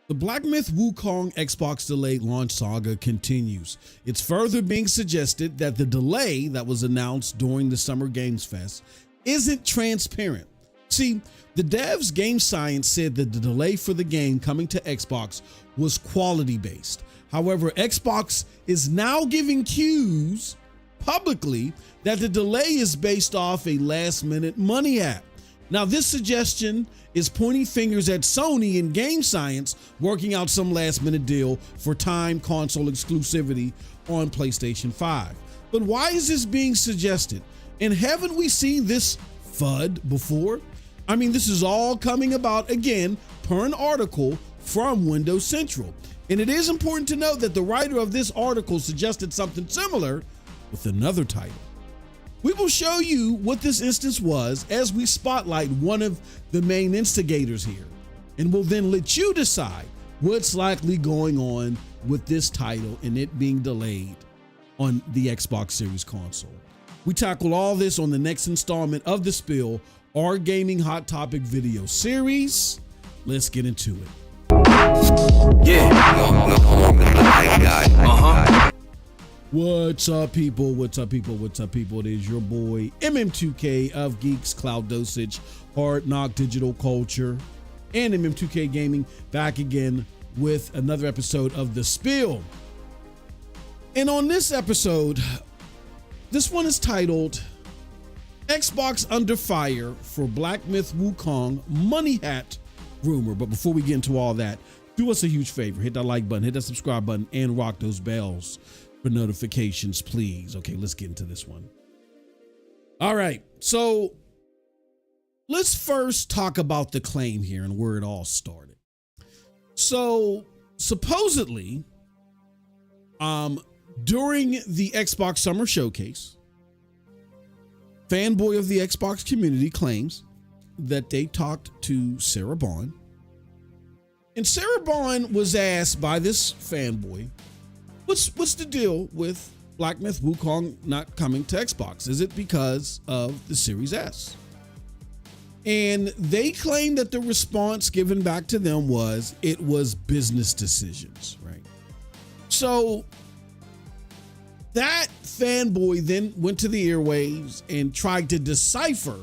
The Black Myth Wukong Xbox delayed launch saga continues. It's further being suggested that the delay that was announced during the Summer Games Fest isn't transparent. See, the devs Game Science said that the delay for the game coming to Xbox was quality based. However, Xbox is now giving cues publicly that the delay is based off a last minute money app. Now, this suggestion is pointing fingers at Sony and Game Science working out some last minute deal for time console exclusivity on PlayStation 5. But why is this being suggested? And haven't we seen this FUD before? I mean, this is all coming about again per an article from Windows Central. And it is important to note that the writer of this article suggested something similar with another title. We will show you what this instance was as we spotlight one of the main instigators here, and we'll then let you decide what's likely going on with this title and it being delayed on the Xbox Series console. We tackle all this on the next installment of The Spill, our gaming hot topic video series. Let's get into it. What's up, people? What's up, people? What's up, people? It is your boy MM2K of GEiX, Cloud Dosage, Hard Knock Digital Culture, and MM2K Gaming back again with another episode of The Spill. And on this episode, this one is titled Xbox Under Fire for Black Myth Wukong Money Hat Rumor. But before we get into all that, do us a huge favor. Hit that like button, hit that subscribe button, and rock those bells for notifications, please. Okay, let's get into this one. All right, so let's first talk about the claim here and where it all started. So supposedly, during the Xbox Summer Showcase, fanboy of the Xbox community claims that they talked to Sarah Bond, and Sarah Bond was asked by this fanboy, What's the deal with Black Myth Wukong not coming to Xbox? Is it because of the Series S? And they claim that the response given back to them was it was business decisions, right? So that fanboy then went to the airwaves and tried to decipher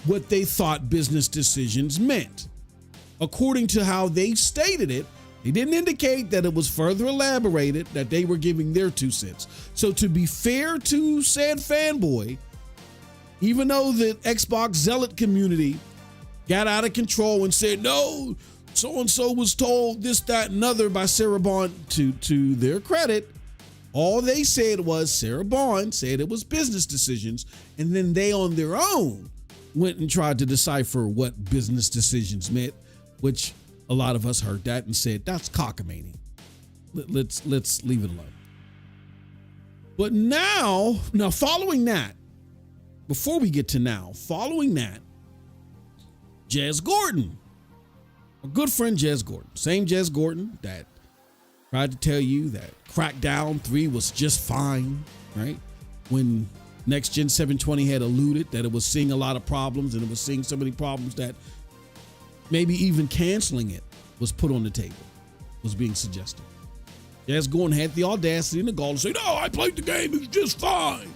what they thought business decisions meant. According to how they stated it, they didn't indicate that it was further elaborated, that they were giving their 2 cents. So to be fair to said fanboy, even though the Xbox zealot community got out of control and said, no, so-and-so was told this, that, and other by Sarah Bond, to their credit, all they said was Sarah Bond said it was business decisions, and then they on their own went and tried to decipher what business decisions meant, which a lot of us heard that and said, that's cockamamie. Let's leave it alone. But now following that, before we get to now, following that, Jez Gordon, our good friend Jez Gordon, same Jez Gordon that tried to tell you that Crackdown 3 was just fine, right? When Next Gen 720 had alluded that it was seeing a lot of problems, and it was seeing so many problems that maybe even canceling it was put on the table, was being suggested. Jez Gordon had the audacity and the gall to say, no, I played the game, it's just fine,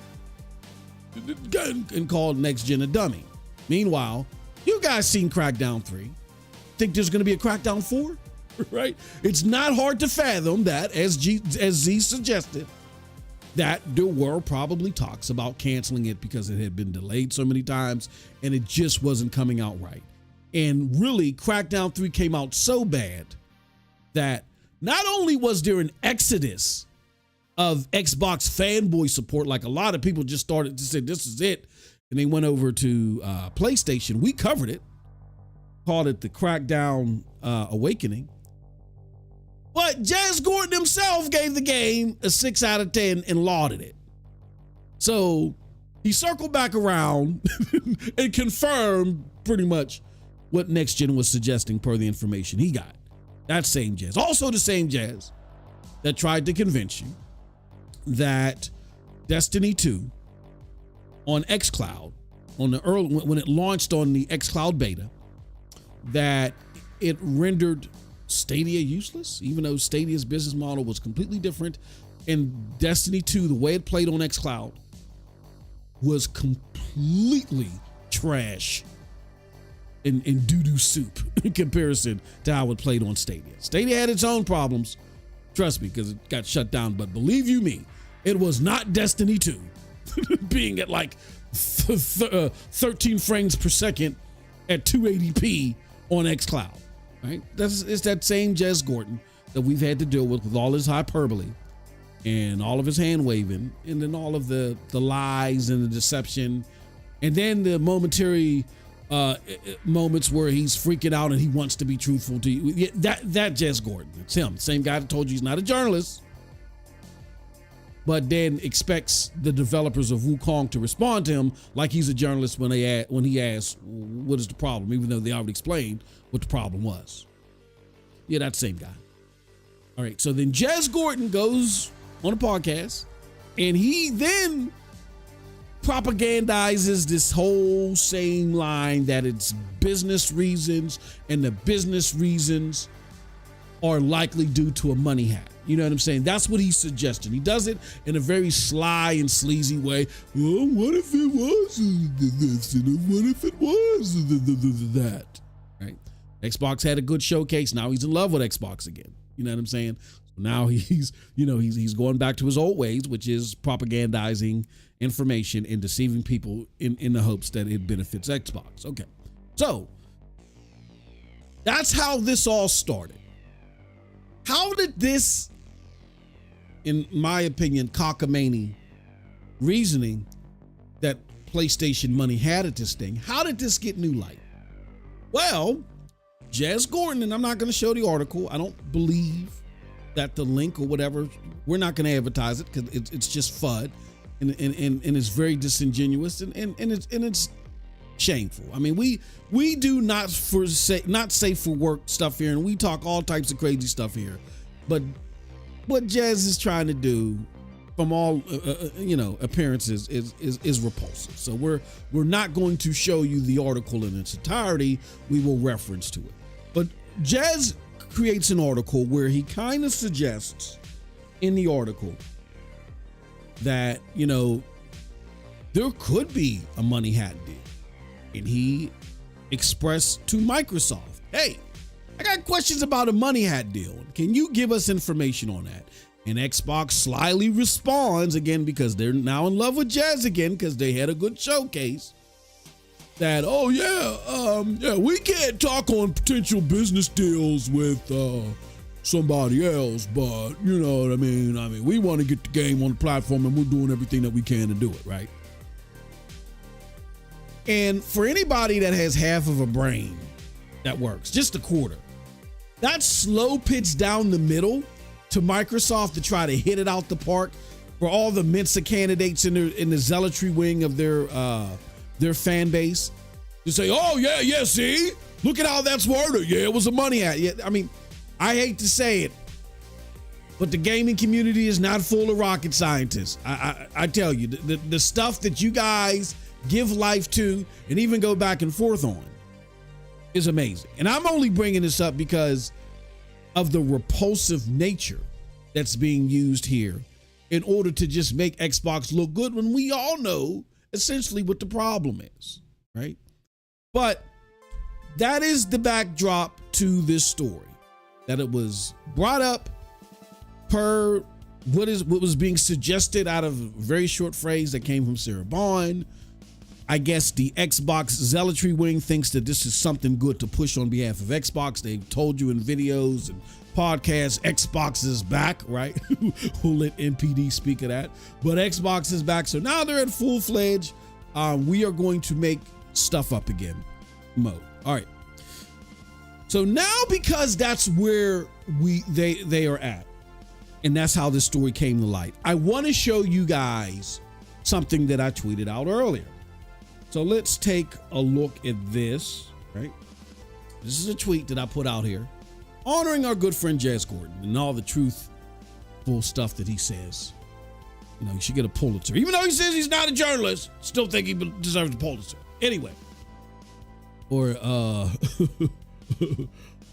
and called Next Gen a dummy. Meanwhile, you guys seen Crackdown 3. Think there's going to be a Crackdown 4? Right? It's not hard to fathom that, as Z suggested, that there were probably talks about canceling it because it had been delayed so many times and it just wasn't coming out right. And really, Crackdown 3 came out so bad that not only was there an exodus of Xbox fanboy support, like a lot of people just started to say, this is it, and they went over to PlayStation. We covered it, called it the Crackdown Awakening. But Jez Gordon himself gave the game a 6 out of 10 and lauded it. So he circled back around and confirmed pretty much what Next Gen was suggesting per the information he got. That same Jez, also the same Jez that tried to convince you that Destiny 2 on xCloud, on the when it launched on the xCloud beta, that it rendered Stadia useless, even though Stadia's business model was completely different. And Destiny 2, the way it played on xCloud, was completely trash and doo-doo soup in comparison to how it played on Stadia. Stadia had its own problems, trust me, because it got shut down. But believe you me, it was not Destiny 2 being at like 13 frames per second at 280p on xCloud, right? It's that same Jez Gordon that we've had to deal with all his hyperbole and all of his hand waving, and then all of the lies and the deception, and then the momentary moments where he's freaking out and he wants to be truthful to you. Yeah, that Jez Gordon, it's him, same guy that told you he's not a journalist, but then expects the developers of Wukong to respond to him like he's a journalist when he asks, what is the problem, even though they already explained what the problem was. Yeah, that same guy. All right, so then Jez Gordon goes on a podcast and he then propagandizes this whole same line that it's business reasons, and the business reasons are likely due to a money hack. You know what I'm saying? That's what he's suggesting. He does it in a very sly and sleazy way. Well, what if it was this, and what if it was that? Right? Xbox had a good showcase. Now he's in love with Xbox again. You know what I'm saying? So now he's going back to his old ways, which is propagandizing information and deceiving people in the hopes that it benefits Xbox. Okay. So that's how this all started. How did this, in my opinion, cockamamie reasoning that PlayStation money had at this thing, how did this get new light? Well, Jez Gordon, and I'm not going to show the article. I don't believe that the link or whatever, we're not going to advertise it because it's just FUD and it's very disingenuous and it's shameful. I mean, we do not safe for work stuff here, and we talk all types of crazy stuff here, but what Jez is trying to do, from all appearances, is repulsive. So we're not going to show you the article in its entirety. We will reference to it. But Jez creates an article where he kind of suggests in the article that, there could be a money hat deal. And he expressed to Microsoft, hey, I got questions about a money hat deal. Can you give us information on that? And Xbox slyly responds, again, because they're now in love with Jez again, because they had a good showcase, that, oh yeah, we can't talk on potential business deals with somebody else, but you know what I mean? I mean, we want to get the game on the platform and we're doing everything that we can to do it, right? And for anybody that has half of a brain that works, just a quarter, that slow pitch down the middle to Microsoft to try to hit it out the park for all the Mensa candidates in the zealotry wing of their fan base to say, oh yeah, see, look at how that's worded. Yeah, it was a money hat. Yeah, I mean, I hate to say it, but the gaming community is not full of rocket scientists. I tell you, the stuff that you guys give life to and even go back and forth on is amazing. And I'm only bringing this up because of the repulsive nature that's being used here in order to just make Xbox look good when we all know essentially what the problem is, right? But that is the backdrop to this story, that it was brought up per what was being suggested out of a very short phrase that came from Sarah Bond. I guess the Xbox zealotry wing thinks that this is something good to push on behalf of Xbox. They've told you in videos and podcasts, Xbox is back, right? We'll let NPD speak of that. But Xbox is back. So now they're at full-fledged. We are going to make stuff up again mode. All right. So now, because that's where they are at, and that's how this story came to light, I want to show you guys something that I tweeted out earlier. So let's take a look at this, right? This is a tweet that I put out here honoring our good friend Jez Gordon and all the truthful stuff that he says. You know, he should get a Pulitzer. Even though he says he's not a journalist, still think he deserves a Pulitzer. Anyway, or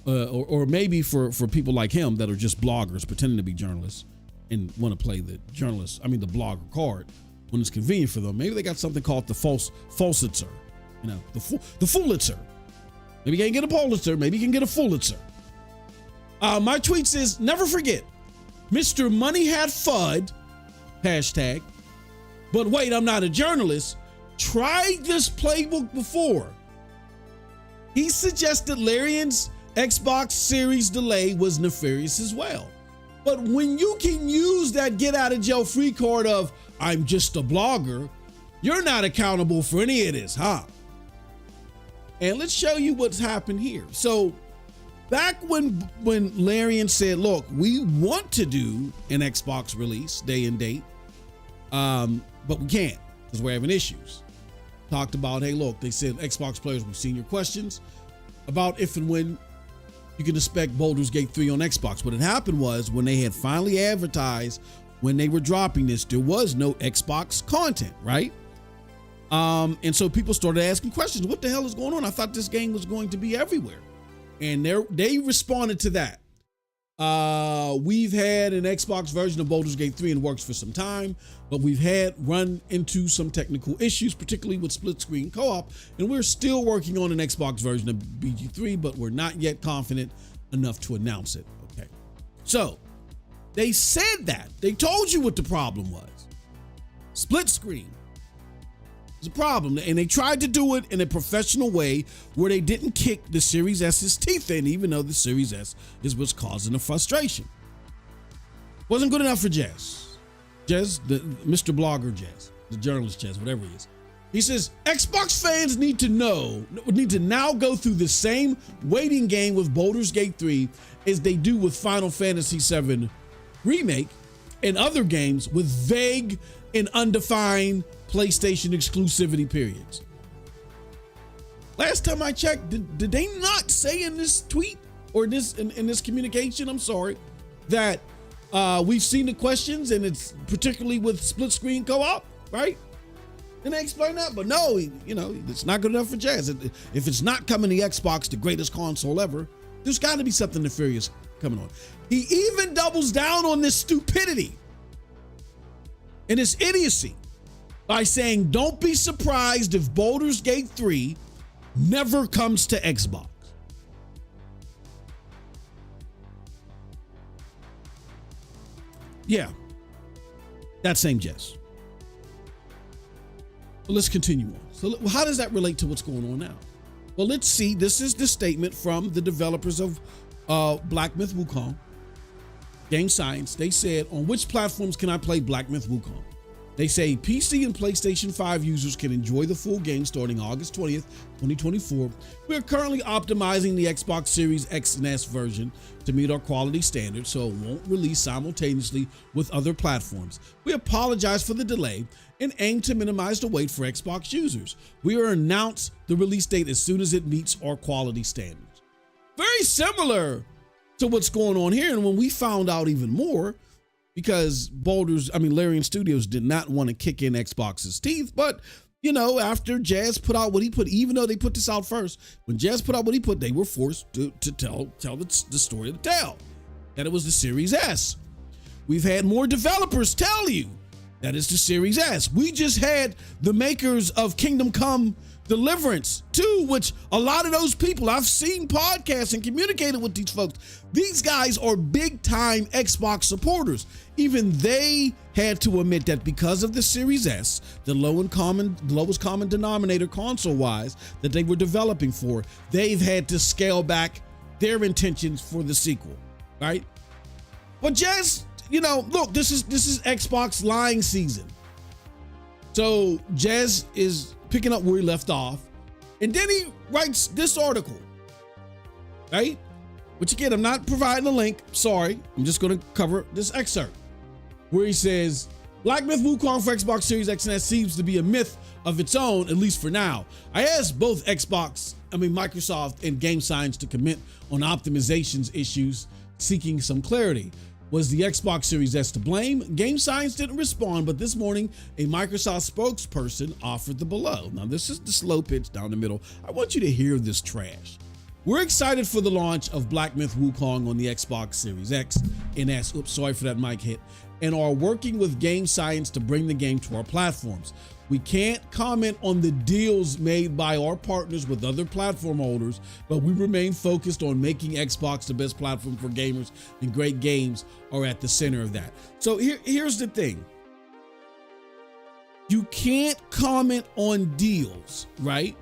or maybe for people like him that are just bloggers pretending to be journalists and want to play the blogger card when it's convenient for them. Maybe they got something called the Fulitzer, the Fulitzer. Maybe you can't get a Pulitzer, maybe you can get a Fulitzer. My tweet says, never forget, Mr. Money Hat Fudd, hashtag, but wait, I'm not a journalist, tried this playbook before. He suggested Larian's Xbox Series delay was nefarious as well. But when you can use that get out of jail free card of, I'm just a blogger, you're not accountable for any of this, huh? And let's show you what's happened here. So back when Larian said, look, we want to do an Xbox release day and date, but we can't because we're having issues. Talked about, hey, look, they said Xbox players were senior questions about if and when you can expect Baldur's Gate 3 on Xbox. What had happened was when they had finally advertised when they were dropping this, there was no Xbox content, right? And so people started asking questions. What the hell is going on? I thought this game was going to be everywhere. And they responded to that. We've had an Xbox version of Baldur's Gate 3 in works for some time, but we've run into some technical issues, particularly with split screen co-op, and we're still working on an Xbox version of BG3, but we're not yet confident enough to announce it. Okay. So they said that. They told you what the problem was. Split screen is a problem, and they tried to do it in a professional way where they didn't kick the Series S's teeth in, even though the Series S is what's causing the frustration. Wasn't good enough for Jez, Mr. Blogger Jez, the journalist Jez, whatever he is. He says, Xbox fans need to now go through the same waiting game with Baldur's Gate 3 as they do with Final Fantasy VII Remake and other games with vague and undefined PlayStation exclusivity periods. Last time I checked, did they not say in this tweet or in this communication, I'm sorry, that we've seen the questions and it's particularly with split screen co-op, right? And they explain that, but no, it's not good enough for Jazz. If it's not coming to Xbox, the greatest console ever, there's got to be something nefarious coming on. He even doubles down on this stupidity and this idiocy by saying, don't be surprised if Baldur's Gate 3 never comes to Xbox. Yeah, that same Jess. Well, let's continue on. So how does that relate to what's going on now? Well, let's see. This is the statement from the developers of Black Myth Wukong, Game Science. They said, on which platforms can I play Black Myth Wukong? They say PC and PlayStation 5 users can enjoy the full game starting August 20th, 2024. We are currently optimizing the Xbox Series X and S version to meet our quality standards, so it won't release simultaneously with other platforms. We apologize for the delay and aim to minimize the wait for Xbox users. We will announce the release date as soon as it meets our quality standards. Very similar to what's going on here. And when we found out even more, because Larian Studios did not want to kick in Xbox's teeth, but after Jazz put out what he put, even though they put this out first, when Jazz put out what he put, they were forced to tell the story to tell, that it was the Series S. We've had more developers tell you that it's the Series S. We just had the makers of Kingdom Come Deliverance 2, which a lot of those people, I've seen podcasts and communicated with these folks. These guys are big time Xbox supporters. Even they had to admit that because of the Series S, the lowest common denominator console wise that they were developing for, they've had to scale back their intentions for the sequel, right? But just, look, this is Xbox lying season. So Jez is picking up where he left off, and then he writes this article, right? Which again, I'm not providing a link. Sorry, I'm just going to cover this excerpt where he says, Black Myth Wukong for Xbox Series X and S seems to be a myth of its own, at least for now. I asked both Microsoft and Game Science to comment on optimizations issues, seeking some clarity. Was the Xbox Series S to blame? Game Science didn't respond, but this morning, a Microsoft spokesperson offered the below. Now, this is the slow pitch down the middle. I want you to hear this trash. We're excited for the launch of Black Myth Wukong on the Xbox Series X and S. Oops, sorry for that mic hit. And are working with Game Science to bring the game to our platforms. We can't comment on the deals made by our partners with other platform holders, but we remain focused on making Xbox the best platform for gamers, and great games are at the center of that. So here's the thing. You can't comment on deals, right?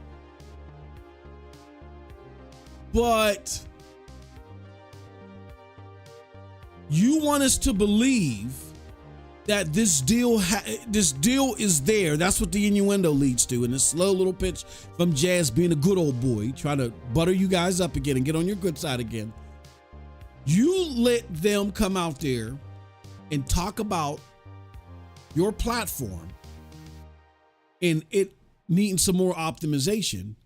But you want us to believe that this deal is there. That's what the innuendo leads to. And a slow little pitch from Jazz being a good old boy, trying to butter you guys up again and get on your good side again. You let them come out there and talk about your platform and it needing some more optimization.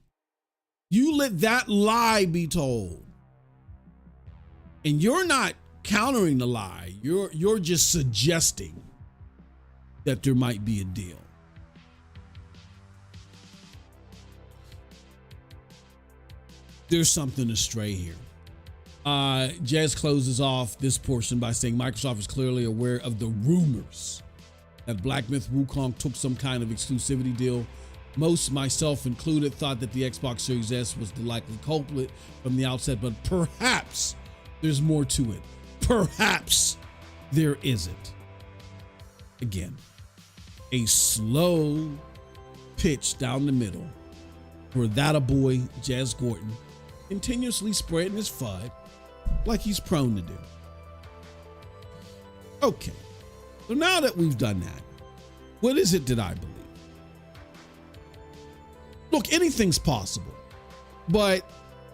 You let that lie be told. And you're not countering the lie. You're just suggesting that there might be a deal. There's something astray here. Jazz closes off this portion by saying Microsoft is clearly aware of the rumors that Black Myth Wukong took some kind of exclusivity deal. Most, myself included, thought that the Xbox Series S was the likely culprit from the outset, but perhaps there's more to it. Perhaps there isn't. Again, a slow pitch down the middle for that a boy, Jazz Gordon, continuously spreading his FUD like he's prone to do. Okay, so now that we've done that, what is it that I believe? Look, anything's possible, but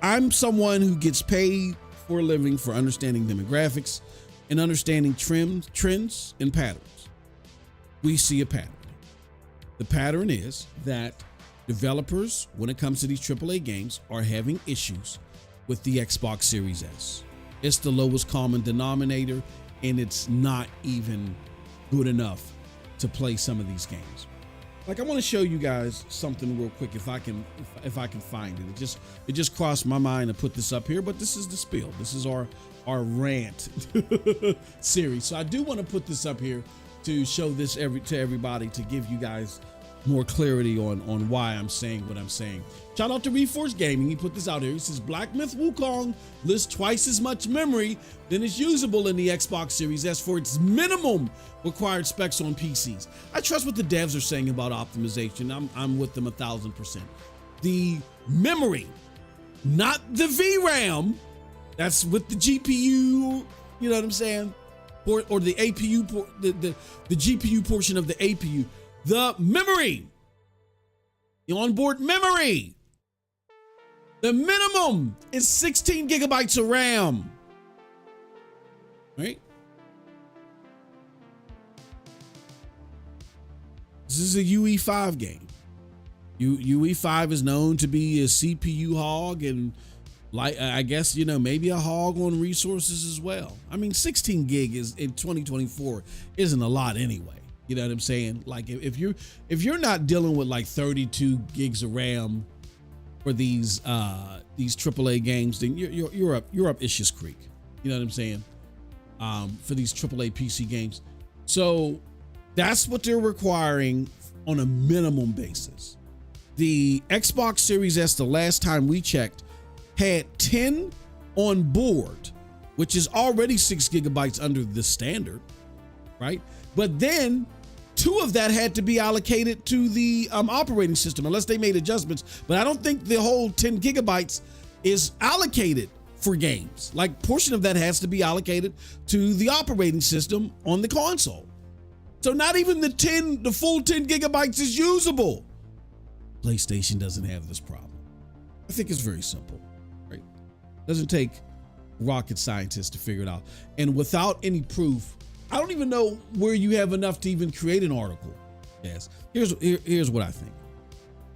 I'm someone who gets paid for a living for understanding demographics and understanding trends and patterns. We see a pattern. The pattern is that developers, when it comes to these AAA games, are having issues with the Xbox Series S. It's the lowest common denominator, and it's not even good enough to play some of these games. Like, I want to show you guys something real quick if I can find it. It just crossed my mind to put this up here, but this is the spiel. This is our rant series. So I do want to put this up here to show this to everybody, to give you guys more clarity on why I'm saying what I'm saying. Shout out to Reforce Gaming. He put this out here. He says Black Myth Wukong lists twice as much memory than is usable in the Xbox Series S for its minimum required specs on PCs. I trust what the devs are saying about optimization. I'm with them 1000%. The memory, not the VRAM, that's with the GPU, you know what I'm saying? Or the APU, the GPU portion of the APU. The memory, the onboard memory, the minimum is 16 gigabytes of RAM, right? This is a UE5 game. UE5 is known to be a CPU hog, and like, I guess, you know, maybe a hog on resources as well. I mean, 16 gig is in 2024 isn't a lot anyway. You know what I'm saying? Like, if you're not dealing with like 32 gigs of RAM for these AAA games, then you're up Issues Creek. You know what I'm saying? For these AAA PC games. So that's what they're requiring on a minimum basis. The Xbox Series S, the last time we checked, had 10 on board, which is already 6 gigabytes under the standard, right? But then 2 of that had to be allocated to the operating system, unless they made adjustments. But I don't think the whole 10 gigabytes is allocated for games. Like, portion of that has to be allocated to the operating system on the console. So not even the full 10 gigabytes is usable. PlayStation doesn't have this problem. I think it's very simple, right? Doesn't take rocket scientists to figure it out. And without any proof, I don't even know where you have enough to even create an article. Yes. Here's what I think.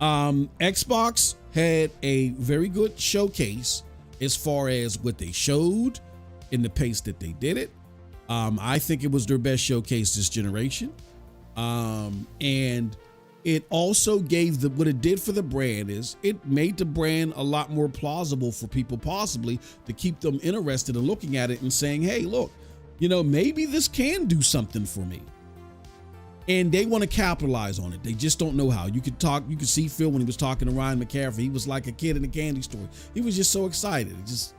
Xbox had a very good showcase as far as what they showed in the pace that they did it. I think it was their best showcase this generation. And it also gave what it did for the brand is it made the brand a lot more plausible for people possibly to keep them interested in looking at it and saying, hey, look, maybe this can do something for me. And they want to capitalize on it. They just don't know how. You could see Phil when he was talking to Ryan McCaffrey. He was like a kid in a candy store. He was just so excited, just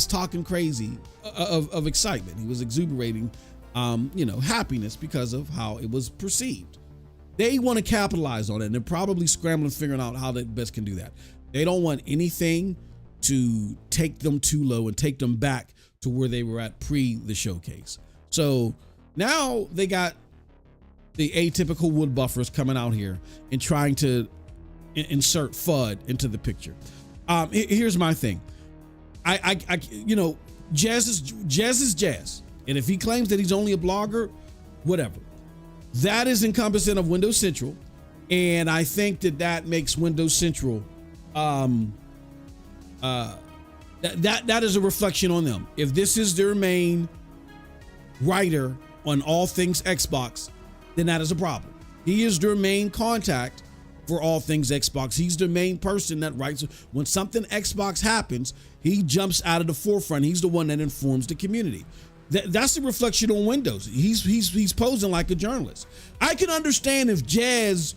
talking crazy of excitement. He was exuberating, happiness because of how it was perceived. They want to capitalize on it, and they're probably scrambling, figuring out how they best can do that. They don't want anything to take them too low and take them back to where they were at pre the showcase. So now they got the atypical wood buffers coming out here and trying to insert FUD into the picture. Here's my thing. Jazz is jazz. And if he claims that he's only a blogger, whatever. That is encompassing of Windows Central. And I think that makes Windows Central, that is a reflection on them. If this is their main writer on all things Xbox, then that is a problem. He is their main contact for all things Xbox. He's the main person that writes. When something Xbox happens, he jumps out of the forefront. He's the one that informs the community. That's a reflection on Windows. He's posing like a journalist. I can understand if Jazz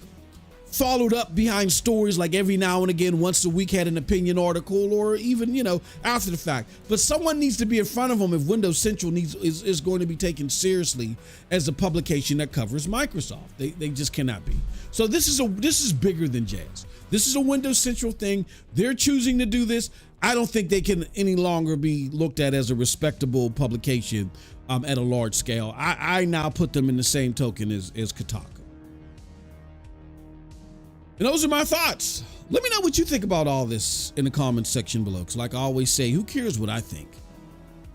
followed up behind stories like every now and again, once a week, had an opinion article, or even, after the fact. But someone needs to be in front of him if Windows Central is going to be taken seriously as a publication that covers Microsoft. They just cannot be. So this is bigger than Jazz. This is a Windows Central thing. They're choosing to do this. I don't think they can any longer be looked at as a respectable publication at a large scale. I now put them in the same token as Kotaku. And those are my thoughts. Let me know what you think about all this in the comments section below. Because like I always say, who cares what I think?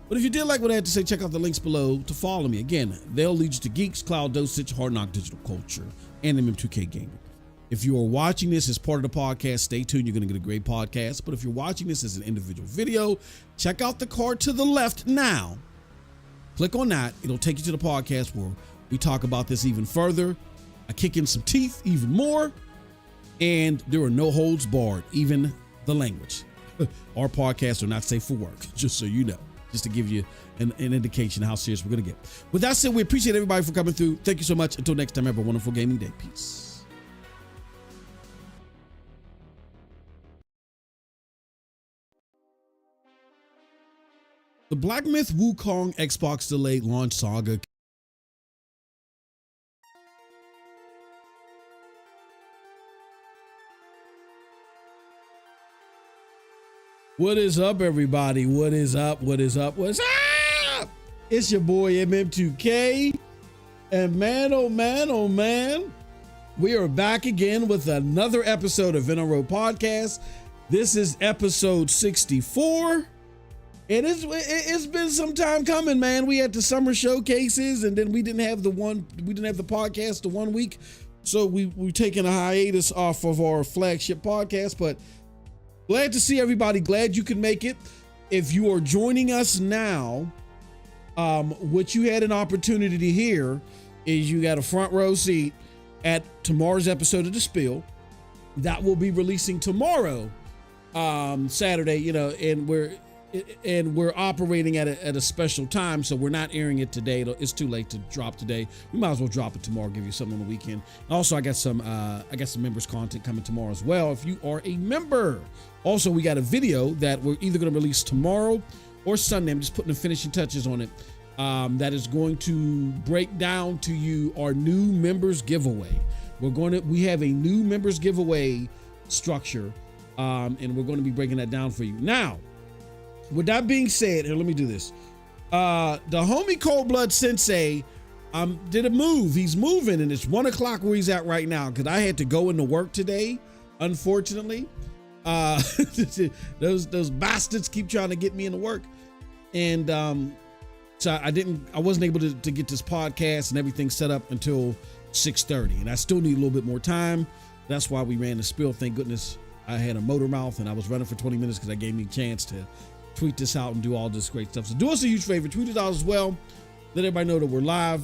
But if you did like what I had to say, check out the links below to follow me. Again, they'll lead you to GEiX, Cloud Dosage, Hard Knock Digital Culture, and MM2K Gaming. If you are watching this as part of the podcast, stay tuned. You're going to get a great podcast. But if you're watching this as an individual video, check out the card to the left now. Click on that. It'll take you to the podcast where we talk about this even further. I kick in some teeth even more. And there are no holds barred, even the language. Our podcasts are not safe for work, just so you know, just to give you an indication of how serious we're going to get. With that said, we appreciate everybody for coming through. Thank you so much. Until next time, have a wonderful gaming day. Peace. The Black Myth Wukong Xbox delayed launch saga. What is up, everybody? What is up? What is up? What's up? It's your boy MM2K. And man, oh man, oh man, we are back again with another episode of NRO Podcast. This is episode 64. And it's been some time coming, man. We had the summer showcases, and then we didn't have the podcast the 1 week. So we're taking a hiatus off of our flagship podcast, but glad to see everybody. Glad you can make it. If you are joining us now, what you had an opportunity to hear is you got a front row seat at tomorrow's episode of The Spill. That will be releasing tomorrow, Saturday, and we're operating at a special time, so we're not airing it today. It's too late to drop today. We might as well drop it tomorrow, give you something on the weekend. Also, I got some members content coming tomorrow as well if you are a member. Also, we got a video that we're either going to release tomorrow or Sunday. I'm just putting the finishing touches on it. That is going to break down to you our new members giveaway. We have a new members giveaway structure, and we're going to be breaking that down for you. Now, with that being said, here, let me do this. The homie Cold Blood Sensei did a move. He's moving, and it's 1 o'clock where he's at right now because I had to go into work today, unfortunately. Those bastards keep trying to get me into work, and so I wasn't able to get this podcast and everything set up until 6:30, and I still need a little bit more time. That's why we ran the spill. Thank goodness I had a motor mouth and I was running for 20 minutes because that gave me a chance to tweet this out and do all this great stuff. So do us a huge favor, tweet it out as well. Let everybody know that we're live.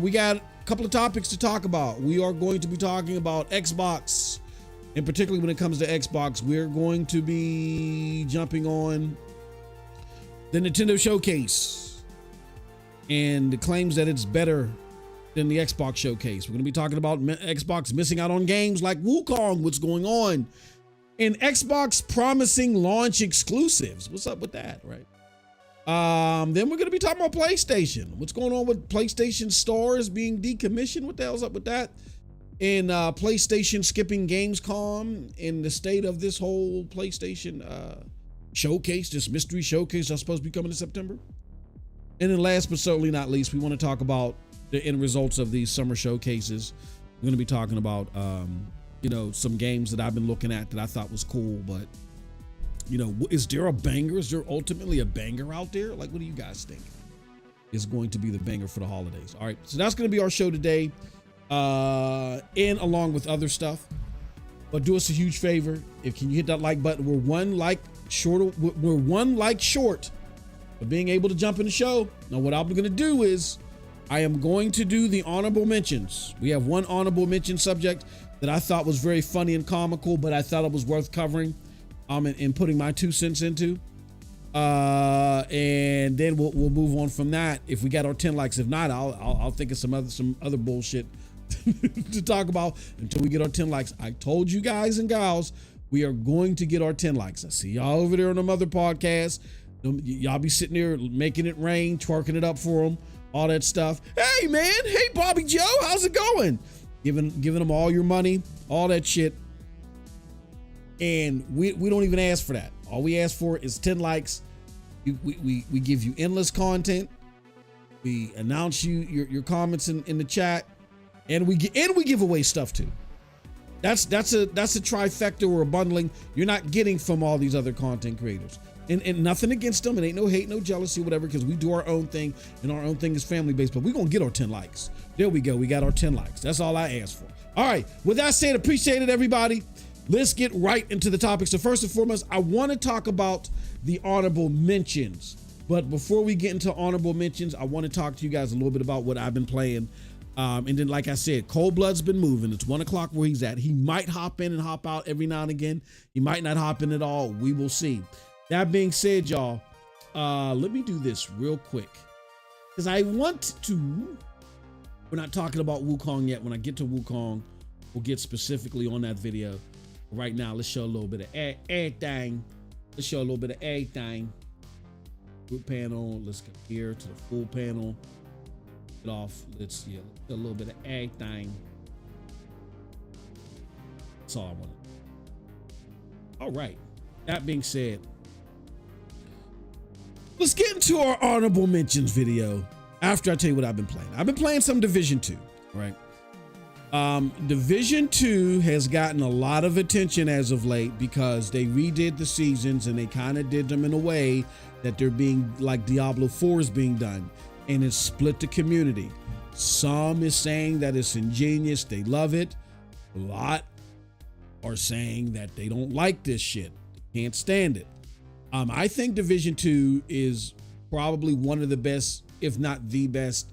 We got a couple of topics to talk about. We are going to be talking about Xbox, and particularly when it comes to Xbox, we're going to be jumping on the Nintendo Showcase and the claims that it's better than the Xbox Showcase. We're going to be talking about Xbox missing out on games like Wukong, what's going on, and Xbox promising launch exclusives. What's up with that, right? Then we're going to be talking about PlayStation. What's going on with PlayStation stores being decommissioned? What the hell's up with that? And PlayStation skipping Gamescom, in the state of this whole PlayStation showcase, this mystery showcase that's supposed to be coming in September. And then last but certainly not least, we want to talk about the end results of these summer showcases. We're going to be talking about, some games that I've been looking at that I thought was cool, but is there a banger? Is there ultimately a banger out there? Like, what do you guys think is going to be the banger for the holidays? All right, so that's going to be our show today, and along with other stuff. But do us a huge favor. Can you hit that like button? We're one like short of being able to jump in the show. Now, what I'm going to do is I am going to do the honorable mentions. We have one honorable mention subject that I thought was very funny and comical, but I thought it was worth covering. And putting my 2 cents into, and then we'll move on from that. If we got our 10 likes, if not, I'll think of some other bullshit to talk about until we get our 10 likes. I told you guys and gals, we are going to get our 10 likes. I see y'all over there on them other podcasts. Y'all be sitting there making it rain, twerking it up for them, all that stuff. Hey man, hey Bobby Joe, how's it going? Giving them all your money, all that shit. And we don't even ask for that. All we ask for is 10 likes. We give you endless content. We announce your comments in the chat, and we give away stuff too. That's a trifecta or a bundling you're not getting from all these other content creators. And nothing against them. It ain't no hate, no jealousy, whatever, because we do our own thing, and our own thing is family based. But we're gonna get our 10 likes. There we go. We got our 10 likes. That's all I asked for. All right. With that said, appreciate it, everybody. Let's get right into the topic. So first and foremost, I want to talk about the honorable mentions. But before we get into honorable mentions, I want to talk to you guys a little bit about what I've been playing. And then, like I said, Cold Blood's been moving. It's 1 o'clock where he's at. He might hop in and hop out every now and again. He might not hop in at all. We will see. That being said, y'all, let me do this real quick, because I want to. We're not talking about Wukong yet. When I get to Wukong, we'll get specifically on that video. Right now, let's show a little bit of everything. Let's show a little bit of everything. Group panel. Let's go here to the full panel. Get off. Let's do a little bit of everything. That's all I wanted. All right. That being said, let's get into our honorable mentions video after I tell you what I've been playing. I've been playing some Division 2, right? Division 2 has gotten a lot of attention as of late because they redid the seasons, and they kind of did them in a way that they're being like Diablo 4 is being done, and it's split the community. Some is saying that it's ingenious, they love it. A lot are saying that they don't like this shit, can't stand it. I think Division 2 is probably one of the best, if not the best,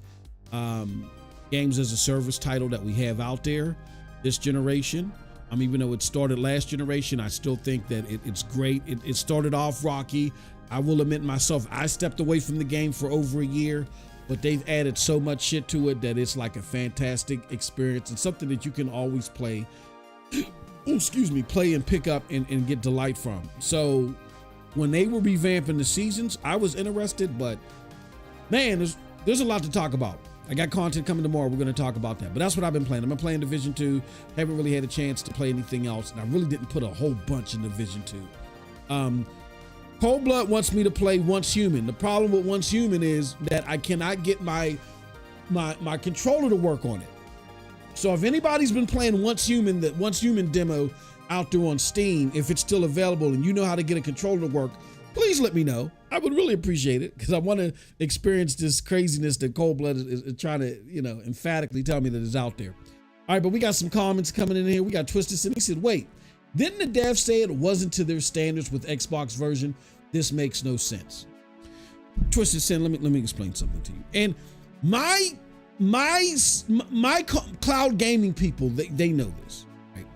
games as a service title that we have out there this generation. Even though it started last generation, I still think that it's great. It started off rocky. I will admit myself, I stepped away from the game for over a year, but they've added so much shit to it that it's like a fantastic experience and something that you can always play, play and pick up and get delight from. So when they were revamping the seasons, I was interested, but man, there's a lot to talk about. I got content coming tomorrow. We're going to talk about that. But that's what I've been playing. I've been playing Division 2. Haven't really had a chance to play anything else. And I really didn't put a whole bunch in Division 2. Cold Blood wants me to play Once Human. The problem with Once Human is that I cannot get my controller to work on it. So if anybody's been playing Once Human, that Once Human demo out there on Steam, if it's still available and you know how to get a controller to work, please let me know. I would really appreciate it, because I want to experience this craziness that Cold Blood is trying to, emphatically tell me that is out there. All right, but we got some comments coming in here. We got Twisted Sin. He said, wait, didn't the devs say it wasn't to their standards with Xbox version? This makes no sense. Twisted Sin, let me explain something to you. And my my cloud gaming people, they know this, right?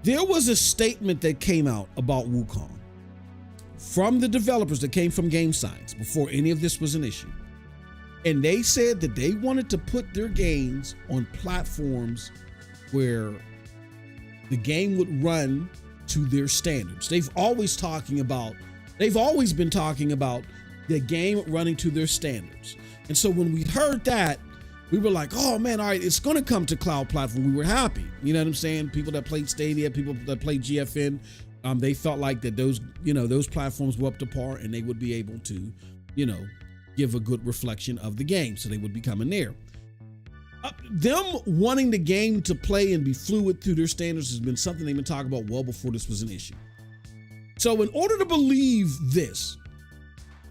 There was a statement that came out about Wukong from the developers that came from Game Science before any of this was an issue. And they said that they wanted to put their games on platforms where the game would run to their standards. They've always been talking about the game running to their standards. And so when we heard that, we were like, oh man, all right, it's going to come to cloud platform. We were happy. You know what I'm saying? People that played Stadia, people that played GFN, they felt like that those platforms were up to par and they would be able to, give a good reflection of the game. So they would be coming there. Them wanting the game to play and be fluid through their standards has been something they've been talking about well before this was an issue. So in order to believe this,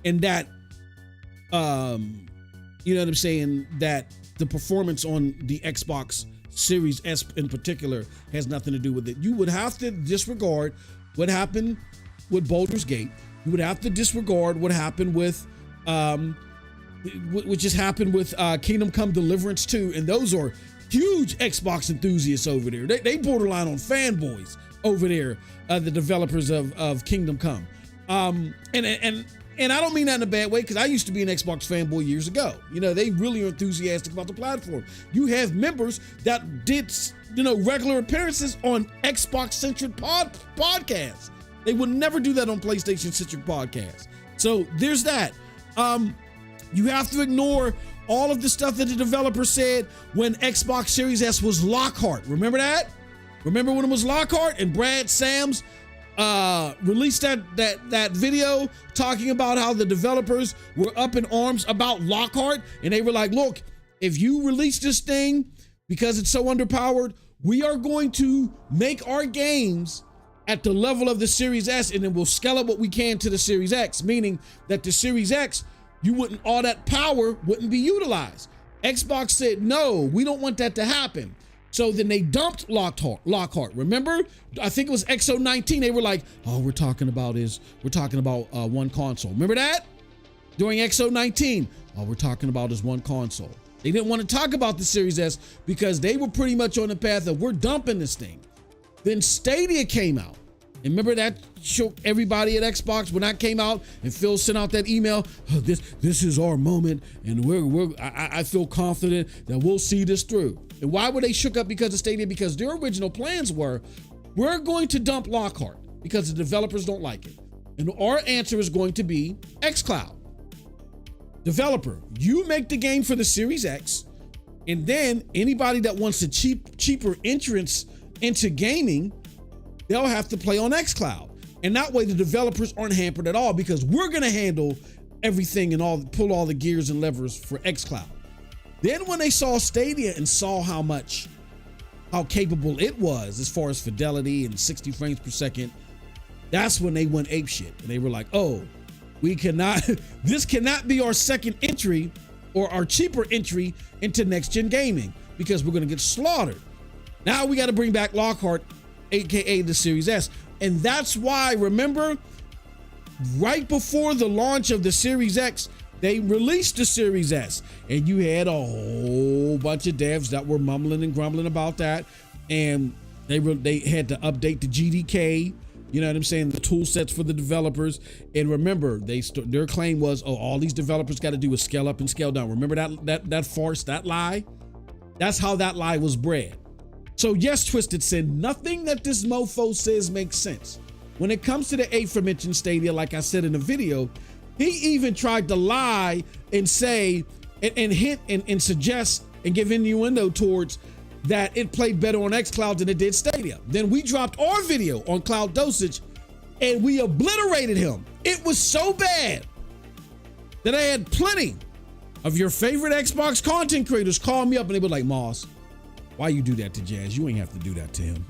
and that, you know what I'm saying, that the performance on the Xbox Series S in particular has nothing to do with it, you would have to disregard what happened with Baldur's Gate. You would have to disregard what happened with, what just happened with Kingdom Come Deliverance 2, and those are huge Xbox enthusiasts over there. They borderline on fanboys over there, the developers of Kingdom Come. And I don't mean that in a bad way, because I used to be an Xbox fanboy years ago. They really are enthusiastic about the platform. You have members that did, regular appearances on Xbox centric podcasts. They would never do that on PlayStation centric podcasts. So there's that. You have to ignore all of the stuff that the developer said when Xbox Series S was Lockhart. Remember that? Remember when it was Lockhart and Brad Sams released that video talking about how the developers were up in arms about Lockhart, and they were like, look, if you release this thing because it's so underpowered, we are going to make our games at the level of the Series S, and then we'll scale up what we can to the Series X, meaning that the Series X, all that power wouldn't be utilized. Xbox said, no, we don't want that to happen. So then they dumped Lockhart. Remember? I think it was XO19. They were like, all we're talking about one console. Remember that? During XO19, all we're talking about is one console. They didn't want to talk about the Series S because they were pretty much on the path of we're dumping this thing. Then Stadia came out. And remember that shook everybody at Xbox when that came out, and Phil sent out that email. Oh, this is our moment, and I feel confident that we'll see this through. And why were they shook up because of Stadia? Because their original plans were, we're going to dump Lockhart because the developers don't like it. And our answer is going to be xCloud. Developer, you make the game for the Series X, and then anybody that wants a cheaper entrance into gaming, they'll have to play on xCloud. And that way the developers aren't hampered at all, because we're going to handle everything and pull all the gears and levers for xCloud. Then when they saw Stadia and saw how capable it was as far as fidelity and 60 frames per second, that's when they went apeshit. And they were like, oh, this cannot be our second entry or our cheaper entry into next gen gaming, because we're going to get slaughtered. Now we got to bring back Lockhart, AKA the Series S. And that's why, remember, right before the launch of the Series X, they released the Series S, and you had a whole bunch of devs that were mumbling and grumbling about that, and they had to update the GDK, you know what I'm saying, the tool sets for the developers. And remember, their claim was, oh, all these developers got to do is scale up and scale down. Remember that farce, that lie? That's how that lie was bred. So yes, Twisted said nothing that this mofo says makes sense. When it comes to the aforementioned Stadia, like I said in the video, he even tried to lie and say and hint and suggest and give innuendo towards that it played better on xCloud than it did Stadia. Then we dropped our video on Cloud Dosage and we obliterated him. It was so bad that I had plenty of your favorite Xbox content creators call me up and they were like, Moss, why you do that to Jazz? You ain't have to do that to him.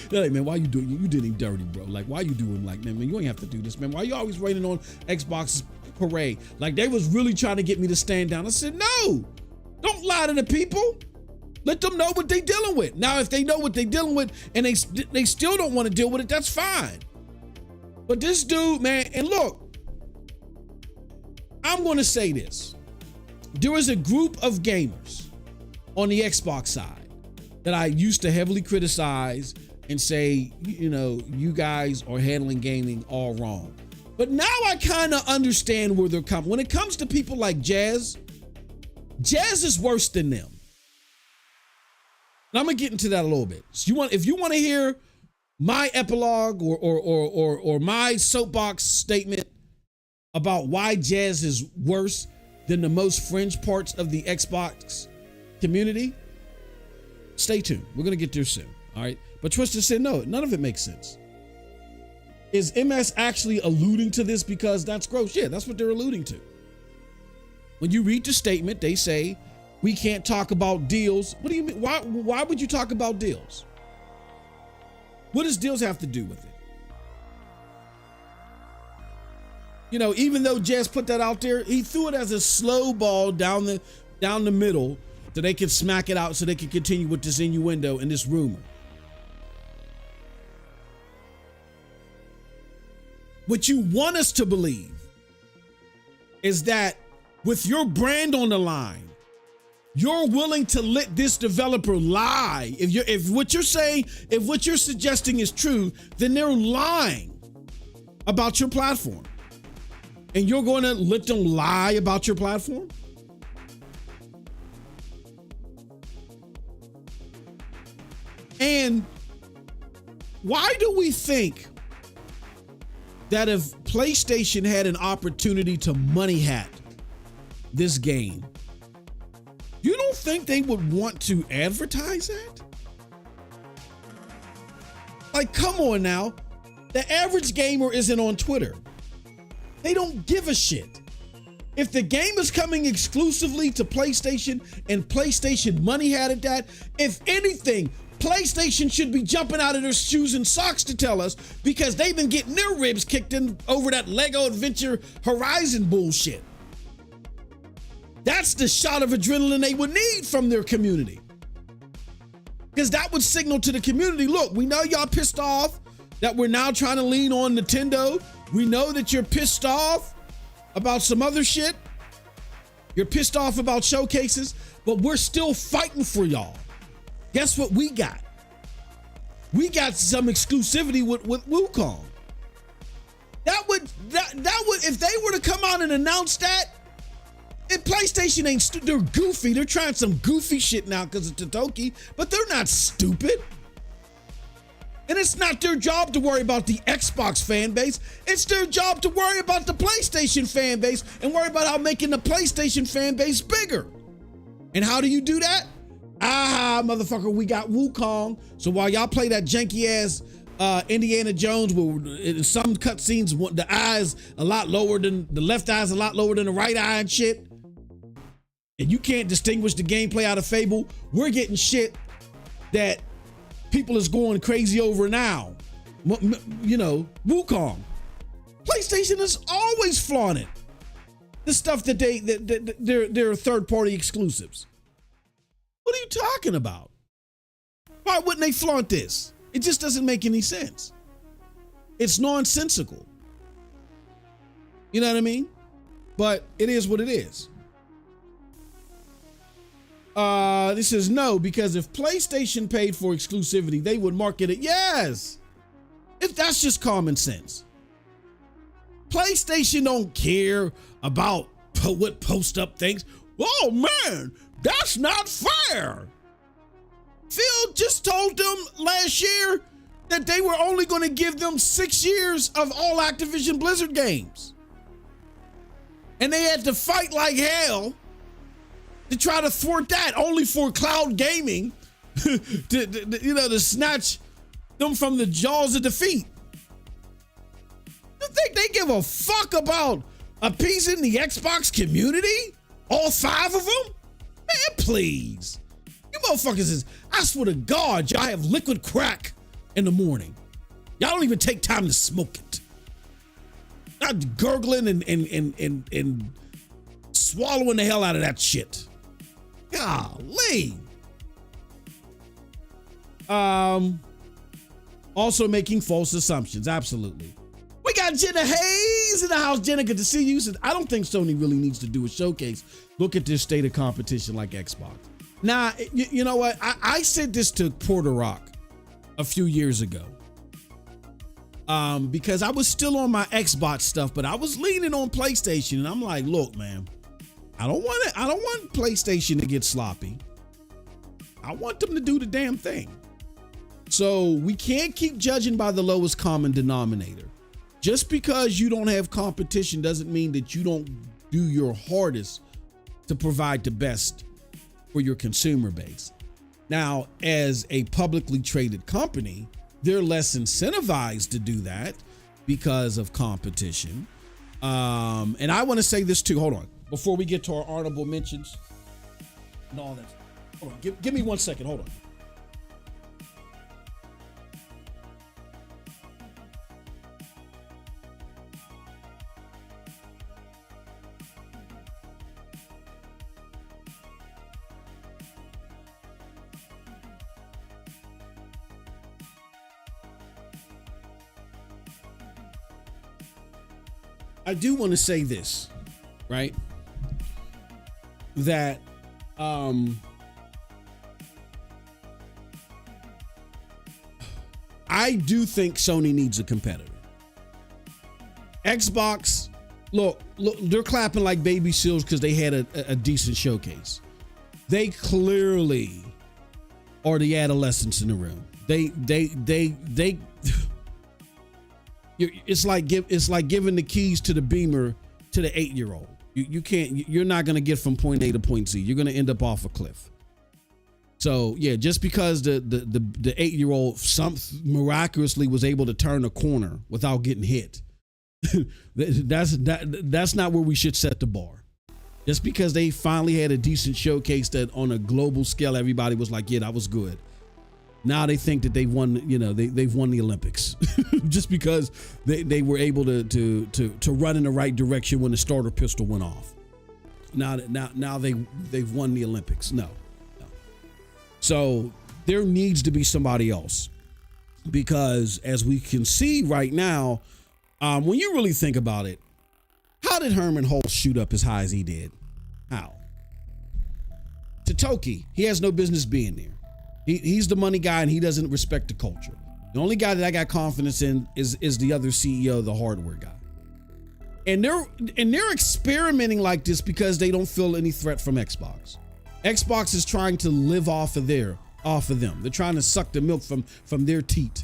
They're like, man, why you doing? You did him dirty, bro. Like, why you doing like, man, you ain't have to do this, man. Why you always raining on Xbox's parade? Like, they was really trying to get me to stand down. I said, no, don't lie to the people. Let them know what they dealing with. Now, if they know what they dealing with and they still don't want to deal with it, that's fine. But this dude, man, and look, I'm going to say this. there was a group of gamers on the Xbox side that I used to heavily criticize and say, you know, you guys are handling gaming all wrong. But now I kind of understand where they're coming. When it comes to people like Jazz is worse than them. And I'm gonna get into that a little bit. So if you want to hear my epilogue or my soapbox statement about why Jazz is worse than the most fringe parts of the Xbox community, stay tuned. We're gonna get there soon. All right. But Twister said no, none of it makes sense. Is MS actually alluding to this because that's gross? Yeah, that's what they're alluding to. When you read the statement, they say we can't talk about deals. What do you mean? Why would you talk about deals? What does deals have to do with it? You know, even though Jess put that out there, he threw it as a slow ball down the middle so they could smack it out so they could continue with this innuendo and this rumor. What you want us to believe is that with your brand on the line, you're willing to let this developer lie. If what you're saying, if what you're suggesting is true, then they're lying about your platform. And you're going to let them lie about your platform? And why do we think that if PlayStation had an opportunity to money hat this game, you don't think they would want to advertise that? Like, come on now. The average gamer isn't on Twitter. They don't give a shit. If the game is coming exclusively to PlayStation and PlayStation money had at that, if anything, PlayStation should be jumping out of their shoes and socks to tell us, because they've been getting their ribs kicked in over that Lego Adventure Horizon bullshit. That's the shot of adrenaline they would need from their community. Because that would signal to the community, look, we know y'all pissed off that we're now trying to lean on Nintendo. We know that you're pissed off about some other shit. You're pissed off about showcases, but we're still fighting for y'all. Guess what we got? We got some exclusivity with Wukong. That would, if they were to come out and announce that, and PlayStation ain't, they're goofy. They're trying some goofy shit now because of Totoki, but they're not stupid. And it's not their job to worry about the Xbox fan base. It's their job to worry about the PlayStation fan base and worry about how making the PlayStation fan base bigger. And how do you do that? Ah, motherfucker, we got Wukong. So while y'all play that janky ass Indiana Jones, where in some cutscenes the eye's a lot lower than the left eye's a lot lower than the right eye and shit, and you can't distinguish the gameplay out of Fable, we're getting shit that people is going crazy over now. You know, Wukong. PlayStation has always flaunted the stuff that they're third-party exclusives. What are you talking about? Why wouldn't they flaunt this? It just doesn't make any sense. It's nonsensical. You know what I mean? But it is what it is. This says no, because if PlayStation paid for exclusivity, they would market it. Yes. If that's just common sense. PlayStation don't care about what Post Up thinks. Oh man, that's not fair. Phil just told them last year that they were only going to give them 6 years of all Activision Blizzard games. And they had to fight like hell to try to thwart that, only for cloud gaming to snatch them from the jaws of defeat. You think they give a fuck about appeasing the Xbox community? All 5 of them? Man, please. You motherfuckers is, I swear to God, y'all have liquid crack in the morning. Y'all don't even take time to smoke it. Not gurgling and swallowing the hell out of that shit. Golly. Also making false assumptions. Absolutely. We got got Jenna Hayes in the house. Jenna, good to see you. Said, I don't think Sony really needs to do a showcase. Look at this state of competition like Xbox. Now, you know what? I said this to Porter Rock a few years ago. Because I was still on my Xbox stuff, but I was leaning on PlayStation, and I'm like, look, man, I don't want PlayStation to get sloppy. I want them to do the damn thing. So we can't keep judging by the lowest common denominator. Just because you don't have competition doesn't mean that you don't do your hardest to provide the best for your consumer base. Now, as a publicly traded company, they're less incentivized to do that because of competition. And I want to say this too. Hold on. Before we get to our honorable mentions and all that. Hold on. Give me 1 second. Hold on. I do want to say this, right? That I do think Sony needs a competitor. Xbox, look, they're clapping like baby seals because they had a decent showcase. They clearly are the adolescents in the room. They it's like giving the keys to the Beamer to the 8-year-old. You're not going to get from point A to point Z. You're going to end up off a cliff. So yeah, just because the 8-year-old miraculously was able to turn a corner without getting hit, that's not where we should set the bar. Just because they finally had a decent showcase that on a global scale, everybody was like, yeah, that was good. Now they think that they've won, they've won the Olympics just because they were able to run in the right direction when the starter pistol went off. Now they've won the Olympics. No. So there needs to be somebody else, because as we can see right now, when you really think about it, how did Herman Hulst shoot up as high as he did? How? Totoki, he has no business being there. He's the money guy, and he doesn't respect the culture. The only guy that I got confidence in is the other CEO, the hardware guy. And they're experimenting like this because they don't feel any threat from Xbox. Xbox is trying to live off of them. They're trying to suck the milk from their teat,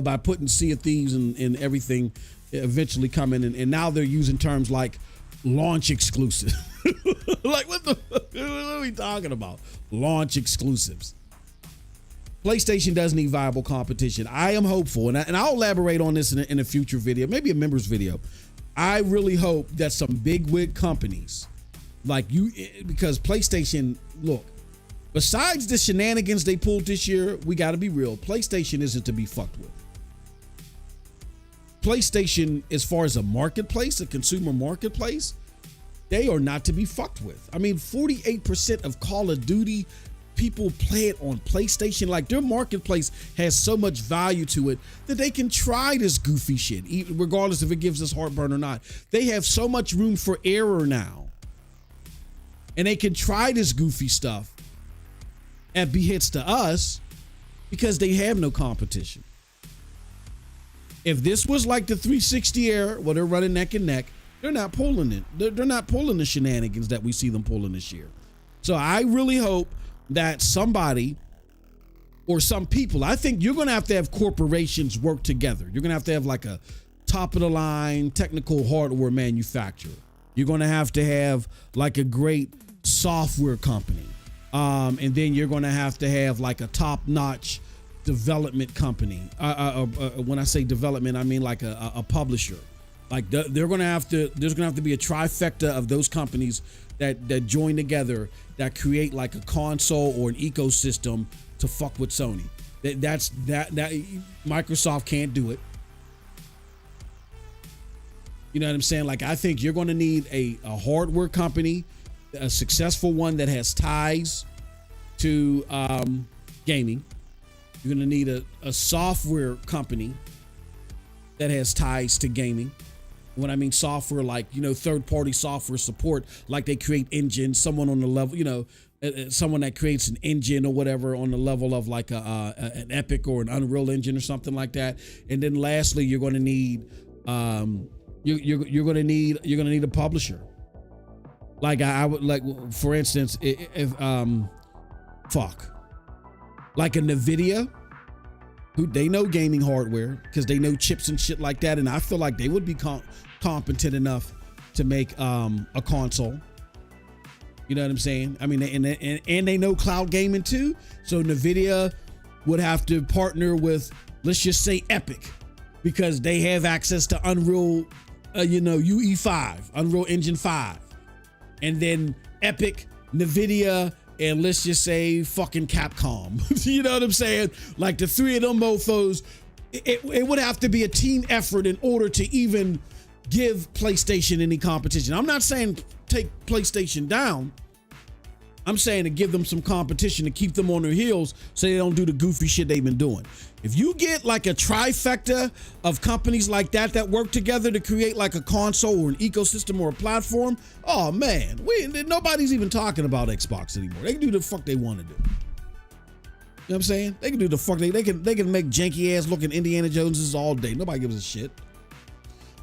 by putting Sea of Thieves and everything eventually coming in. And now they're using terms like launch exclusive. Like what are we talking about? Launch exclusives. PlayStation does need viable competition. I am hopeful, and I'll elaborate on this in a future video, maybe a members video. I really hope that some bigwig companies because PlayStation, look, besides the shenanigans they pulled this year, we got to be real. PlayStation isn't to be fucked with. PlayStation, as far as a marketplace, a consumer marketplace, they are not to be fucked with. I mean, 48% of Call of Duty people play it on PlayStation. Like, their marketplace has so much value to it that they can try this goofy shit, regardless if it gives us heartburn or not. They have so much room for error now, and they can try this goofy stuff and be hits to us because they have no competition. If this was like the 360 era, where they're running neck and neck, they're not pulling it. They're not pulling the shenanigans that we see them pulling this year. So I really hope that somebody or some people, I think you're going to have corporations work together. You're going to have like a top of the line technical hardware manufacturer. You're going to have like a great software company. And then you're going to have like a top notch development company. When I say development, I mean like a publisher. Like there's going to have to be a trifecta of those companies that join together that create like a console or an ecosystem to fuck with Sony. That Microsoft can't do it. You know what I'm saying? Like, I think you're going to need a hardware company, a successful one that has ties to gaming. You're going to need a software company that has ties to gaming. When I mean software, like, you know, third-party software support, like they create engines, someone on the level, you know, someone that creates an engine or whatever on the level of like an Epic or an Unreal Engine or something like that. And then lastly, you're going to need you're going to need a publisher. Like I would, like, for instance, if like a NVIDIA, who they know gaming hardware because they know chips and shit like that, and I feel like they would be competent enough to make a console. You know what I'm saying? I mean, and they know cloud gaming too. So NVIDIA would have to partner with, let's just say, Epic, because they have access to Unreal, UE5, Unreal Engine 5, and then Epic, NVIDIA, and let's just say fucking Capcom. You know what I'm saying? Like the three of them mofos, it would have to be a team effort in order to even give PlayStation any competition. I'm not saying take PlayStation down. I'm saying to give them some competition to keep them on their heels so they don't do the goofy shit they've been doing. If you get like a trifecta of companies like that work together to create like a console or an ecosystem or a platform, oh man, nobody's even talking about Xbox anymore. They can do the fuck they want to do. You know what I'm saying? They can do the fuck they can make janky ass looking Indiana Joneses all day. Nobody gives a shit.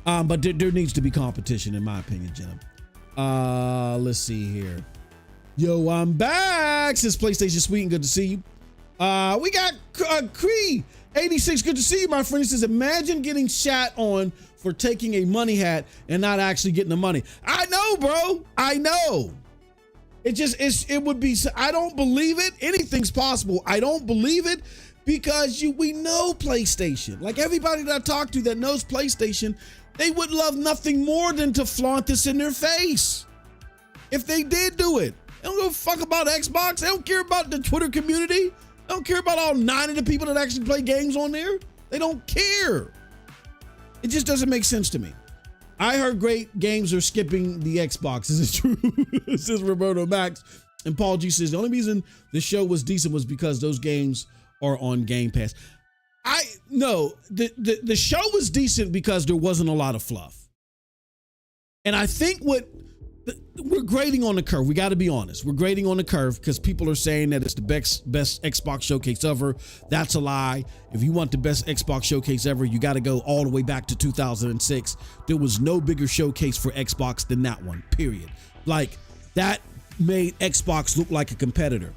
But there needs to be competition, in my opinion, Jenna. Let's see here. Yo, I'm back. Since PlayStation Sweden, good to see you. We got Cree 86. Good to see you, my friend. He says, imagine getting shat on for taking a money hat and not actually getting the money. I know, bro. I know. It would be. I don't believe it. Anything's possible. I don't believe it because we know PlayStation. Like everybody that I talk to that knows PlayStation, they would love nothing more than to flaunt this in their face. If they did do it. They don't give a fuck about Xbox. They don't care about the Twitter community. They don't care about all 9 of the people that actually play games on there. They don't care. It just doesn't make sense to me. I heard great games are skipping the Xbox. Is it true? Says Roberto Max. And Paul G says the only reason the show was decent was because those games are on Game Pass. The show was decent because there wasn't a lot of fluff. And I think we're grading on the curve. We got to be honest. We're grading on the curve because people are saying that it's the best Xbox showcase ever. That's a lie. If you want the best Xbox showcase ever, you got to go all the way back to 2006. There was no bigger showcase for Xbox than that one, period. Like, that made Xbox look like a competitor.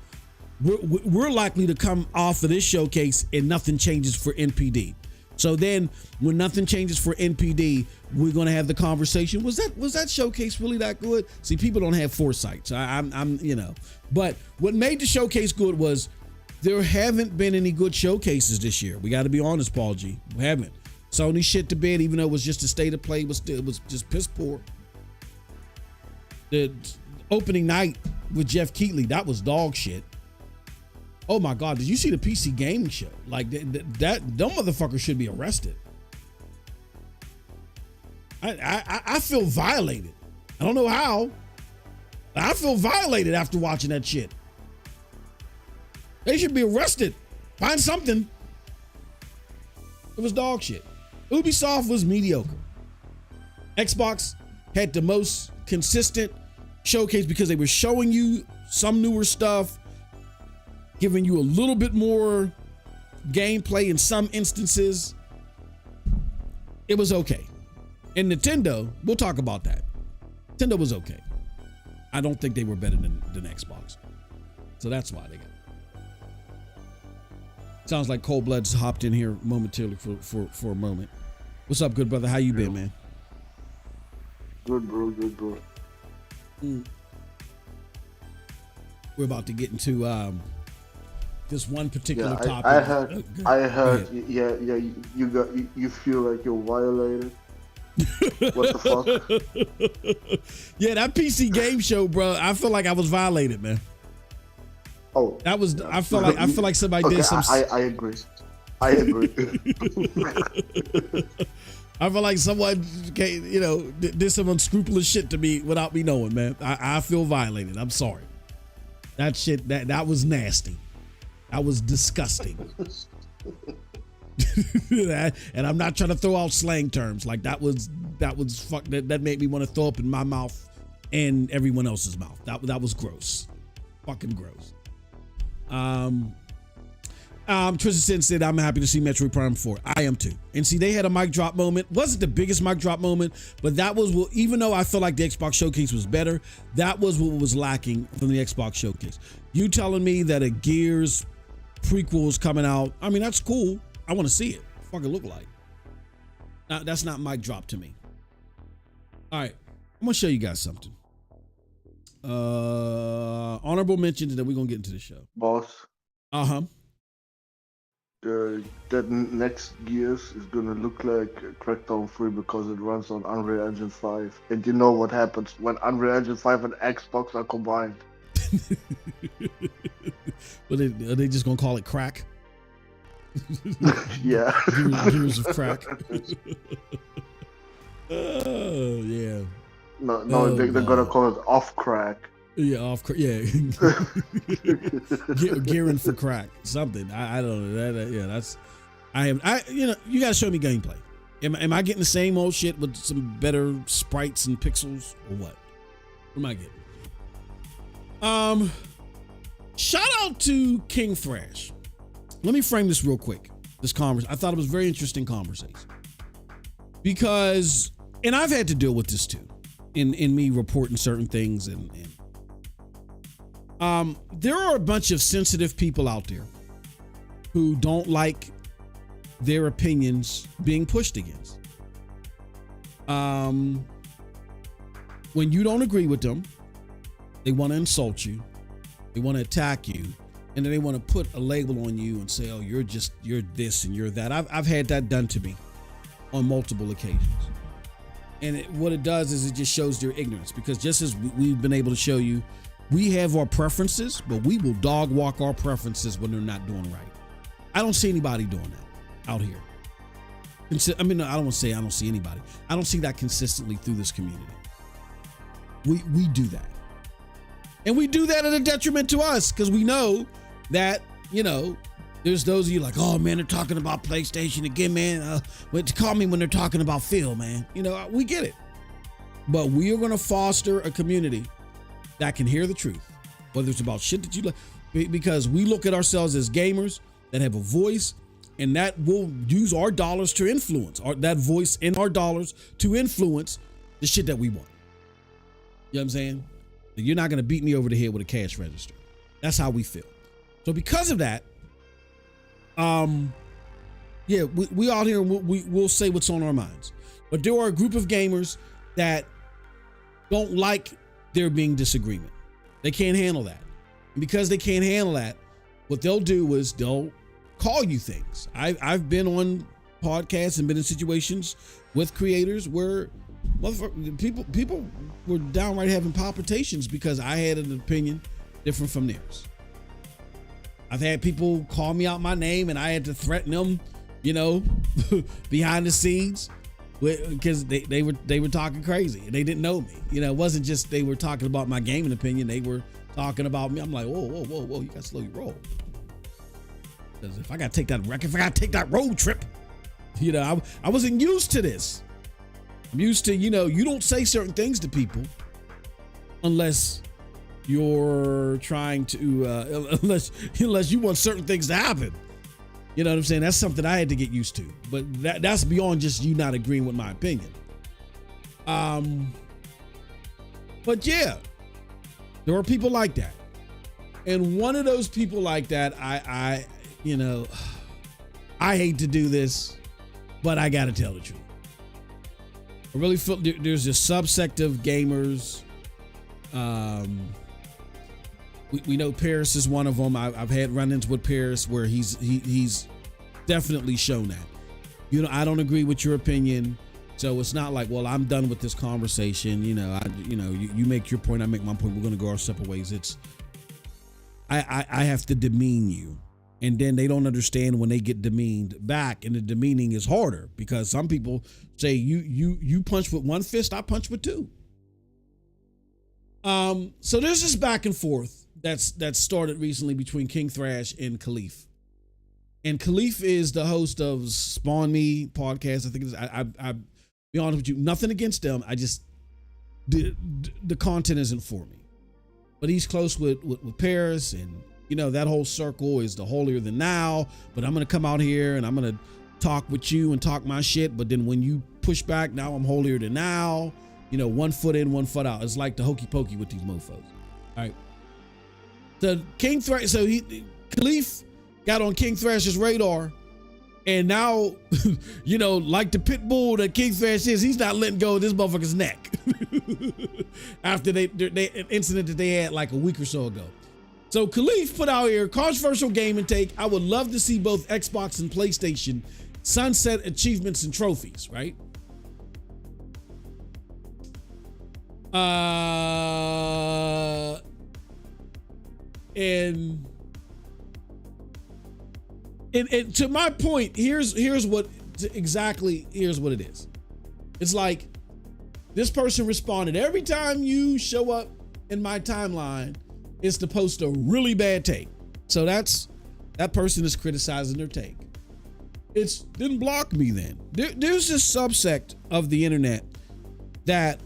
We're likely to come off of this showcase and nothing changes for NPD. So then when nothing changes for NPD, we're going to have the conversation. Was that showcase really that good? See, people don't have foresight. So but what made the showcase good was there haven't been any good showcases this year. We got to be honest, Paul G. We haven't. Sony shit to bed, even though it was just a state of play, it was just piss poor. The opening night with Jeff Keighley, that was dog shit. Oh my God, did you see the PC gaming show? Like them motherfuckers should be arrested. I feel violated. I don't know how. I feel violated after watching that shit. They should be arrested. Find something. It was dog shit. Ubisoft was mediocre. Xbox had the most consistent showcase because they were showing you some newer stuff, giving you a little bit more gameplay in some instances. It was okay. And Nintendo, we'll talk about that. Nintendo was okay. I don't think they were better than Xbox. So that's why they got it. Sounds like Cold Blood's hopped in here momentarily for a moment. What's up, good brother? How you been, man? Good, bro. Good, bro. We're about to get into this one particular topic. I heard. Yeah. You feel like you're violated. What the fuck? Yeah, that PC game show, bro. I feel like I was violated, man. Oh, that was. I feel like somebody did some. I agree. I agree. I feel like someone, did some unscrupulous shit to me without me knowing, man. I feel violated. I'm sorry. That shit, that was nasty. That was disgusting. And I'm not trying to throw out slang terms. Like that was fuck that made me want to throw up in my mouth and everyone else's mouth. That was gross. Fucking gross. Tristan said, I'm happy to see Metroid Prime 4. I am too. And see, they had a mic drop moment. Wasn't the biggest mic drop moment, but that was what, even though I felt like the Xbox Showcase was better, that was what was lacking from the Xbox Showcase. You telling me that a Gears prequel is coming out, I mean, that's cool. I want to see it. What the fuck it look like. Now, that's not mic drop to me. All right. I'm going to show you guys something. Honorable mentions, and then we're going to get into the show. Boss. Uh-huh. That next Gears is gonna look like Crackdown 3 because it runs on Unreal Engine 5. And you know what happens when Unreal Engine 5 and Xbox are combined. But are they just gonna call it crack? Yeah. Gears of crack. Oh, yeah. No, they're gonna call it off crack. Yeah, gearing for crack, something. I don't know. You gotta show me gameplay. Am I getting the same old shit with some better sprites and pixels, or what? What am I getting? Shout out to King Thrash. Let me frame this real quick. This conversation, I thought it was a very interesting conversation because, and I've had to deal with this too, in me reporting certain things and there are a bunch of sensitive people out there who don't like their opinions being pushed against. When you don't agree with them, they want to insult you, they want to attack you, and then they want to put a label on you and say, oh, you're this and you're that. I've had that done to me on multiple occasions. And what it does is it just shows their ignorance, because just as we've been able to show you, we have our preferences, but we will dog walk our preferences when they're not doing right. I don't see anybody doing that out here. I mean, I don't want to say I don't see anybody. I don't see that consistently through this community. We do that. And we do that at a detriment to us, because we know that, there's those of you like, oh man, they're talking about PlayStation again, man. Call me when they're talking about Phil, man. We get it. But we are going to foster a community that can hear the truth, whether it's about shit that you like, because we look at ourselves as gamers that have a voice, and that will use our dollars to influence, that voice in our dollars to influence the shit that we want. You know what I'm saying? You're not going to beat me over the head with a cash register. That's how we feel. So because of that, we out here, we'll say what's on our minds. But there are a group of gamers that don't like there being disagreement. They can't handle that. And because they can't handle that, what they'll do is they'll call you things. I've been on podcasts and been in situations with creators where people were downright having palpitations because I had an opinion different from theirs. I've had people call me out my name and I had to threaten them, behind the scenes, because they were talking crazy and they didn't know me. It wasn't just they were talking about my gaming opinion, they were talking about me. I'm like, whoa, you gotta slow your roll. Because if I gotta take that road trip, I wasn't used to this. I'm used to, you don't say certain things to people unless you're trying to, unless you want certain things to happen. You know what I'm saying? That's something I had to get used to. But that's beyond just you not agreeing with my opinion. But yeah, there are people like that. And one of those people like that, I hate to do this, but I got to tell the truth. I really feel there's a subsect of gamers. We know Paris is one of them. I've had run-ins with Paris where he's definitely shown that. I don't agree with your opinion, so it's not like, well, I'm done with this conversation. You make your point, I make my point. We're gonna go our separate ways. It's I have to demean you, and then they don't understand when they get demeaned back, and the demeaning is harder because some people say you punch with one fist, I punch with two. So there's this back and forth that started recently between King Thrash and Khalif. And Khalif is the host of Spawn Me podcast. I think it's, I be honest with you, nothing against them. I just, the content isn't for me. But he's close with Paris, and you know, that whole circle is the holier than thou. But I'm going to come out here and I'm going to talk with you and talk my shit. But then when you push back, now I'm holier than thou. You know, 1 foot in, 1 foot out. It's like the hokey pokey with these mofos. All right. The King Thrash, so Khalif got on King Thrash's radar, and now, you know, like the pit bull that King Thrash is, he's not letting go of this motherfucker's neck after an incident that they had like a week or so ago. So Khalif put out here controversial gaming take. I would love to see both Xbox and PlayStation sunset achievements and trophies, right? And to my point, here's what it is. It's like this person responded, every time you show up in my timeline, it's to post a really bad take. So that person is criticizing their take. Then block me then. There's this subsect of the internet that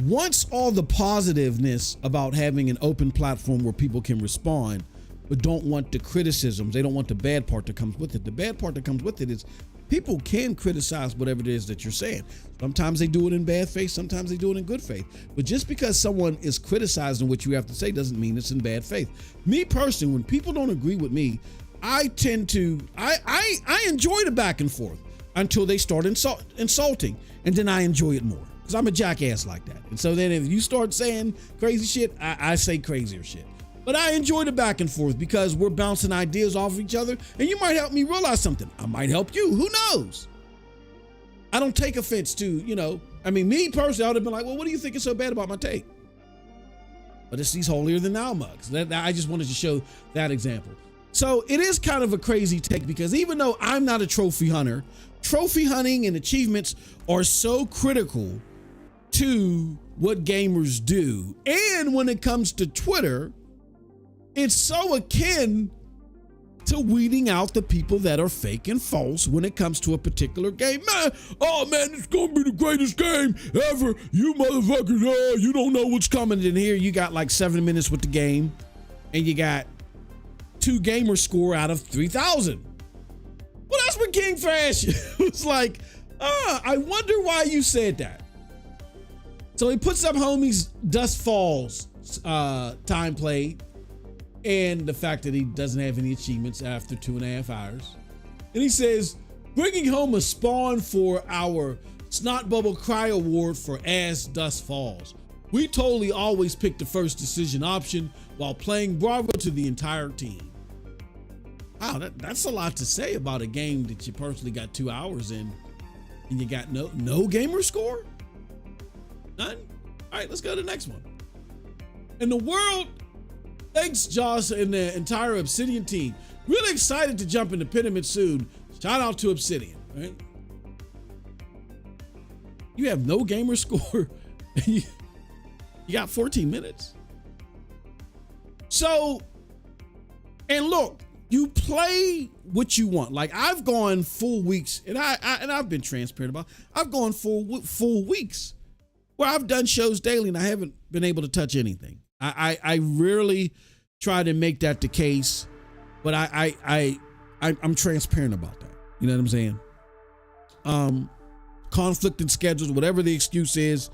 wants all the positiveness about having an open platform where people can respond, but don't want the criticisms. They don't want the bad part that comes with it. The bad part that comes with it is people can criticize whatever it is that you're saying. Sometimes they do it in bad faith, sometimes they do it in good faith. But just because someone is criticizing what you have to say doesn't mean it's in bad faith. Me personally, when people don't agree with me, I tend to, I enjoy the back and forth until they start insulting, and then I enjoy it more because I'm a jackass like that. And so then if you start saying crazy shit, I say crazier shit. But I enjoy the back and forth because we're bouncing ideas off of each other, and you might help me realize something. I might help you. Who knows? I don't take offense to, you know, I mean, me personally, I would have been like, well, what do you think is so bad about my take? But it's these holier than thou mugs. I just wanted to show that example. So it is kind of a crazy take because even though I'm not a trophy hunter, trophy hunting and achievements are so critical to what gamers do. And when it comes to Twitter, it's so akin to weeding out the people that are fake and false when it comes to a particular game. Man, oh man, it's gonna be the greatest game ever. You motherfuckers, oh, you don't know what's coming. And here you got like 7 minutes with the game, and you got 2 gamer score out of 3,000. Well, that's what King Thrash was like. I wonder why you said that. So he puts up homies Dust Falls time played, and the fact that he doesn't have any achievements after 2.5 hours. And he says, bringing home a spawn for our Snot Bubble Cry Award for As Dust Falls. We totally always pick the first decision option while playing Bravo to the entire team. Wow, that's a lot to say about a game that you personally got 2 hours in and you got no gamer score? None? All right, let's go to the next one. In the world, thanks Josh and the entire Obsidian team. Really excited to jump into Pyramid soon. Shout out to Obsidian, right? You have no gamer score. You got 14 minutes. So, and look, you play what you want. Like I've gone full weeks, and I've been transparent about. I've gone full weeks where I've done shows daily, and I haven't been able to touch anything. I rarely try to make that the case, but I'm transparent about that. You know what I'm saying? Conflicting schedules, whatever the excuse is,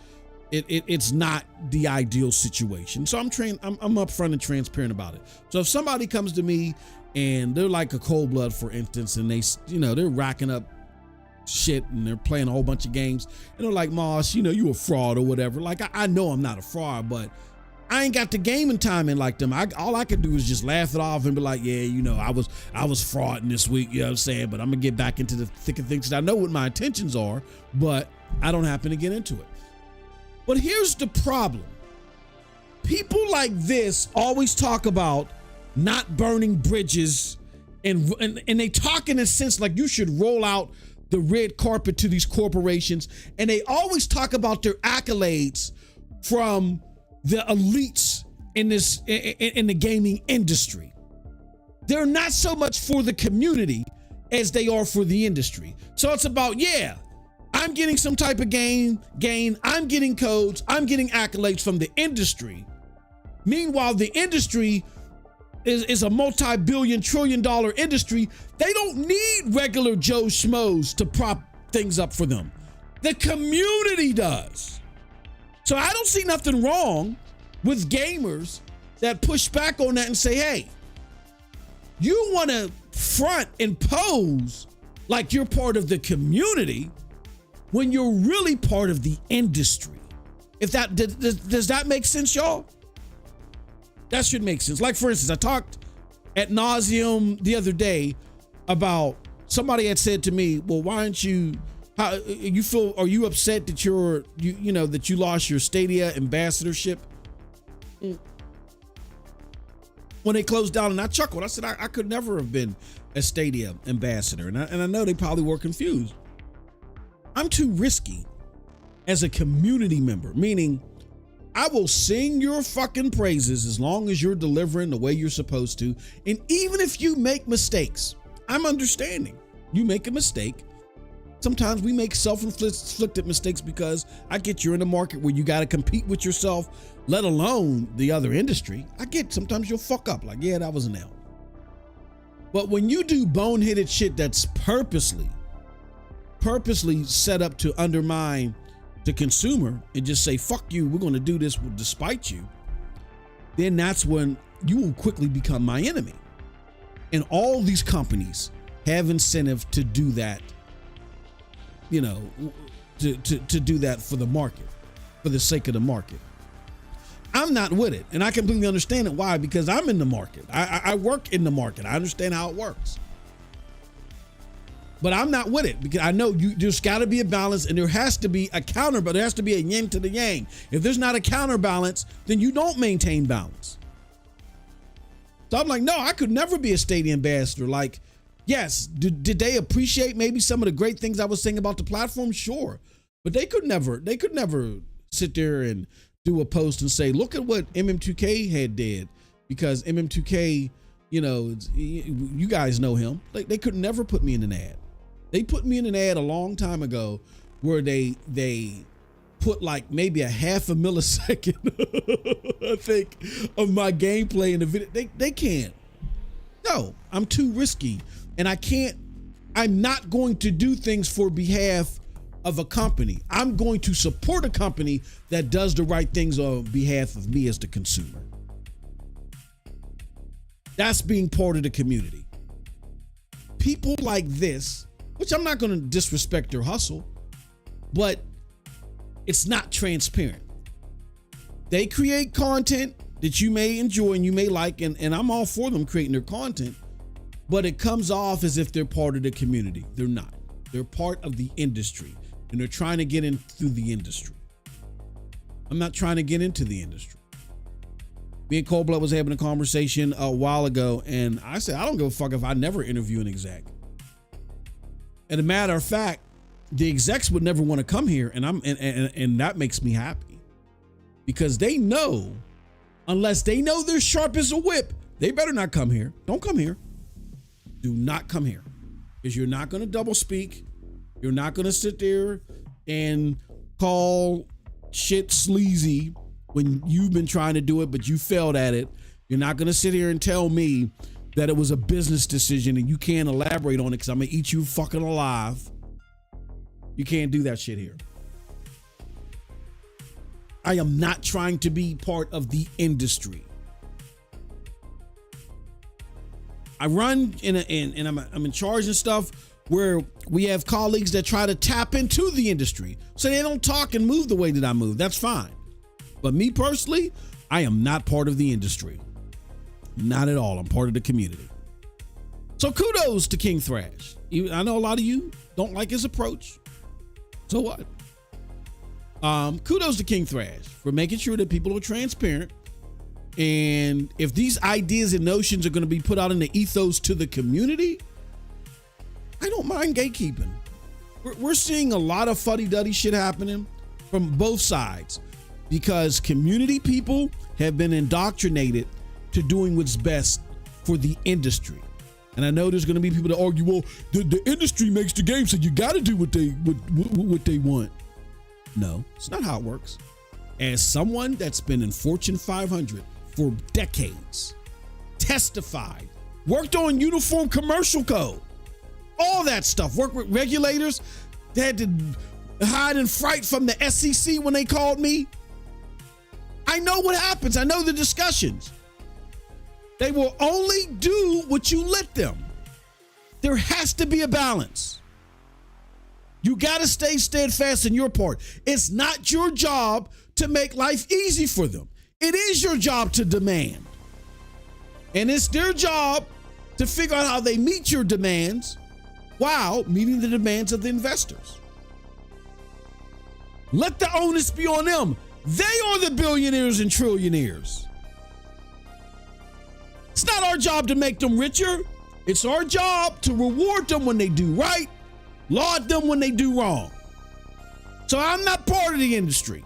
it's not the ideal situation. So I'm upfront and transparent about it. So if somebody comes to me and they're like a cold blood, for instance, and they're racking up shit and they're playing a whole bunch of games and they're like, Moss, you a fraud or whatever. Like I know I'm not a fraud, but I ain't got the gaming time in like them. All I can do is just laugh it off and be like, yeah, I was frauding this week, you know what I'm saying? But I'm gonna get back into the thick of things. I know what my intentions are, but I don't happen to get into it. But here's the problem. People like this always talk about not burning bridges and they talk in a sense like you should roll out the red carpet to these corporations. And they always talk about their accolades from the elites in the gaming industry. they're not so much for the community as they are for the industry. So it's about, yeah, I'm getting some type of gain, I'm getting codes, I'm getting accolades from the industry. Meanwhile, the industry is a multi-billion, trillion-dollar industry. They don't need regular Joe Schmoes to prop things up for them. The community does. So I don't see nothing wrong with gamers that push back on that and say, hey, you want to front and pose like you're part of the community when you're really part of the industry. If that does that make sense, y'all? That should make sense. Like, for instance, I talked ad nauseum the other day about somebody had said to me, well, why aren't you, how you feel, are you upset that you know, that you lost your Stadia ambassadorship when they closed down? And I chuckled. I said, I could never have been a Stadia ambassador. And I know they probably were confused. I'm too risky as a community member, meaning I will sing your fucking praises as long as you're delivering the way you're supposed to. And even if you make mistakes, I'm understanding. You make a mistake. Sometimes we make self-inflicted mistakes because I get you're in a market where you got to compete with yourself, let alone the other industry. I get sometimes you'll fuck up like, yeah, that was an L. But when you do boneheaded shit that's purposely set up to undermine the consumer and just say, fuck you, we're going to do this despite you, then that's when you will quickly become my enemy. And all these companies have incentive to do that, you know, to do that for the market, for the sake of the market. I'm not with it. And I completely understand it. Why? Because I'm in the market. I work in the market. I understand how it works. But I'm not with it because I know there's got to be a balance and there has to be a counter, but there has to be a yin to the yang. If there's not a counterbalance, then you don't maintain balance. So I'm like, no, I could never be a Stadia ambassador. Like, yes, did they appreciate maybe some of the great things I was saying about the platform? Sure. But they could never sit there and do a post and say, look at what MM2K had did, because MM2K, you know, you guys know him. They could never put me in an ad. They put me in an ad a long time ago where they put like maybe a half a millisecond, I think, of my gameplay in the video. They can't. No, I'm too risky. And I'm not going to do things for behalf of a company. I'm going to support a company that does the right things on behalf of me as the consumer. That's being part of the community. People like this, which I'm not going to disrespect their hustle, but it's not transparent. They create content that you may enjoy and you may like, and I'm all for them creating their content, but it comes off as if they're part of the community. They're not. They're part of the industry, and they're trying to get in through the industry. I'm not trying to get into the industry. Me and Cold Blood was having a conversation a while ago, and I said, I don't give a fuck if I never interview an exec. And a matter of fact, the execs would never want to come here, and that makes me happy, because they know, unless they know they're sharp as a whip, they better not come here. Don't come here. Do not come here, because you're not going to double speak. You're not going to sit there and call shit sleazy when you've been trying to do it, but you failed at it. You're not going to sit here and tell me that it was a business decision and you can't elaborate on it because I'm going to eat you fucking alive. You can't do that shit here. I am not trying to be part of the industry. I run and I'm in charge and stuff where we have colleagues that try to tap into the industry so they don't talk and move the way that I move. That's fine. But me personally, I am not part of the industry. Not at all. I'm part of the community. So kudos to King Thrash. I know a lot of you don't like his approach. So what? Kudos to King Thrash for making sure that people are transparent. And if these ideas and notions are going to be put out in the ethos to the community, I don't mind gatekeeping. We're seeing a lot of fuddy-duddy shit happening from both sides because community people have been indoctrinated to doing what's best for the industry. And I know there's going to be people that argue, well, the industry makes the game, so you got to do what they want. No, it's not how it works. As someone that's been in Fortune 500 for decades, testified, worked on uniform commercial code, all that stuff, worked with regulators, they had to hide in fright from the SEC when they called me. I know what happens. I know the discussions. They will only do what you let them. There has to be a balance. You got to stay steadfast in your part. It's not your job to make life easy for them. It is your job to demand. And it's their job to figure out how they meet your demands while meeting the demands of the investors. Let the onus be on them. They are the billionaires and trillionaires. It's not our job to make them richer. It's our job to reward them when they do right, laud them when they do wrong. So I'm not part of the industry.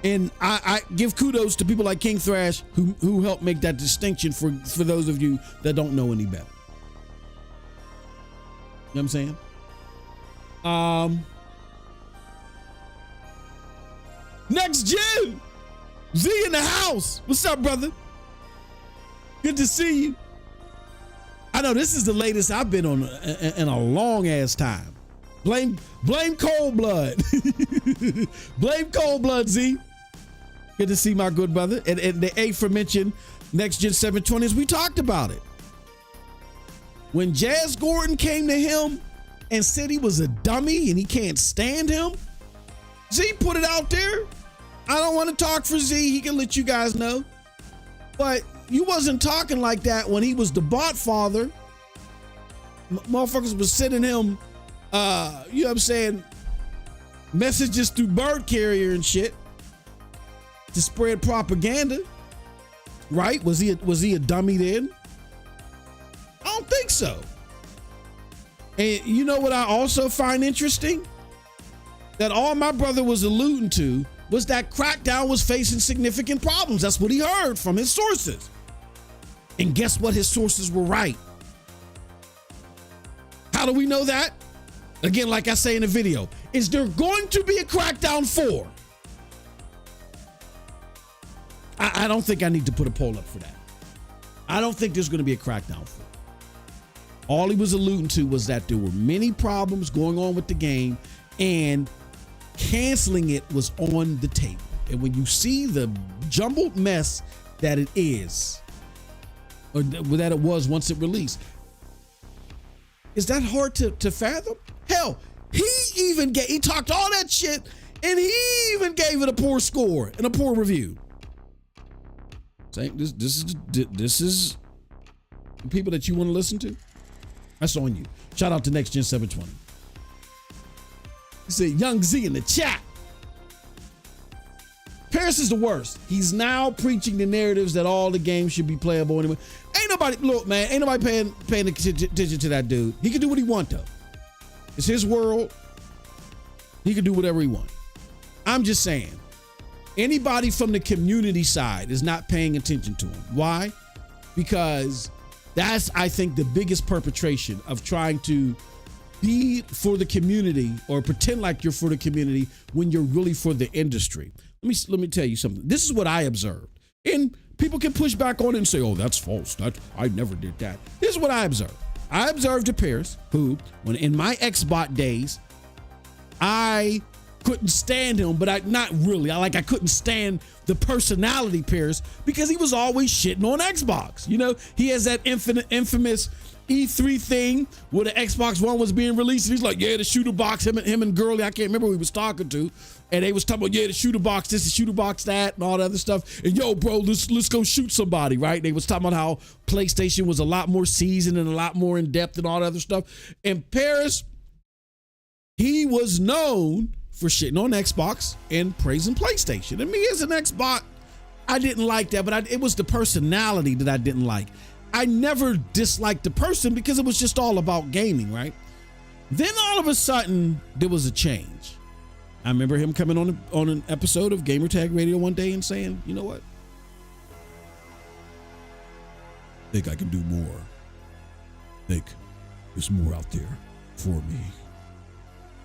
And I give kudos to people like King Thrash who helped make that distinction for those of you that don't know any better. You know what I'm saying? Next Gen, Z in the house. What's up, brother? Good to see you. I know this is the latest I've been on in a long ass time. Blame Cold Blood. Blame Cold Blood, Z. Good to see my good brother. And the aforementioned Next Gen 720s, we talked about it. When Jazz Gordon came to him and said he was a dummy and he can't stand him, Z put it out there. I don't want to talk for Z. He can let you guys know. But you wasn't talking like that when he was the bot father. Motherfuckers was sending him, you know what I'm saying, messages through bird carrier and shit to spread propaganda. Right? Was he a dummy then? I don't think so. And you know what I also find interesting? That all my brother was alluding to was that Crackdown was facing significant problems. That's what he heard from his sources. And guess what? His sources were right. How do we know that? Again, like I say in the video, is there going to be a Crackdown 4? I don't think I need to put a poll up for that. I don't think there's going to be a Crackdown 4. All he was alluding to was that there were many problems going on with the game and canceling it was on the table. And when you see the jumbled mess that it is, or that it was once it released, is that hard to fathom? Hell, he talked all that shit and he even gave it a poor score and a poor review. Saying this is the people that you want to listen to. That's on you. Shout out to Next Gen 720. He said, Young Z in the chat. Paris is the worst. He's now preaching the narratives that all the games should be playable anyway. Ain't nobody paying attention to that dude. He can do what he want though. It's his world. He can do whatever he wants. I'm just saying, anybody from the community side is not paying attention to him. Why? Because that's, I think, the biggest perpetration of trying to be for the community or pretend like you're for the community when you're really for the industry. Let me tell you something. This is what I observed. And people can push back on it and say, oh, that's false. I never did that. This is what I observed. I observed a Paris who, when in my Xbot days, I couldn't stand him, but not really. I couldn't stand the personality Paris because he was always shitting on Xbox. You know, he has that infamous E3 thing where the Xbox One was being released, and he's like, yeah, the shooter box, him and Girly, I can't remember who he was talking to, and they was talking about, yeah, the shooter box, this, the shooter box, that, and all that other stuff, and yo, bro, let's go shoot somebody, right? They was talking about how PlayStation was a lot more seasoned and a lot more in depth and all that other stuff. And Paris, he was known for shitting on Xbox and praising PlayStation. And me as an Xbox, I didn't like that, but it was the personality that I didn't like. I never disliked the person because it was just all about gaming, right? Then all of a sudden, there was a change. I remember him coming on an episode of Gamertag Radio one day and saying, you know what? think I can do more. Think there's more out there for me.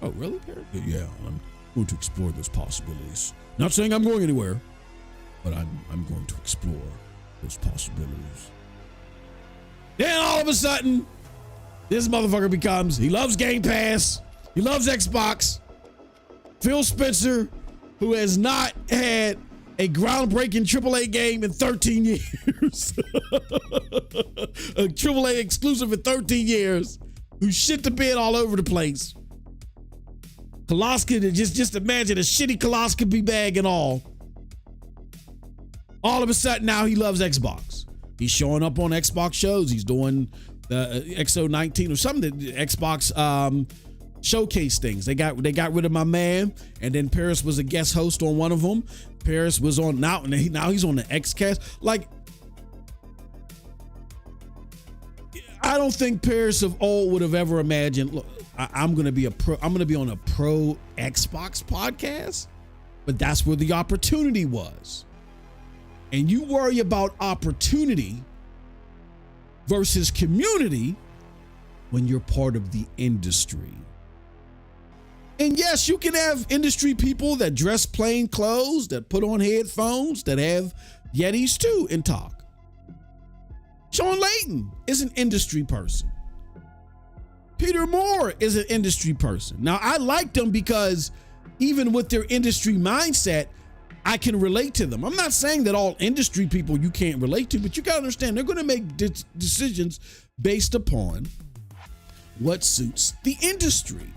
Oh, really? Yeah, I'm going to explore those possibilities. Not saying I'm going anywhere, but I'm going to explore those possibilities. Then all of a sudden, this motherfucker becomes, he loves Game Pass, he loves Xbox. Phil Spencer, who has not had a groundbreaking AAA game in 13 years, a AAA exclusive in 13 years, who shit the bed all over the place. Koloska, just imagine a shitty Koloska bag and all. All of a sudden now he loves Xbox. He's showing up on Xbox shows. He's doing the XO19 or something, Xbox showcase things. They got rid of my man, and then Paris was a guest host on one of them. Paris was on now he's on the XCast. Like, I don't think Paris of old would have ever imagined, look, I'm gonna be on a pro Xbox podcast, but that's where the opportunity was. And you worry about opportunity versus community when you're part of the industry. And yes, you can have industry people that dress plain clothes, that put on headphones, that have Yetis too and talk. Sean Layton is an industry person. Peter Moore is an industry person. Now, I like them because even with their industry mindset, I can relate to them. I'm not saying that all industry people you can't relate to, but you got to understand they're going to make decisions based upon what suits the industry,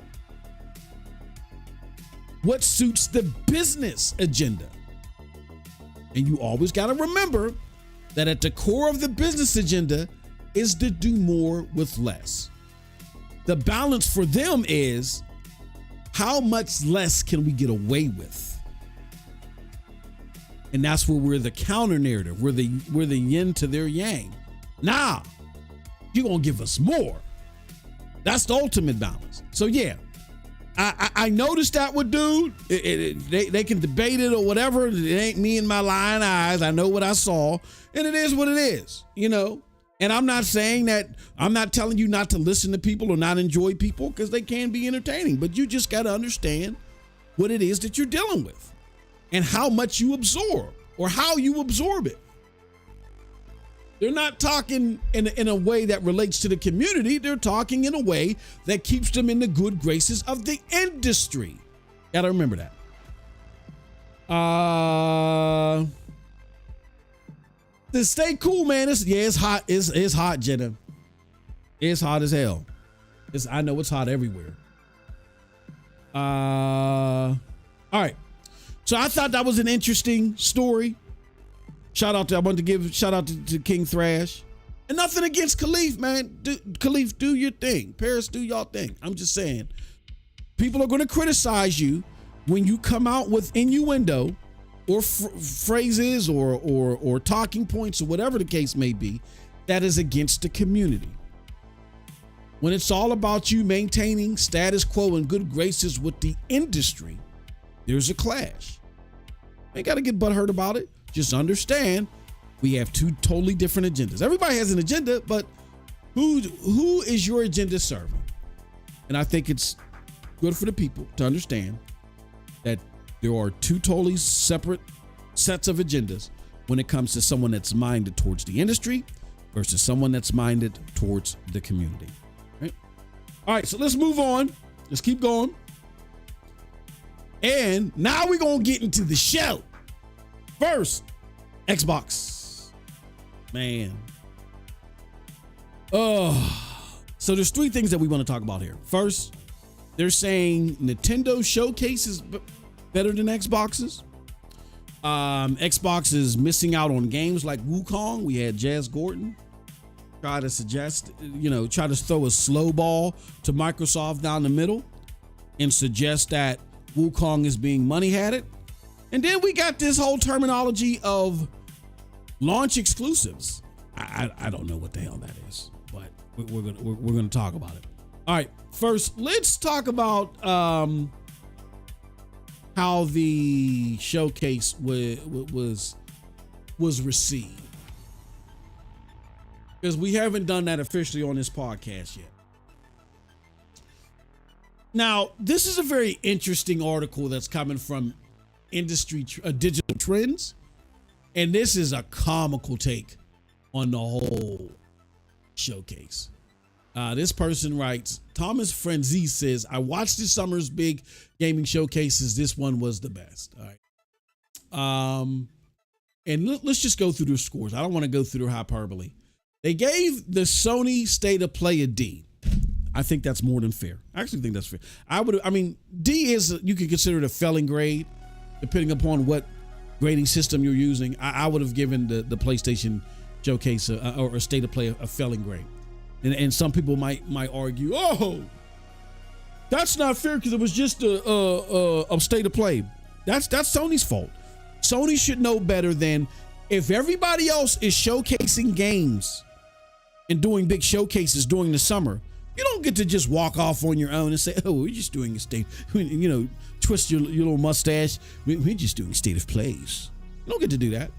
what suits the business agenda. And you always got to remember that at the core of the business agenda is to do more with less. The balance for them is how much less can we get away with? And that's where we're the counter narrative. We're the yin to their yang. Nah, you're going to give us more. That's the ultimate balance. So yeah, I noticed that with dude. They can debate it or whatever. It ain't me and my lying eyes. I know what I saw, and it is what it is, you know? And I'm not saying that, I'm not telling you not to listen to people or not enjoy people, because they can be entertaining, but you just got to understand what it is that you're dealing with and how much you absorb or how you absorb it. They're not talking in a way that relates to the community. They're talking in a way that keeps them in the good graces of the industry. Got to remember that. To stay cool, man. It's hot. It's hot, Jenna. It's hot as hell. I know it's hot everywhere. All right. So I thought that was an interesting story. I wanted to give shout out to King Thrash. And nothing against Khalif, man. Khalif, do your thing. Paris, do y'all thing. I'm just saying, people are going to criticize you when you come out with innuendo or phrases or talking points or whatever the case may be that is against the community. When it's all about you maintaining status quo and good graces with the industry, there's a clash. Ain't got to get butthurt about it. Just understand we have two totally different agendas. Everybody has an agenda, but who is your agenda serving? And I think it's good for the people to understand that there are two totally separate sets of agendas when it comes to someone that's minded towards the industry versus someone that's minded towards the community. Right? All right, so let's move on. Let's keep going. And now we're going to get into the show. First, Xbox. Man. So there's three things that we want to talk about here. First, they're saying Nintendo Showcase is better than Xbox's. Xbox is missing out on games like Wukong. We had Jazz Gordon try to try to throw a slow ball to Microsoft down the middle and suggest that Wukong is being money-hatted. And then we got this whole terminology of launch exclusives. I don't know what the hell that is, but we're gonna talk about it. All right, first let's talk about how the showcase was received. because we haven't done that officially on this podcast yet. Now, this is a very interesting article that's coming from industry digital trends, and this is a comical take on the whole showcase. This person writes, Thomas Frenzy says, I watched this summer's big gaming showcases. This one was the best. All right. And let's just go through their scores. I don't want to go through their hyperbole. They gave the Sony State of Play a D. I think that's more than fair. I actually think that's fair. D is, you could consider it a failing grade, depending upon what grading system you're using. I would have given the PlayStation Showcase or a State of Play a failing grade. And some people might argue, oh, that's not fair because it was just a State of Play. That's Sony's fault. Sony should know better than, if everybody else is showcasing games and doing big showcases during the summer, you don't get to just walk off on your own and say, oh, we're just doing a state, twist your little mustache. We're just doing State of Plays. You don't get to do that.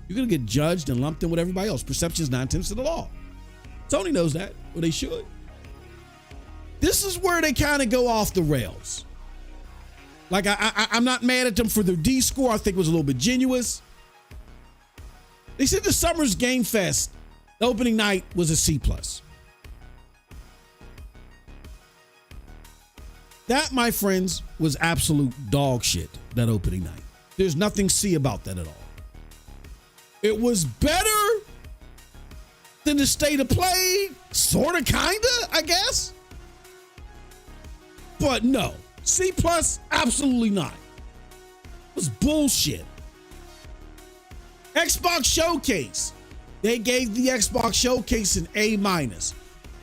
You're going to get judged and lumped in with everybody else. Perception is 9/10 of the law. Sony knows that, or they should. This is where they kind of go off the rails. Like, I'm not mad at them for their D score. I think it was a little bit genuous. They said the Summer's Game Fest, the opening night, was a C+. That, my friends, was absolute dog shit, that opening night. There's nothing C about that at all. It was better than the State of Play, sort of, kind of, I guess. But no, C+, absolutely not. It was bullshit. Xbox Showcase. They gave the Xbox Showcase an A-.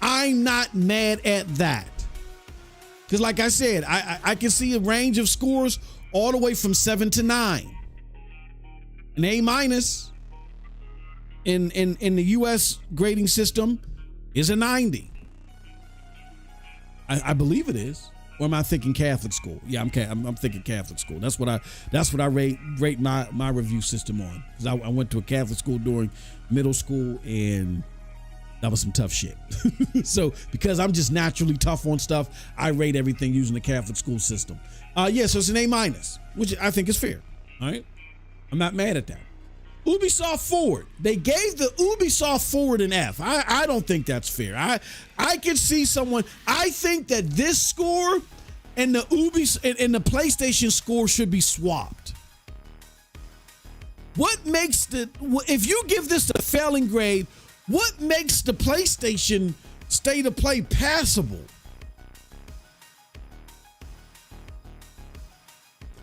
I'm not mad at that. Because like I said, I can see a range of scores all the way from 7 to 9. An A- in the US grading system is a 90. I believe it is. Or am I thinking Catholic school? Yeah, I'm thinking Catholic school. That's what I rate my review system on. Because I went to a Catholic school during middle school, and that was some tough shit. So because I'm just naturally tough on stuff, I rate everything using the Catholic school system. So it's an A-, which I think is fair. All right, I'm not mad at that. Ubisoft Forward. They gave the Ubisoft Forward an F. I don't think that's fair. I can see someone. I think that this score and the PlayStation score should be swapped. What makes if you give this a failing grade, what makes the PlayStation State of Play passable?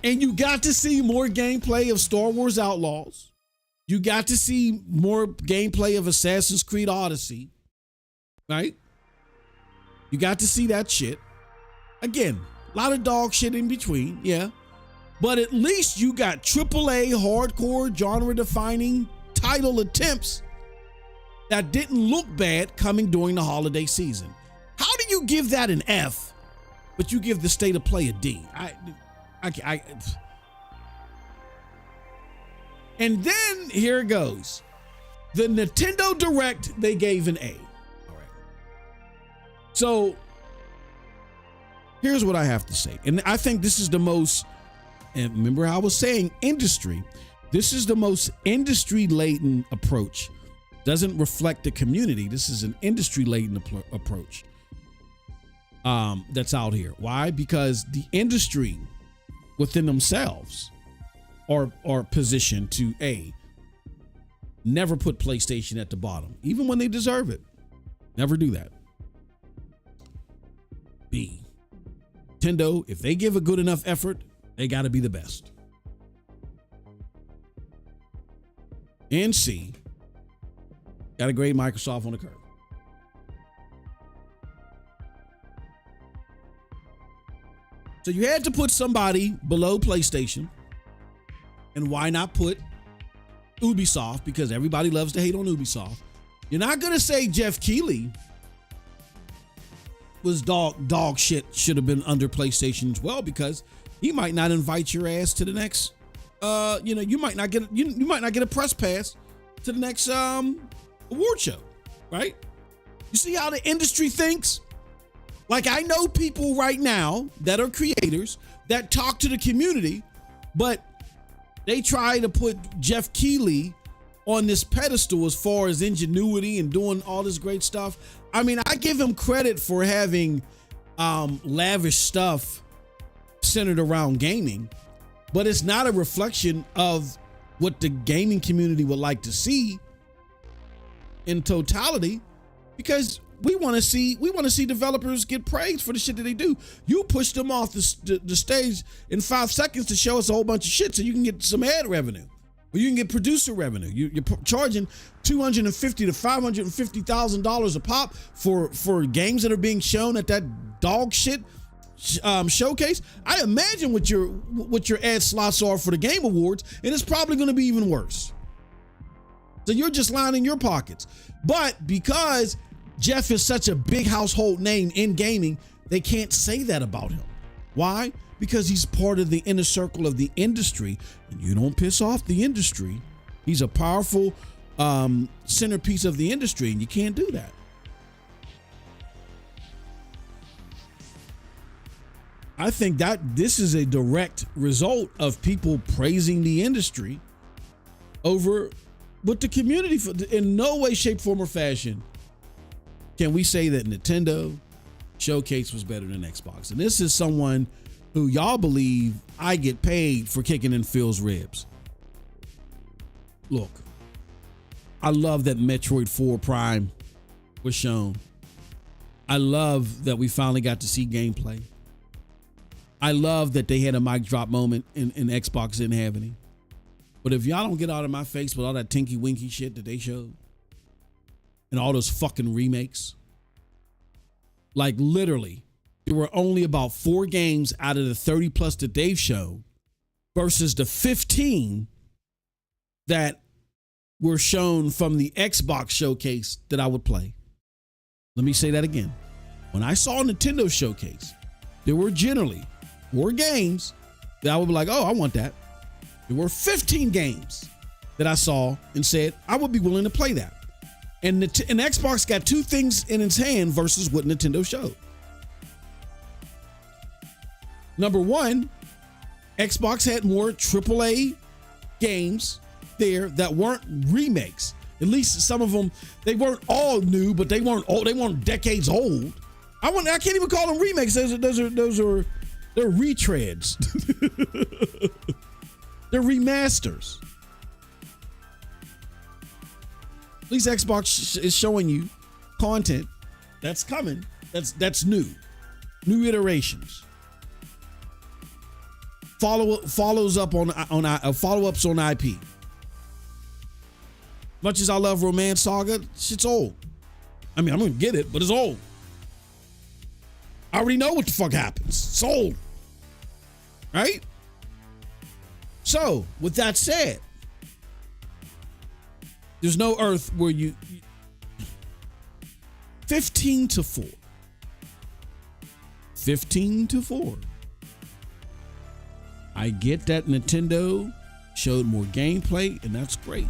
And you got to see more gameplay of Star Wars Outlaws. You got to see more gameplay of Assassin's Creed Odyssey, right? You got to see that shit. Again, a lot of dog shit in between, yeah. But at least you got AAA, hardcore, genre-defining title attempts that didn't look bad coming during the holiday season. How do you give that an F, but you give the State of Play a D? And then here it goes. The Nintendo Direct, they gave an A. All right. So here's what I have to say. And I think this is the most, and remember how I was saying industry, this is the most industry-laden approach. Doesn't reflect the community. This is an industry-laden approach that's out here. Why? Because the industry within themselves are positioned to A, never put PlayStation at the bottom, even when they deserve it. Never do that. B, Nintendo, if they give a good enough effort, they got to be the best. And C, got to grade Microsoft on the curve. So you had to put somebody below PlayStation. And why not put Ubisoft? Because everybody loves to hate on Ubisoft. You're not going to say Jeff Keighley was dog shit, should have been under PlayStation as well, because he might not invite your ass to the next, you might not get a press pass to the next award show. right? You see how the industry thinks? Like, I know people right now that are creators that talk to the community, but they try to put Jeff Keighley on this pedestal as far as ingenuity and doing all this great stuff. I mean, I give him credit for having lavish stuff centered around gaming, but it's not a reflection of what the gaming community would like to see in totality, because we want to see developers get praised for the shit that they do. You push them off the stage in 5 seconds to show us a whole bunch of shit so you can get some ad revenue, or you can get producer revenue. You're charging $250,000 to $550,000 a pop for games that are being shown at that dog shit showcase. I imagine what your ad slots are for the Game Awards, and it's probably going to be even worse. So you're just lining your pockets. But because Jeff is such a big household name in gaming, they can't say that about him. Why? Because he's part of the inner circle of the industry, and you don't piss off the industry. He's a powerful centerpiece of the industry, and you can't do that. I think that this is a direct result of people praising the industry over what the community, in no way, shape, form, or fashion can we say that Nintendo Showcase was better than Xbox. And this is someone who y'all believe I get paid for kicking in Phil's ribs. Look, I love that Metroid 4 Prime was shown. I love that we finally got to see gameplay. I love that they had a mic drop moment and Xbox didn't have any. But if y'all don't get out of my face with all that tinky winky shit that they showed and all those fucking remakes, like literally, there were only about 4 games out of the 30 plus that they've shown versus the 15 that were shown from the Xbox showcase that I would play. Let me say that again. When I saw Nintendo showcase, there were generally 4 games that I would be like, oh, I want that. There were 15 games that I saw and said, I would be willing to play that. And Xbox got 2 things in its hand versus what Nintendo showed. Number 1, Xbox had more AAA games there that weren't remakes. At least some of them, they weren't all new, but they weren't old. They weren't decades old. I can't even call them remakes. They're retreads. They're remasters. At least Xbox is showing you content that's coming. That's new iterations. Follows up on follow-ups on IP. Much as I love Romance Saga, shit's old. I mean, I'm gonna get it, but it's old. I already know what the fuck happens. It's old. Right? So, with that said, there's no earth where 15-4. 15-4. I get that Nintendo showed more gameplay, and that's great.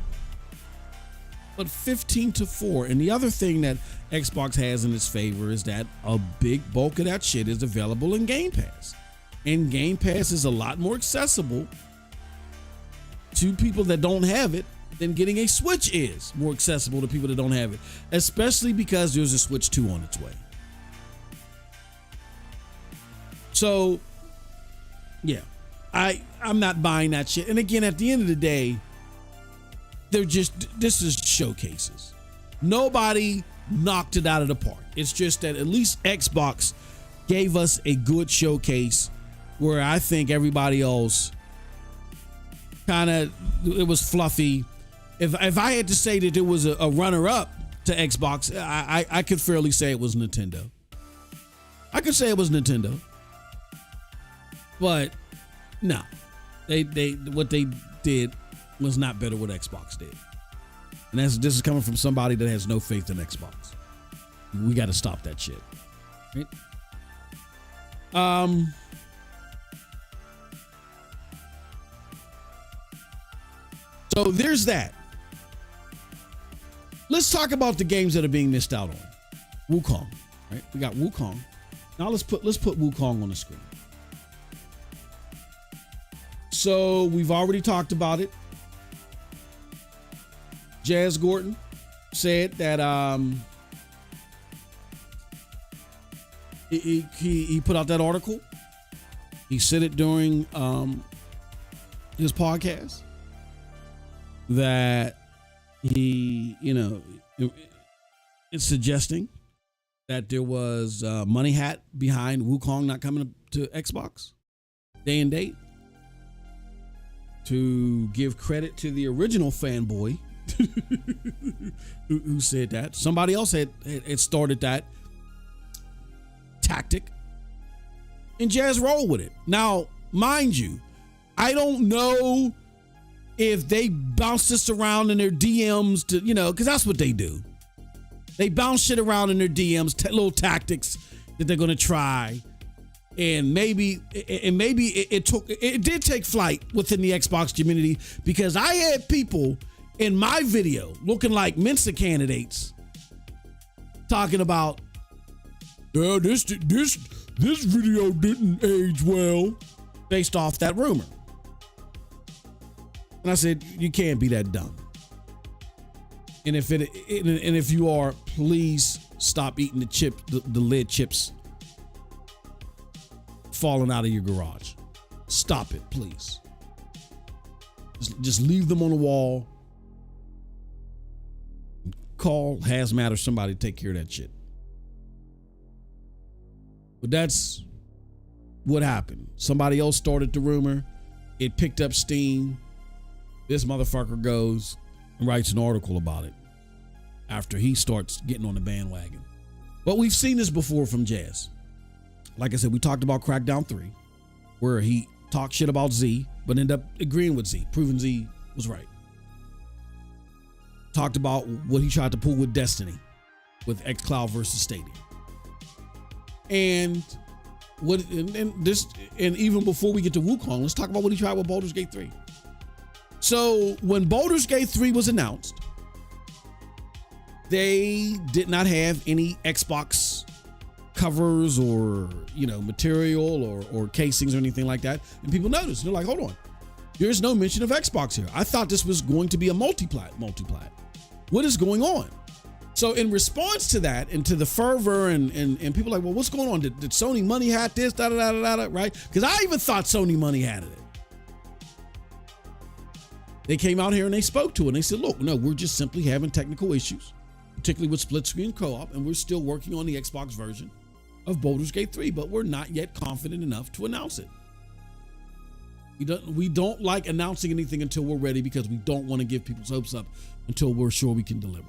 But 15-4. And the other thing that Xbox has in its favor is that a big bulk of that shit is available in Game Pass. And Game Pass is a lot more accessible to people that don't have it than getting a Switch is more accessible to people that don't have it, especially because there's a Switch 2 on its way. So, yeah, I'm not buying that shit. And again, at the end of the day, this is showcases. Nobody knocked it out of the park. It's just that at least Xbox gave us a good showcase where I think everybody else it was fluffy. If I had to say that it was a runner-up to Xbox, I could fairly say it was Nintendo. I could say it was Nintendo. But no. What they did was not better what Xbox did. And this is coming from somebody that has no faith in Xbox. We got to stop that shit. Right? So there's that. let's talk about the games that are being missed out on. Wukong, right? We got Wukong. Now let's put Wukong on the screen. So we've already talked about it. Jazz Gordon said that he put out that article. He said it during his podcast that he, it's suggesting that there was money hat behind Wukong not coming to Xbox day and date. To give credit to the original fanboy who said that. Somebody else had started that tactic, and Jazz rolled with it. Now, mind you, I don't know if they bounce this around in their DMs to, because that's what they do. They bounce shit around in their DMs, little tactics that they're going to try. And maybe it did take flight within the Xbox community, because I had people in my video looking like Mensa candidates talking about, this video didn't age well, based off that rumor. And I said, you can't be that dumb. And if you are, please stop eating the lid chips falling out of your garage. Stop it, please. Just leave them on the wall. Call Hazmat or somebody to take care of that shit. But that's what happened. Somebody else started the rumor. It picked up steam. This motherfucker goes and writes an article about it after he starts getting on the bandwagon. But we've seen this before from Jazz. Like I said, we talked about Crackdown 3, where he talked shit about Z, but ended up agreeing with Z, proving Z was right. Talked about what he tried to pull with Destiny, with xCloud versus Stadia. And even before we get to Wukong, let's talk about what he tried with Baldur's Gate 3. So when Baldur's Gate 3 was announced, they did not have any Xbox covers or material or casings or anything like that, and people noticed. They're like, hold on, there's no mention of Xbox here. I thought this was going to be a multi-plat. What is going on? So in response to that and to the fervor and people like, well, what's going on? Did Sony money hat this, right? Because I even thought Sony money had it. They came out here and they spoke to it and they said, look, no, we're just simply having technical issues, particularly with split screen co-op, and we're still working on the Xbox version of Baldur's Gate 3, but we're not yet confident enough to announce it. We don't like announcing anything until we're ready, because we don't want to give people's hopes up until we're sure we can deliver.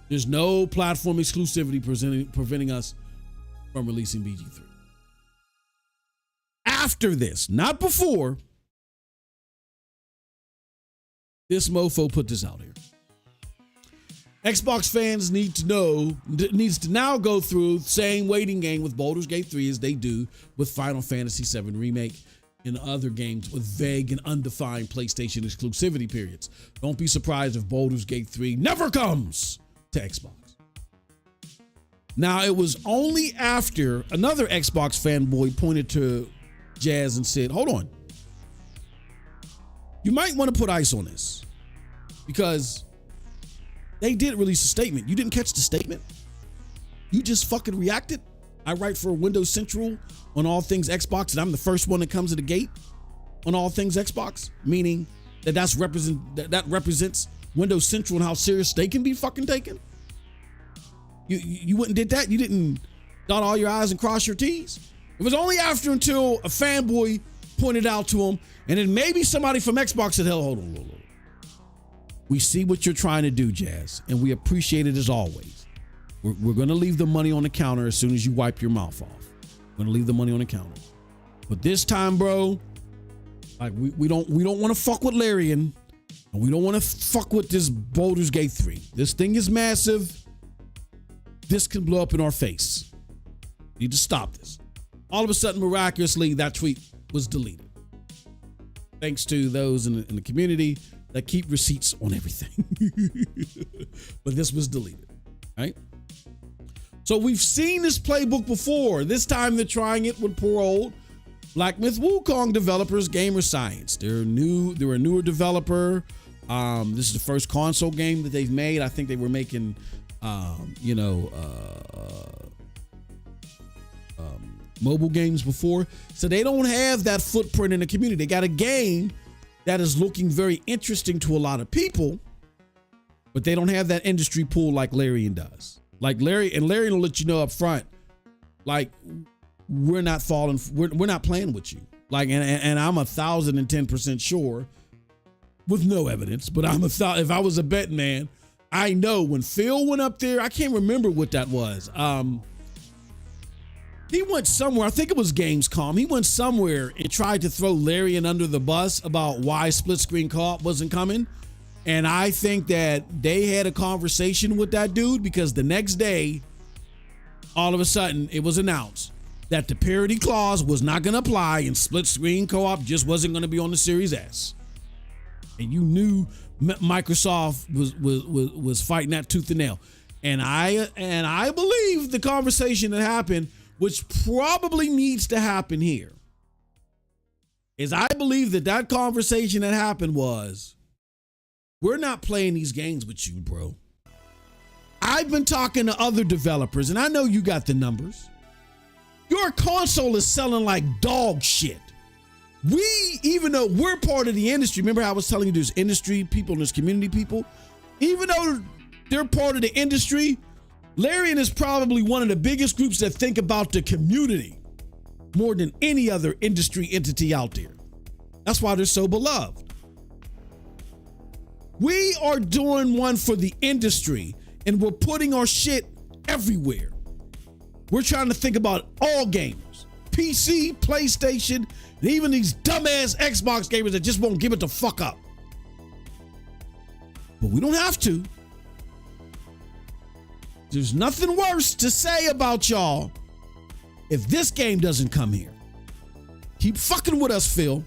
There's no platform exclusivity preventing us from releasing BG3. After this, not before, this mofo put this out here. Xbox fans needs to now go through the same waiting game with Baldur's Gate 3 as they do with Final Fantasy VII Remake and other games with vague and undefined PlayStation exclusivity periods. Don't be surprised if Baldur's Gate 3 never comes to Xbox. Now, it was only after another Xbox fanboy pointed to Jazz and said, hold on, you might want to put ice on this, because they did release a statement. You didn't catch the statement? You just fucking reacted? I write for Windows Central on all things Xbox, and I'm the first one that comes to the gate on all things Xbox, meaning that represents Windows Central and how serious they can be fucking taken. You went and did that? You didn't dot all your I's and cross your T's? It was only until a fanboy pointed out to him, and then maybe somebody from Xbox said, hell, hold on. We see what you're trying to do, Jazz, and we appreciate it as always. We're going to leave the money on the counter as soon as you wipe your mouth off. We're going to leave the money on the counter. But this time, bro, like we don't want to fuck with Larian, and we don't want to fuck with this Baldur's Gate 3. This thing is massive. This can blow up in our face. We need to stop this. All of a sudden, miraculously, that tweet was deleted. Thanks to those in the community that keep receipts on everything. But this was deleted, right? So we've seen this playbook before. This time they're trying it with poor old Black Myth Wukong developers, Gamer Science. They're a newer developer. This is the first console game that they've made. I think they were making, mobile games before. So they don't have that footprint in the community. They got a game that is looking very interesting to a lot of people, but they don't have that industry pool like Larian does. Like Larian will let you know up front, like, we're not playing with you. Like, and I'm 1,010% sure, with no evidence, but if I was a betting man, I know when Phil went up there, I can't remember what that was. He went somewhere, I think it was Gamescom. He went somewhere and tried to throw Larian under the bus about why split screen co-op wasn't coming. And I think that they had a conversation with that dude, because the next day, all of a sudden, it was announced that the parity clause was not going to apply and split screen co-op just wasn't going to be on the Series S. And you knew Microsoft was fighting that tooth and nail. And I believe the conversation that happened, which probably needs to happen here, is I believe that conversation that happened was, we're not playing these games with you, bro. I've been talking to other developers, and I know you got the numbers. Your console is selling like dog shit. Even though we're part of the industry, remember how I was telling you there's industry people and there's community people? Even though they're part of the industry, Larian is probably one of the biggest groups that think about the community more than any other industry entity out there. That's why they're so beloved. We are doing one for the industry, and we're putting our shit everywhere. We're trying to think about all gamers, PC, PlayStation, and even these dumbass Xbox gamers that just won't give it the fuck up. But we don't have to. There's nothing worse to say about y'all if this game doesn't come here. Keep fucking with us, Phil.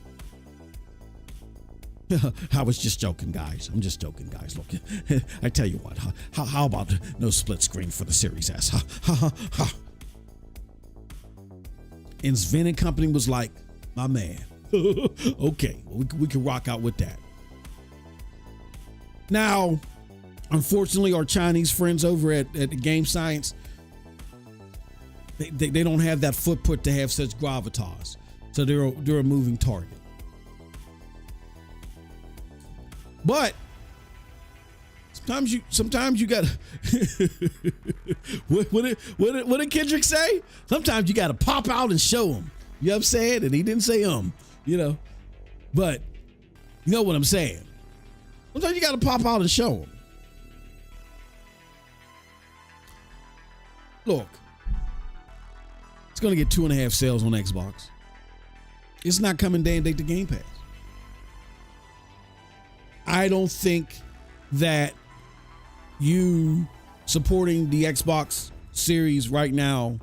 I was just joking, guys. I'm just joking, guys. Look, I tell you what, how about no split screen for the Series S? And Sven and company was like, my man. Okay, we can rock out with that. Now, unfortunately, our Chinese friends over at Game Science, they don't have that footprint to have such gravitas. So they're a moving target. But sometimes you got what did Kendrick say? Sometimes you got to pop out and show them. You know what I'm saying? And he didn't say but you know what I'm saying. Sometimes you got to pop out and show them. Look, it's going to get 2.5 sales on Xbox. It's not coming day and date to Game Pass. I don't think that you supporting the Xbox Series right now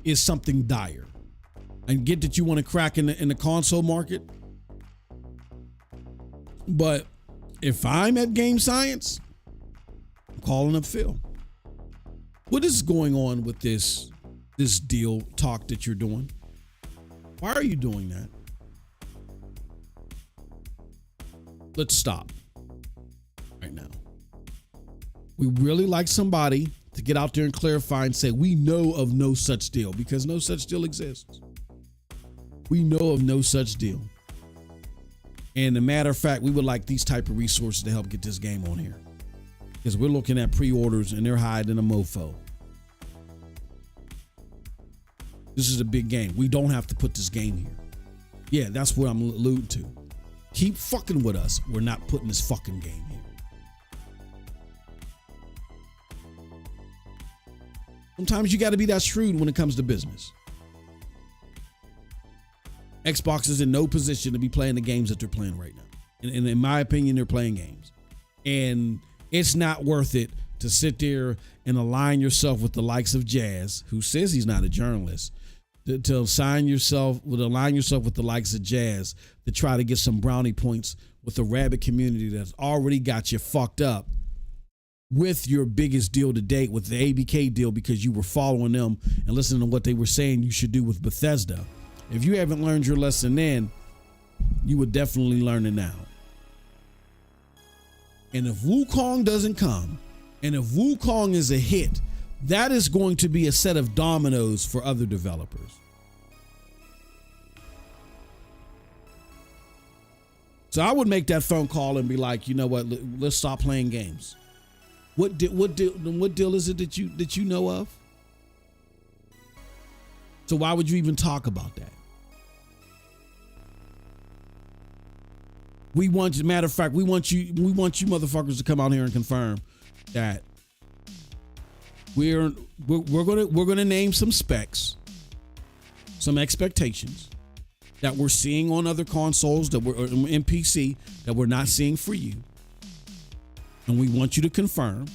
is something dire. I get that you want to crack in the console market, but if I'm at Game Science, I'm calling up Phil. What is going on with this deal talk that you're doing? Why are you doing that? Let's stop right now. We really like somebody to get out there and clarify and say, we know of no such deal, because no such deal exists. We know of no such deal. And a matter of fact, we would like these type of resources to help get this game on here, because we're looking at pre-orders and they're hiding a mofo. This is a big game. We don't have to put this game here. Yeah, that's what I'm alluding to. Keep fucking with us. We're not putting this fucking game here. Sometimes you got to be that shrewd when it comes to business. Xbox is in no position to be playing the games that they're playing right now. And in my opinion, they're playing games. And it's not worth it to sit there and align yourself with the likes of Jazz, who says he's not a journalist, to align yourself with the likes of Jazz to try to get some brownie points with the rabbit community that's already got you fucked up with your biggest deal to date with the ABK deal because you were following them and listening to what they were saying you should do with Bethesda. If you haven't learned your lesson then, you would definitely learn it now. And if Wukong doesn't come, and if Wukong is a hit, that is going to be a set of dominoes for other developers. So I would make that phone call and be like, you know what, let's stop playing games. What deal is it that you know of? So why would you even talk about that? Matter of fact, we want you motherfuckers to come out here and confirm that we're gonna name some specs, some expectations that we're seeing on other consoles that we're in PC that we're not seeing for you. And we want you to confirm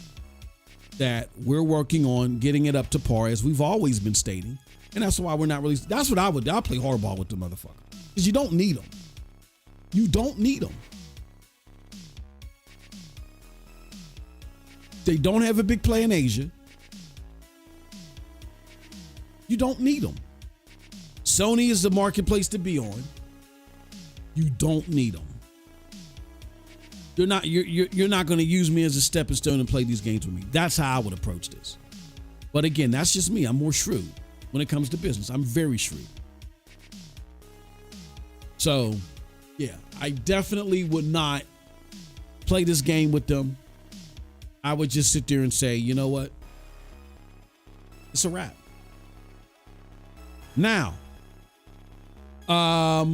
that we're working on getting it up to par as we've always been stating. And that's why we're not really, that's what I'll play hardball with the motherfucker. Because you don't need them. You don't need them. They don't have a big play in Asia. You don't need them. Sony is the marketplace to be on. You don't need them. You're not going to use me as a stepping stone and play these games with me. That's how I would approach this. But again, that's just me. I'm more shrewd when it comes to business. I'm very shrewd. So, yeah, I definitely would not play this game with them. I would just sit there and say, you know what? It's a wrap. Now, let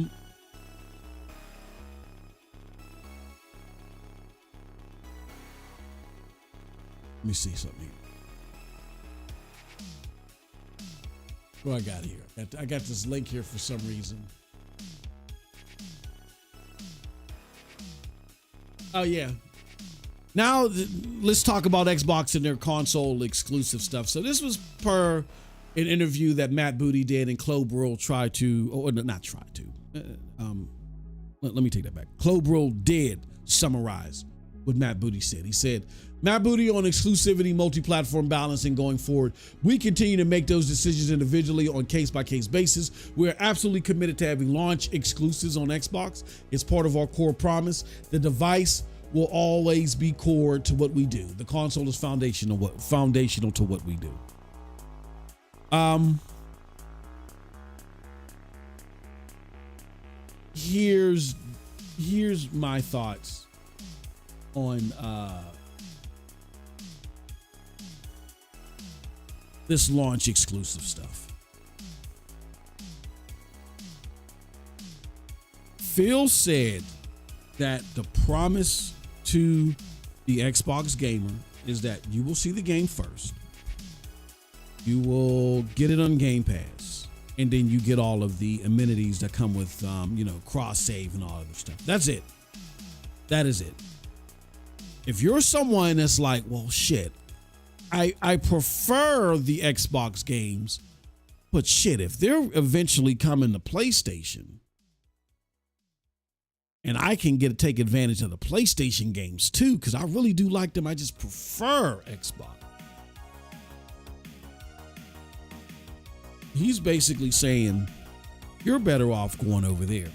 me see something here. What I got here? I got this link here for some reason. Oh, yeah. Now, let's talk about Xbox and their console exclusive stuff. So this was per an interview that Matt Booty did and Clobril tried to, or not tried to. Let me take that back. Clobril did summarize what Matt Booty said. He said, Matt Booty on exclusivity, multi-platform balancing going forward. We continue to make those decisions individually on case-by-case basis. We're absolutely committed to having launch exclusives on Xbox. It's part of our core promise. The device will always be core to what we do. The console is foundational to what we do. Here's my thoughts on this launch exclusive stuff. Phil said that the promise to the Xbox gamer is that you will see the game first. You will get it on Game Pass, and then you get all of the amenities that come with, cross save and all other stuff. That's it. That is it. If you're someone that's like, well, shit, I prefer the Xbox games, but shit, if they're eventually coming to PlayStation, and I can take advantage of the PlayStation games too, because I really do like them. I just prefer Xbox. He's basically saying you're better off going over there.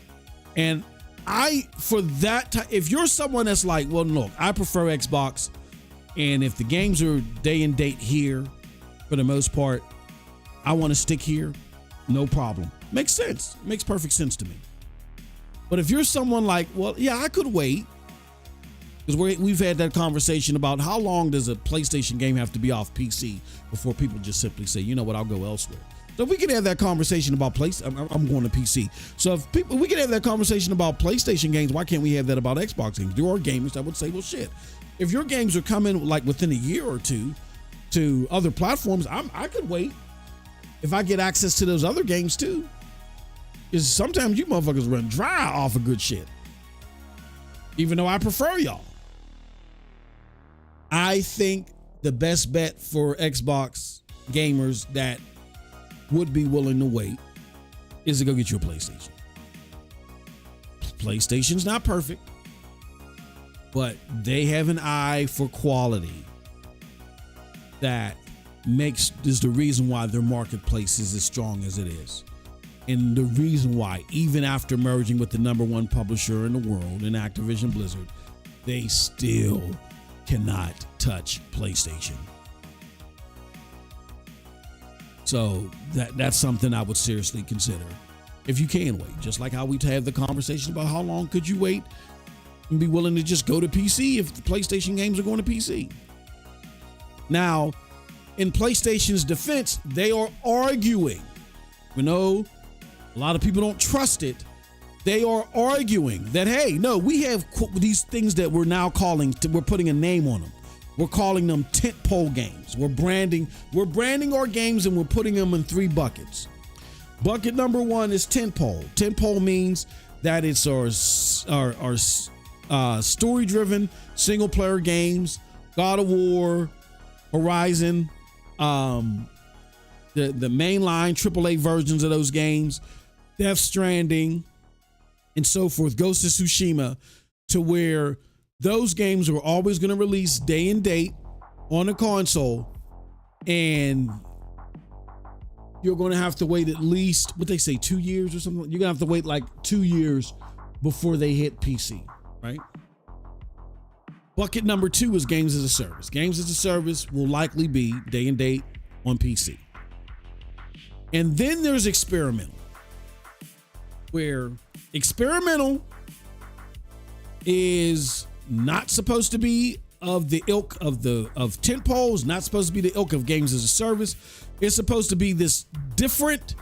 And if you're someone that's like, well, look, I prefer Xbox, and if the games are day and date here, for the most part, I want to stick here, no problem. Makes sense. Makes perfect sense to me. But if you're someone like, well, yeah, I could wait, because we've had that conversation about how long does a PlayStation game have to be off PC before people just simply say, you know what, I'll go elsewhere. So if we can have that conversation about I'm going to PC. So if we can have that conversation about PlayStation games, why can't we have that about Xbox games? There are gamers that would say, well, shit, if your games are coming like within a year or two to other platforms, I could wait if I get access to those other games too. Because sometimes you motherfuckers run dry off of good shit. Even though I prefer y'all. I think the best bet for Xbox gamers that would be willing to wait is to go get you a PlayStation. PlayStation's not perfect, but they have an eye for quality that is the reason why their marketplace is as strong as it is. And the reason why, even after merging with the #1 publisher in the world, in Activision Blizzard, they still cannot touch PlayStation. So that's something I would seriously consider. If you can wait, just like how we had the conversation about how long could you wait and be willing to just go to PC if the PlayStation games are going to PC. Now, in PlayStation's defense, they are arguing. We know a lot of people don't trust it. They are arguing that, hey, no, we have these things that we're now we're putting a name on them. We're calling them tentpole games. We're branding our games and we're putting them in 3 buckets. Bucket number 1 is tentpole. Tentpole means that it's our story-driven single-player games, God of War, Horizon, the mainline AAA versions of those games, Death Stranding, and so forth, Ghost of Tsushima, to where those games are always going to release day and date on a console, and you're going to have to wait at least, what they say, 2 years or something. You're going to have to wait like 2 years before they hit PC, right? Bucket number 2 is games as a service. Games as a service will likely be day and date on PC. And then there's experimental, where experimental is not supposed to be of the ilk of tentpoles, not supposed to be the ilk of games as a service. It's supposed to be this different,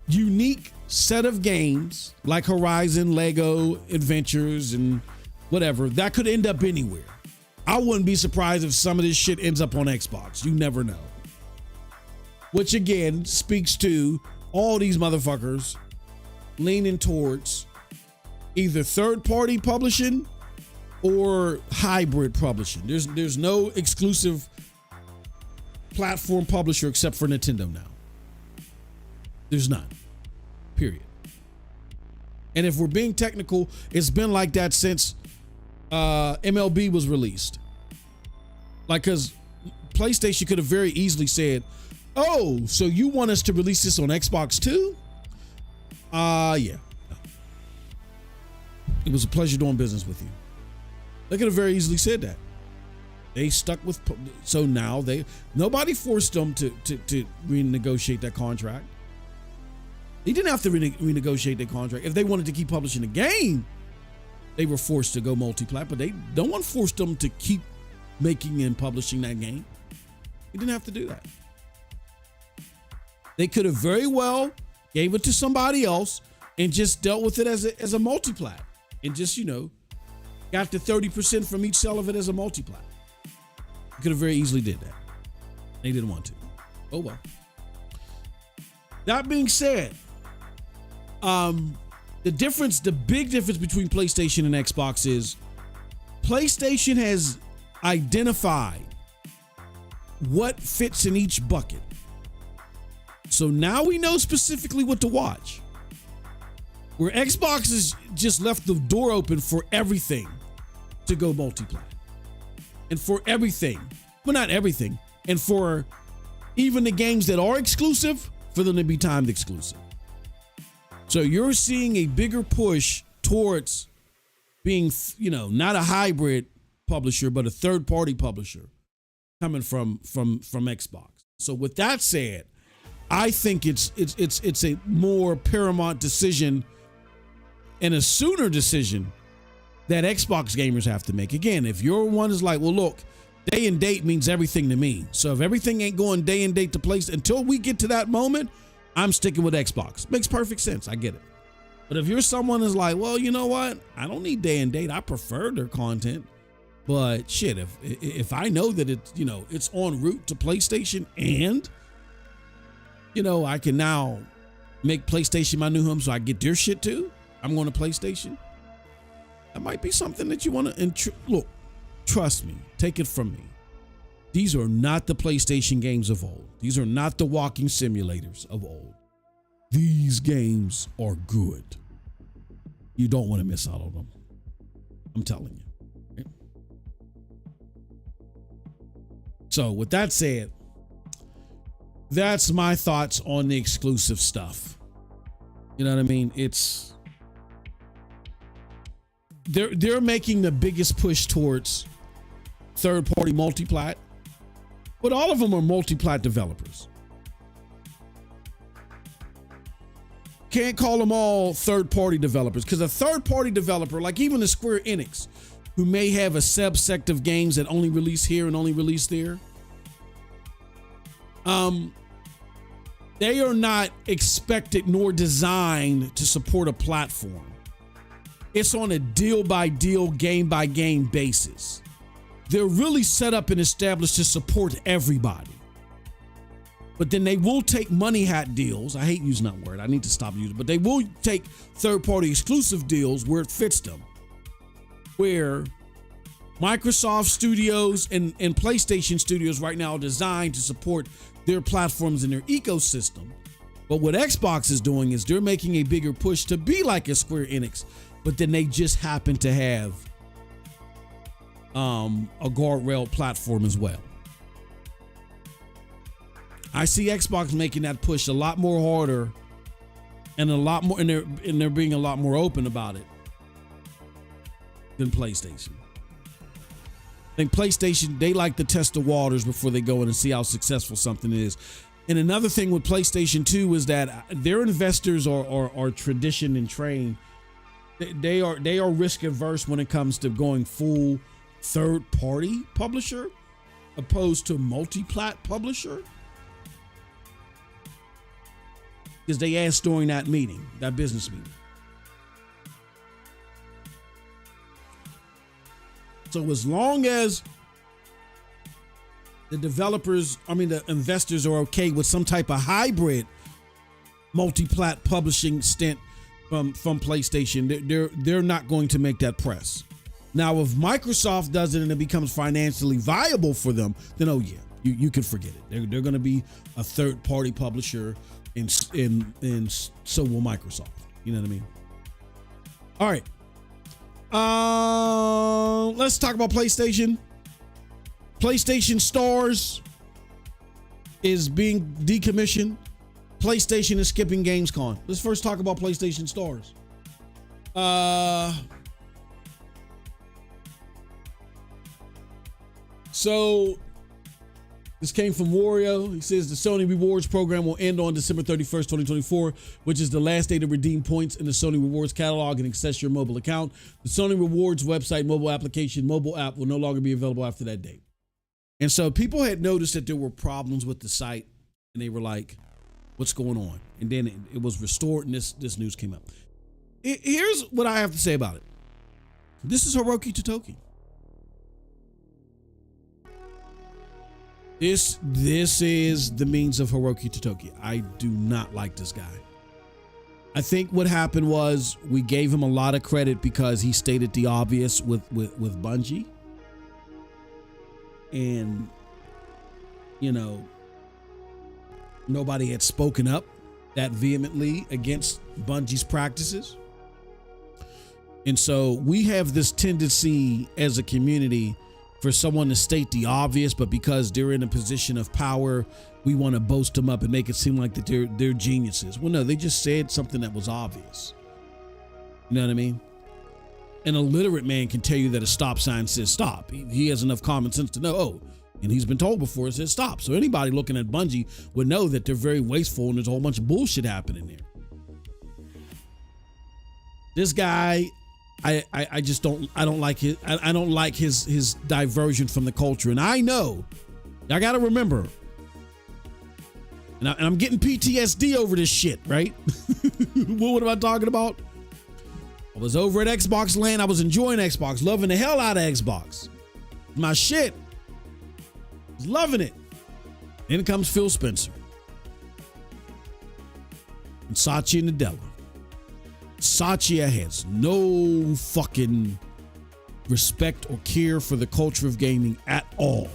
unique set of games like Horizon, Lego Adventures, and whatever that could end up anywhere. I wouldn't be surprised if some of this shit ends up on Xbox. You never know. Which again speaks to all these motherfuckers leaning towards either third-party publishing or hybrid publishing. There's no exclusive platform publisher except for Nintendo now. There's none. Period. And if we're being technical, it's been like that since MLB was released. Like, because PlayStation could have very easily said, oh, so you want us to release this on Xbox too? Yeah. It was a pleasure doing business with you. They could have very easily said that. They stuck with, so now nobody forced them to renegotiate that contract. They didn't have to renegotiate their contract. If they wanted to keep publishing the game, they were forced to go multi-plat, but no one forced them to keep making and publishing that game. They didn't have to do that. They could have very well gave it to somebody else and just dealt with it as a multi-plat and just, got the 30% from each sale of it as a multi-plat. Could have very easily did that. They didn't want to. Oh well. That being said, the big difference between PlayStation and Xbox is PlayStation has identified what fits in each bucket. So now we know specifically what to watch. Where Xbox has just left the door open for everything to go multi-plat. And for everything, well, not everything, and for even the games that are exclusive, for them to be timed exclusive. So you're seeing a bigger push towards being, not a hybrid publisher, but a third-party publisher coming from Xbox. So with that said, I think it's a more paramount decision and a sooner decision that Xbox gamers have to make. Again, if your one is like, well, look, day and date means everything to me. So if everything ain't going day and date to place until we get to that moment, I'm sticking with Xbox. Makes perfect sense. I get it. But if you're someone who's like, well, you know what? I don't need day and date. I prefer their content. But shit, if I know that it's en route to PlayStation and I can now make PlayStation my new home so I get their shit too, I'm going to PlayStation. That might be something that you want to look. Trust me, take it from me. These are not the PlayStation games of old. These are not the walking simulators of old. these games are good. You don't want to miss out on them. I'm telling you. Okay? So with that said, that's my thoughts on the exclusive stuff. You know what I mean? They're making the biggest push towards third-party multiplat, but all of them are multiplat developers. Can't call them all third-party developers, because a third-party developer, like even the Square Enix, who may have a subsect of games that only release here and only release there, they are not expected nor designed to support a platform. It's on a deal-by-deal, game-by-game basis. They're really set up and established to support everybody. But then they will take money hat deals. I hate using that word. I need to stop using it. But they will take third-party exclusive deals where it fits them. Where Microsoft Studios and PlayStation Studios right now are designed to support their platforms and their ecosystem. But what Xbox is doing is they're making a bigger push to be like a Square Enix, but then they just happen to have a guardrail platform as well. I see Xbox making that push a lot more harder and a lot more, and they're being a lot more open about it than PlayStation. I think PlayStation, they like to test the waters before they go in and see how successful something is. And another thing with PlayStation 2 is that their investors are tradition and trained. They are risk averse when it comes to going full third party publisher opposed to multi-plat publisher. Because they asked during that meeting, that business meeting. So as long as the the investors are okay with some type of hybrid multi-plat publishing stint from PlayStation, they're not going to make that press. Now, if Microsoft does it and it becomes financially viable for them, then oh yeah, you can forget it. They're going to be a third-party publisher, and so will Microsoft. You know what I mean? All right. Let's talk about PlayStation. PlayStation Stars is being decommissioned. PlayStation is skipping Gamescom. Let's first talk about PlayStation Stars. So this came from Wario. He says the Sony Rewards program will end on December 31st, 2024, which is the last day to redeem points in the Sony Rewards catalog and access your mobile account. The Sony Rewards website, mobile application, mobile app will no longer be available after that date. And so people had noticed that there were problems with the site, and they were like, what's going on? And then it was restored, and this news came up. Here's what I have to say about it. This is Hiroki Totoki. This is the means of Hiroki Totoki. I do not like this guy. I think what happened was we gave him a lot of credit because he stated the obvious with Bungie. And, you know, nobody had spoken up that vehemently against Bungie's practices. And so we have this tendency as a community for someone to state the obvious, but because they're in a position of power, we want to boast them up and make it seem like that they're geniuses. Well, no, they just said something that was obvious. You know what I mean? An illiterate man can tell you that a stop sign says stop. He has enough common sense to know, oh, and he's been told before it says stop. So anybody looking at Bungie would know that they're very wasteful and there's a whole bunch of bullshit happening there. This guy, I just don't like his, I don't like his diversion from the culture. And I know, I got to remember, and I'm getting PTSD over this shit, right? What am I talking about? I was over at Xbox Land. I was enjoying Xbox, loving the hell out of Xbox. My shit. I was loving it. Then comes Phil Spencer and Satya Nadella. Satya has no fucking respect or care for the culture of gaming at all.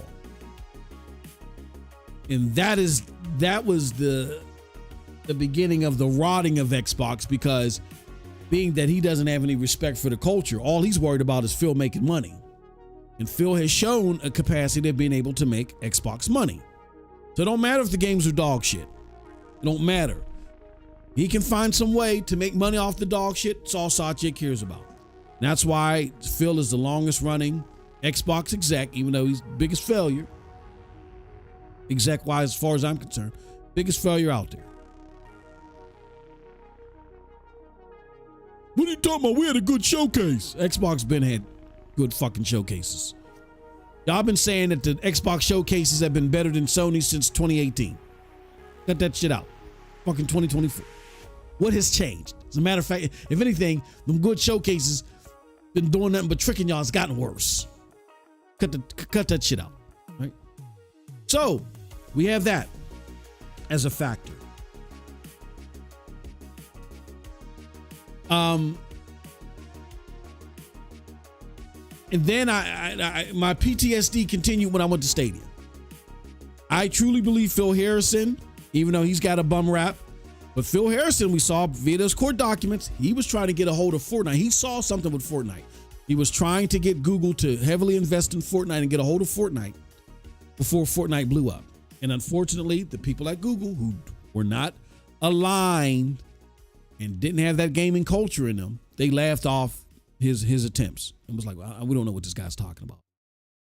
And that was the the beginning of the rotting of Xbox, because being that he doesn't have any respect for the culture, all he's worried about is Phil making money. And Phil has shown a capacity of being able to make Xbox money. So it don't matter if the games are dog shit. It don't matter. He can find some way to make money off the dog shit. It's all Satya cares about. And that's why Phil is the longest running Xbox exec, even though he's the biggest failure. Exec-wise, as far as I'm concerned, biggest failure out there. What are you talking about? We had a good showcase. Xbox been had good fucking showcases. Y'all been saying that the Xbox showcases have been better than Sony since 2018. Cut that shit out. Fucking 2024. What has changed? As a matter of fact, if anything, them good showcases been doing nothing but tricking y'all. It's gotten worse. Cut that shit out. Right? So we have that as a factor. And then my PTSD continued when I went to Stadia. I truly believe Phil Harrison, even though he's got a bum rap, but Phil Harrison, we saw via those court documents, he was trying to get a hold of Fortnite. He saw something with Fortnite. He was trying to get Google to heavily invest in Fortnite and get a hold of Fortnite before Fortnite blew up. And unfortunately, the people at Google who were not aligned and didn't have that gaming culture in them, they laughed off his attempts and was like, well, we don't know what this guy's talking about.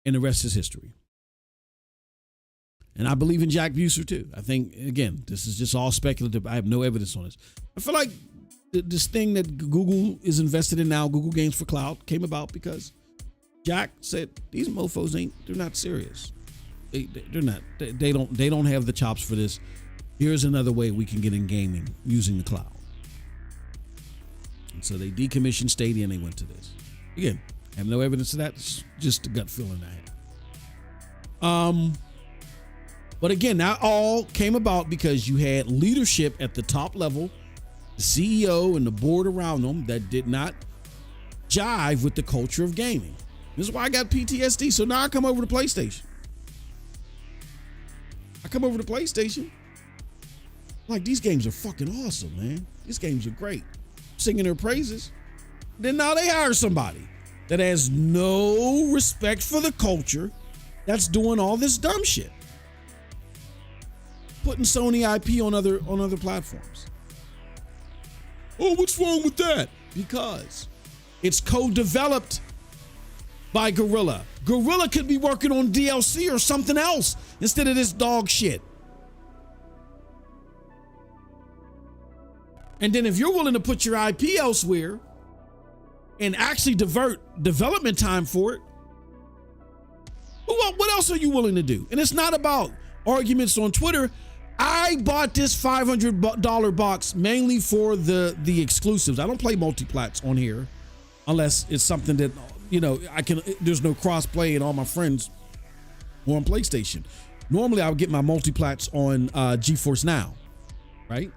And the rest is history. And I believe in Jack Buser too. I think, again, this is just all speculative. I have no evidence on this. I feel like this thing that Google is invested in now, Google Games for Cloud, came about because Jack said, these mofos they're not serious. They're not, they don't have the chops for this. Here's another way we can get in gaming using the cloud. And so they decommissioned Stadia and they went to this. Again, I have no evidence of that. It's just a gut feeling I had. But again, that all came about because you had leadership at the top level, the CEO and the board around them that did not jive with the culture of gaming. This is why I got PTSD. So now I come over to PlayStation. Like, these games are fucking awesome, man. These games are great. Singing their praises. Then now they hire somebody that has no respect for the culture, that's doing all this dumb shit. Putting Sony IP on other platforms. Oh, what's wrong with that? Because it's co-developed by Guerrilla. Guerrilla could be working on DLC or something else instead of this dog shit. And then if you're willing to put your IP elsewhere and actually divert development time for it, what else are you willing to do? And it's not about arguments on Twitter. I bought this $500 box mainly for the exclusives. I don't play multiplats on here unless it's something that, you know, there's no cross play and all my friends are on PlayStation. Normally I would get my multiplats on GeForce Now, right?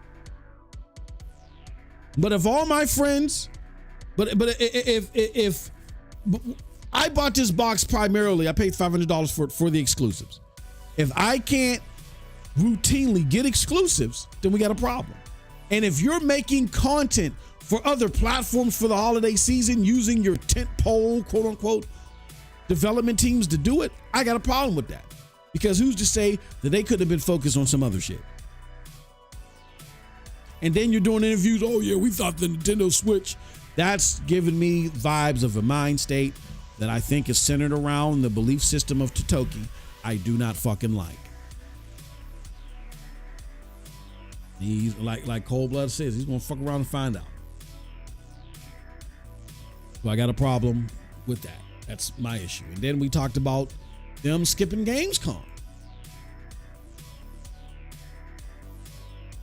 But if all my friends, if I bought this box primarily, I paid $500 for the exclusives. If I can't routinely get exclusives, then we got a problem. And if you're making content for other platforms for the holiday season using your tentpole, quote unquote, development teams to do it, I got a problem with that. Because who's to say that they could have been focused on some other shit? And then you're doing interviews, oh yeah, we thought the Nintendo Switch. That's giving me vibes of a mind state that I think is centered around the belief system of Totoki I do not fucking like. He's like Cold Blood says, he's gonna fuck around and find out. So I got a problem with that. That's my issue. And then we talked about them skipping Gamescom.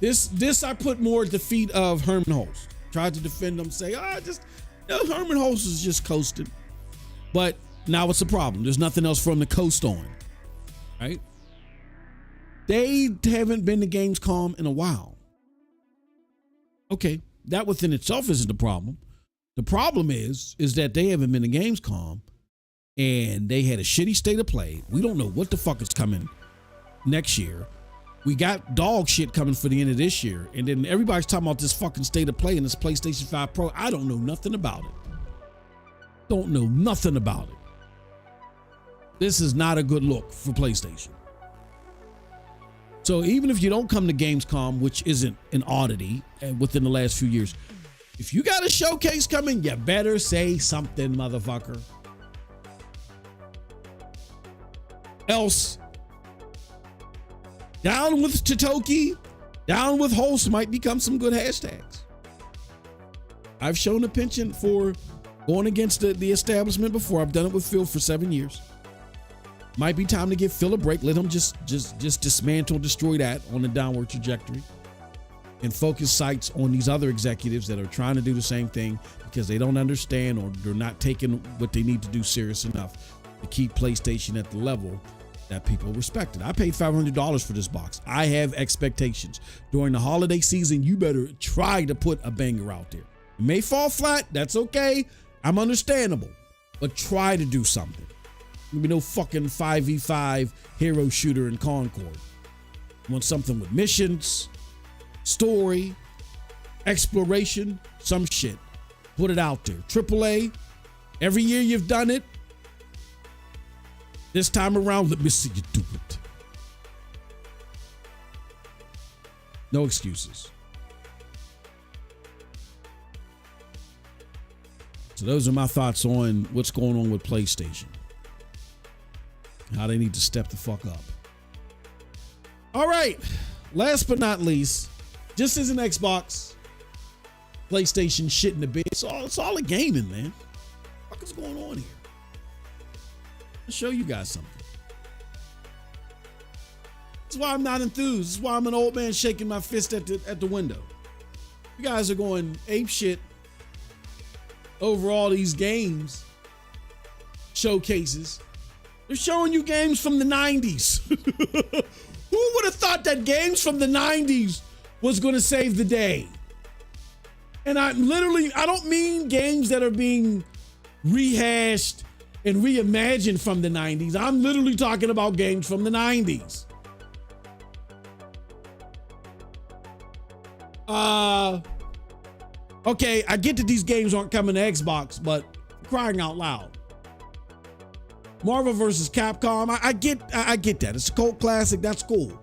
This I put more at the feet of Herman Holst. Tried to defend them, say, Herman Holst is just coasting. But now what's the problem? There's nothing else for him to coast on, right? They haven't been to Gamescom in a while. Okay, that within itself isn't the problem. The problem is that they haven't been to Gamescom and they had a shitty state of play. We don't know what the fuck is coming next year. We got dog shit coming for the end of this year. And then everybody's talking about this fucking state of play and this PlayStation 5 Pro. I don't know nothing about it. Don't know nothing about it. This is not a good look for PlayStation. So even if you don't come to Gamescom, which isn't an oddity within the last few years, if you got a showcase coming, you better say something, motherfucker. Else, down with Totoki, down with host might become some good hashtags. I've shown a penchant for going against the establishment before. I've done it with Phil for 7 years. Might be time to give Phil a break. Let him just dismantle, destroy that on the downward trajectory and focus sights on these other executives that are trying to do the same thing because they don't understand or they're not taking what they need to do serious enough to keep PlayStation at the level that people respect it. I paid $500 for this box. I have expectations. During the holiday season, you better try to put a banger out there. It may fall flat. That's okay. I'm understandable. But try to do something. There'll be no fucking 5v5 hero shooter in Concord. You want something with missions, story, exploration, some shit. Put it out there. AAA, every year you've done it. This time around, let me see you do it. No excuses. So those are my thoughts on what's going on with PlayStation. How they need to step the fuck up. All right. Last but not least, just as an Xbox, PlayStation shit in the bed. It's all a gaming, man. What the fuck is going on here? I'll show you guys something. That's why I'm not enthused. This is why I'm an old man shaking my fist at the window. You guys are going ape shit over all these games showcases. They're showing you games from the 90s. Who would have thought that games from the 90s was going to save the day? And I don't mean games that are being rehashed and reimagined from the 90s. I'm literally talking about games from the 90s. Okay, I get that these games aren't coming to Xbox, but crying out loud. Marvel vs. Capcom, I get that. It's a cult classic, that's cool.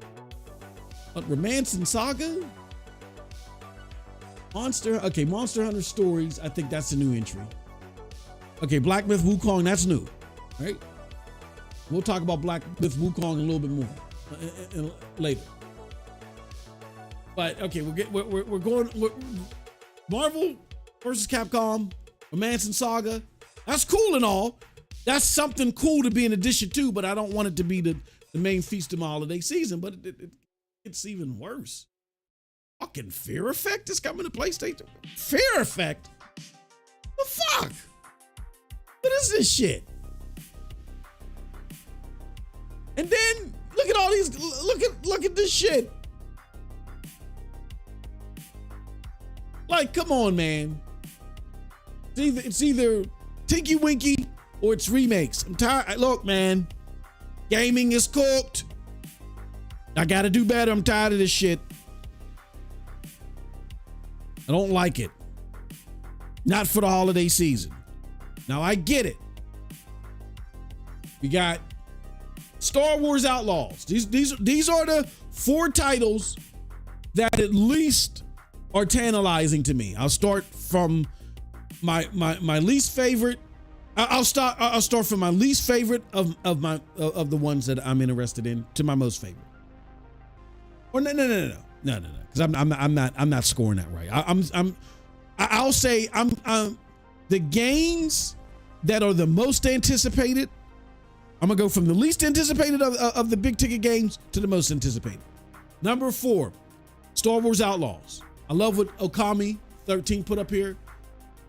But Romance and Saga? Monster Hunter Stories, I think that's a new entry. Okay, Black Myth Wukong, that's new, right? We'll talk about Black Myth Wukong a little bit more later. But okay, we're going Marvel versus Capcom, Romance and Saga. That's cool and all. That's something cool to be in addition to, but I don't want it to be the main feast of my holiday season. But it's even worse. Fucking Fear Effect is coming to PlayStation. Fear Effect? The fuck? What is this shit? And then look at all these. Look at this shit. Like, come on, man. It's either Tinky Winky or it's remakes. I'm tired. Look, man. Gaming is cooked. I gotta do better. I'm tired of this shit. I don't like it. Not for the holiday season. Now I get it. We got Star Wars Outlaws. These are the 4 titles that at least are tantalizing to me. I'll start from my least favorite. I'll start from my least favorite of the ones that I'm interested in to my most favorite. Or no, because I'm not scoring that right. I'll say I'm the games that are the most anticipated. I'm gonna go from the least anticipated of the big ticket games to the most anticipated. Number 4, Star Wars Outlaws. I love what Okami 13 put up here.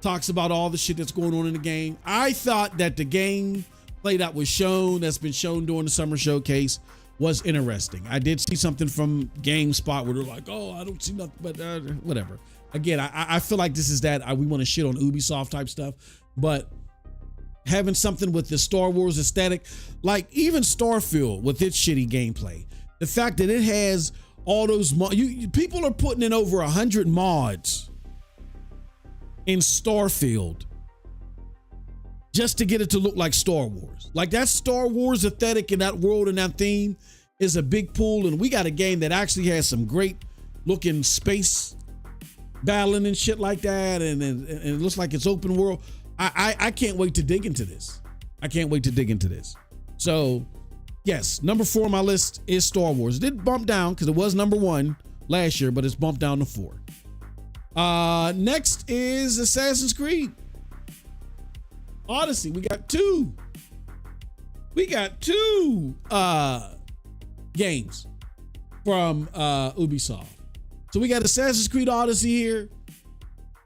Talks about all the shit that's going on in the game. I thought that the game play that was shown, that's been shown during the summer showcase, was interesting. I did see something from GameSpot where they're like, oh, I don't see nothing, but whatever. Again, I feel like this is that we want to shit on Ubisoft type stuff, but having something with the Star Wars aesthetic, like even Starfield with its shitty gameplay, The fact that it has all those people are putting in over 100 mods in Starfield just to get it to look like Star Wars. Like that Star Wars aesthetic in that world and that theme is a big pull. And we got a game that actually has some great looking space battling and shit like that. And it looks like it's open world. I can't wait to dig into this. I can't wait to dig into this. So yes, number 4 on my list is Star Wars. It did bump down because it was number 1 last year, but it's bumped down to 4. Next is Assassin's Creed Odyssey. We got two games from Ubisoft. So we got Assassin's Creed Odyssey here.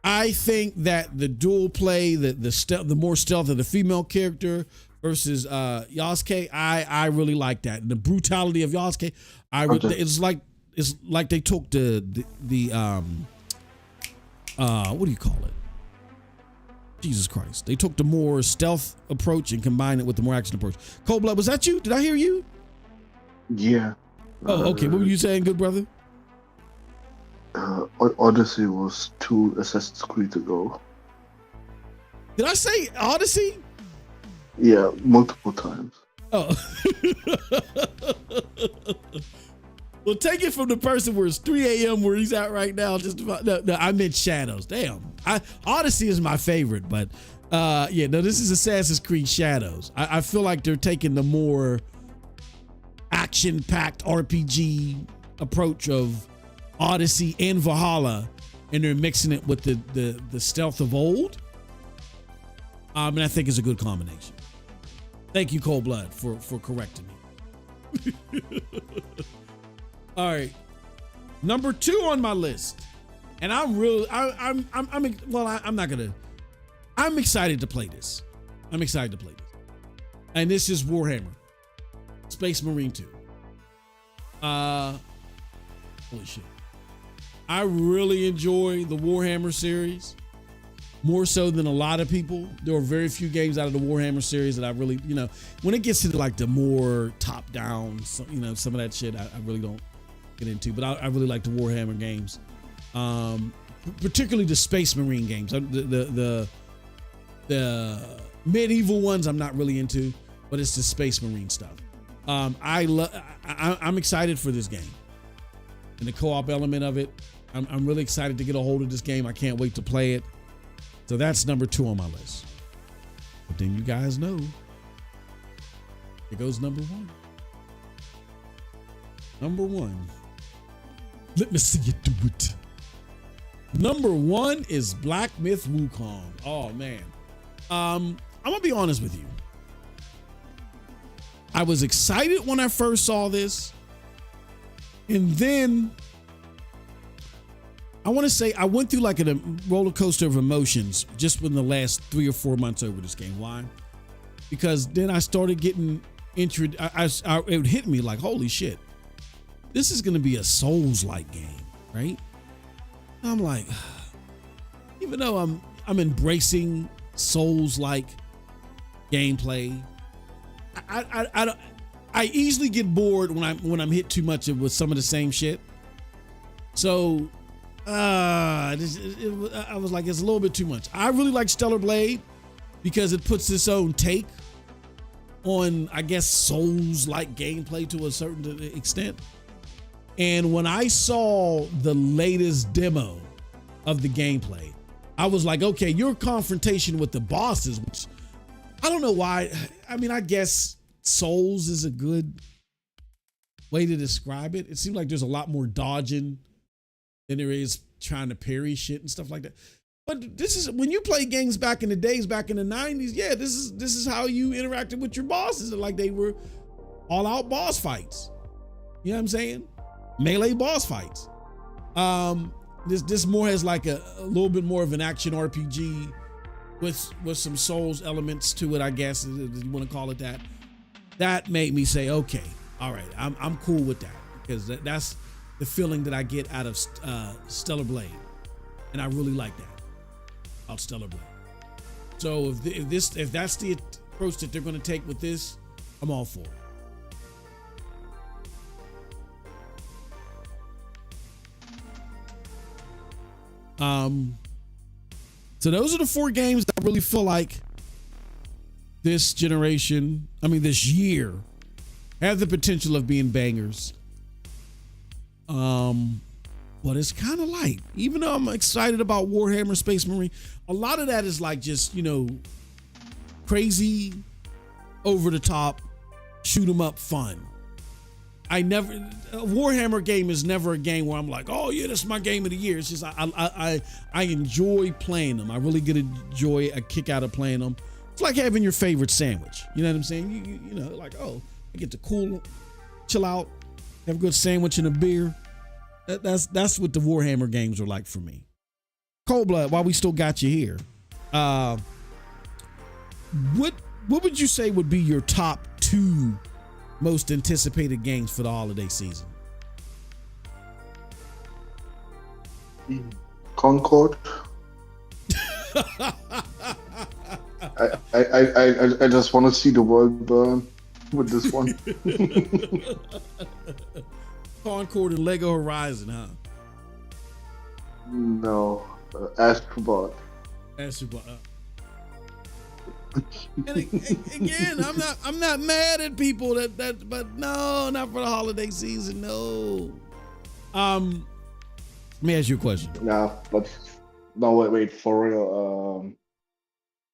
I think that the dual play, the more stealth of the female character versus Yasuke, I really like that. And the brutality of Yasuke, it's like they took the what do you call it? Jesus Christ. They took the more stealth approach and combined it with the more action approach. Cold Blood, was that you? Did I hear you? Yeah. Oh, okay. What were you saying, good brother? Odyssey was 2 Assassin's Creed ago. Did I say Odyssey? Yeah, multiple times. Oh. Well, take it from the person where it's 3 a.m. where he's at right now. Just about, no, I meant Shadows. Damn. Odyssey is my favorite, but this is Assassin's Creed Shadows. I feel like they're taking the more action-packed RPG approach of Odyssey and Valhalla, and they're mixing it with the stealth of old. And I think it's a good combination. Thank you, Cold Blood, for correcting me. All right, number 2 on my list, and I'm excited to play this. And this is Warhammer Space Marine 2. Holy shit. I really enjoy the Warhammer series, more so than a lot of people. There are very few games out of the Warhammer series that I really, when it gets to like the more top down, some of that shit, I really don't get into, but I really like the Warhammer games, particularly the Space Marine games. The medieval ones I'm not really into, but it's the Space Marine stuff. I'm excited for this game and the co-op element of it. I'm really excited to get a hold of this game. I can't wait to play it. So that's number 2 on my list. But then you guys know, here goes number 1. Number 1. Let me see you do it. Number 1 is Black Myth Wukong. Oh man. I'm gonna be honest with you. I was excited when I first saw this. And then I want to say I went through like a roller coaster of emotions just within the last 3 or 4 months over this game. Why? Because then I started getting it hit me like, holy shit, this is going to be a Souls-like game, right? I'm like, even though I'm embracing Souls-like gameplay, I easily get bored when I'm hit too much with some of the same shit. So I was like, it's a little bit too much. I really like Stellar Blade because it puts its own take on, I guess, Souls-like gameplay to a certain extent. And when I saw the latest demo of the gameplay, I was like, okay, your confrontation with the bosses, which I don't know why. I mean, I guess Souls is a good way to describe it. It seems like there's a lot more dodging than there is trying to parry shit and stuff like that. But this is when you play games back in the days, back in the 90s. Yeah, this is how you interacted with your bosses. Like they were all out boss fights. You know what I'm saying? Melee boss fights. This more has like a little bit more of an action RPG with some Souls elements to it, I guess, if you want to call it that. That made me say, okay, all right, I'm cool with that, because that's the feeling that I get out of Stellar Blade, and I really like that about Stellar Blade. So if that's the approach that they're going to take with this, I'm all for it. So those are the 4 games that I really feel like this year have the potential of being bangers. But it's kind of light. Even though I'm excited about Warhammer Space Marine, a lot of that is like just, crazy, over the top, shoot 'em up fun. A Warhammer game is never a game where I'm like, oh yeah, that's my game of the year. It's just I enjoy playing them. I really get a kick out of playing them. It's like having your favorite sandwich. You know what I'm saying? You know, like, oh, I get to chill out, have a good sandwich and a beer. That's what the Warhammer games are like for me. Cold Blood, while we still got you here, what would you say would be your top 2 most anticipated games for the holiday season? Concord. I just want to see the world burn with this one. Concord and Lego Horizon, huh? No, Astrobot. Astrobot. And again, I'm not mad at people but no, not for the holiday season. No. Let me ask you a question. Wait, for real.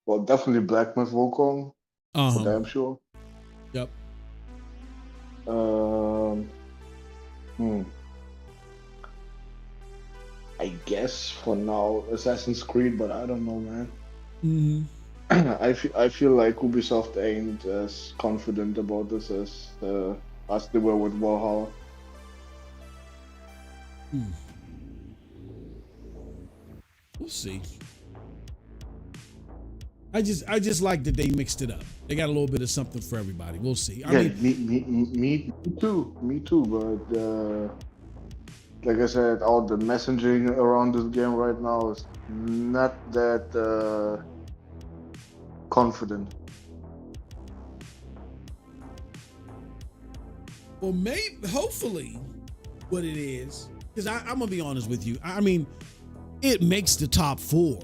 Well, definitely Black Myth Wukong. For damn sure. Yep. I guess for now Assassin's Creed, but I don't know, man. Mm-hmm. I feel like Ubisoft ain't as confident about this as they were with Valhalla. We'll see. I just like that they mixed it up. They got a little bit of something for everybody. We'll see. Me too. But like I said, all the messaging around this game right now is not that confident. Well, hopefully, what it is, because I'm gonna be honest with you. I mean, it makes the top 4.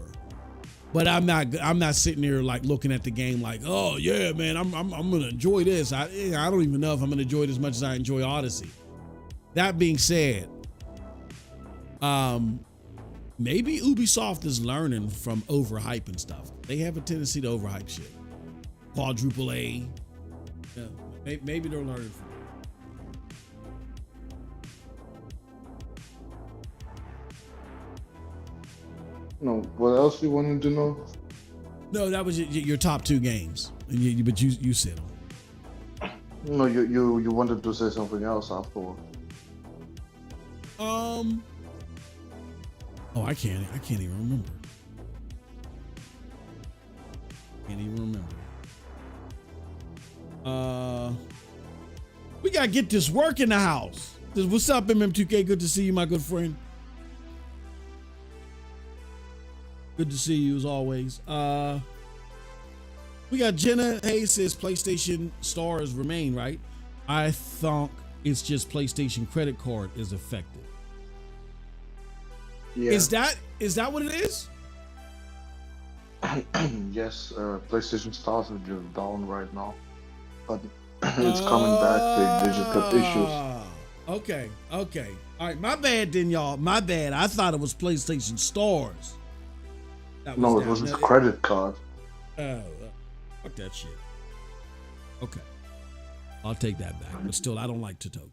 But I'm not sitting there like looking at the game like, oh yeah, man, I'm gonna enjoy this. I don't even know if I'm gonna enjoy it as much as I enjoy Odyssey. That being said, maybe Ubisoft is learning from overhyping stuff. They have a tendency to overhype shit. Quadruple A. Yeah, maybe they're learning from it. No, what else you wanted to know? No, that was your top 2 games, but you said them. No, you wanted to say something else afterward. Oh, I can't even remember. We gotta get this work in the house. What's up, MM2K? Good to see you, my good friend. Good to see you as always. We got Jenna Hayes says PlayStation stars remain, right? I thought it's just PlayStation credit card is affected. Yeah. Is that what it is? Yes, PlayStation stars are just down right now, but it's coming back. The digital issues. Okay. All right, my bad then, y'all. My bad. I thought it was PlayStation stars. No, it wasn't a credit card. Fuck that shit. Okay. I'll take that back. But still, I don't like Totoki.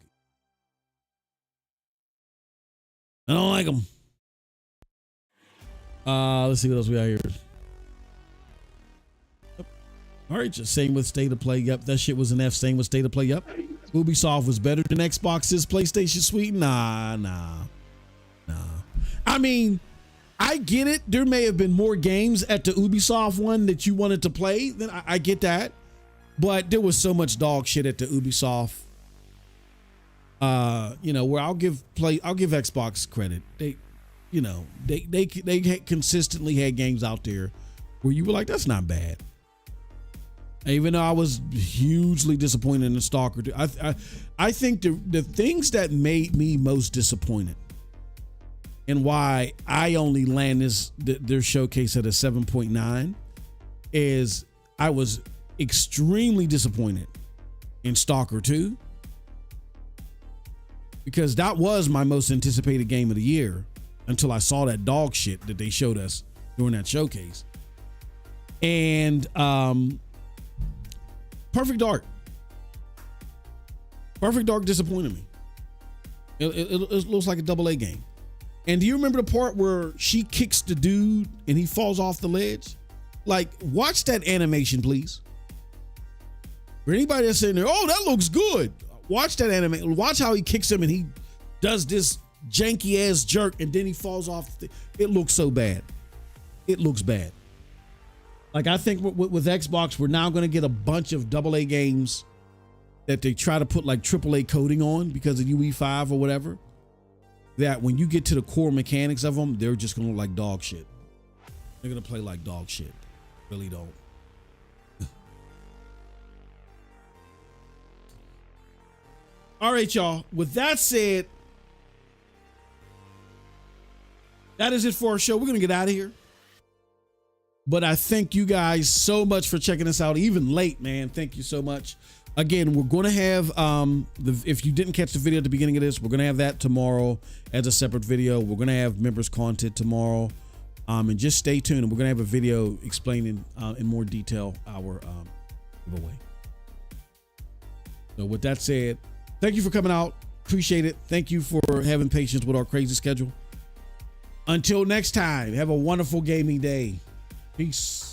I don't like them. Let's see what else we got here. All right, just same with State of Play. Yep, that shit was an F. Same with State of Play. Yep. Ubisoft was better than Xbox's PlayStation Suite. Nah. I mean, I get it. There may have been more games at the Ubisoft one that you wanted to play. Then I get that, but there was so much dog shit at the Ubisoft. Where I'll give Xbox credit. They consistently had games out there where you were like, that's not bad. Even though I was hugely disappointed in the Stalker 2, I think the things that made me most disappointed and why I only land their showcase at a 7.9 is I was extremely disappointed in Stalker 2 because that was my most anticipated game of the year until I saw that dog shit that they showed us during that showcase. And Perfect Dark disappointed me. It looks like a AA game. And do you remember the part where she kicks the dude and he falls off the ledge? Like, watch that animation, please. For anybody that's sitting there, oh, that looks good. Watch that animation. Watch how he kicks him and he does this janky ass jerk and then he falls off. It looks so bad. It looks bad. Like, I think with Xbox, we're now going to get a bunch of AA games that they try to put like AAA coding on because of UE5 or whatever. That when you get to the core mechanics of them, they're just going to look like dog shit. They're going to play like dog shit. Really don't. All right, y'all. With that said, that is it for our show. We're going to get out of here. But I thank you guys so much for checking us out, even late, man. Thank you so much. Again, we're going to have, if you didn't catch the video at the beginning of this, we're going to have that tomorrow as a separate video. We're going to have members content tomorrow. And just stay tuned. We're going to have a video explaining in more detail our giveaway. So with that said, thank you for coming out. Appreciate it. Thank you for having patience with our crazy schedule. Until next time, have a wonderful gaming day. Peace.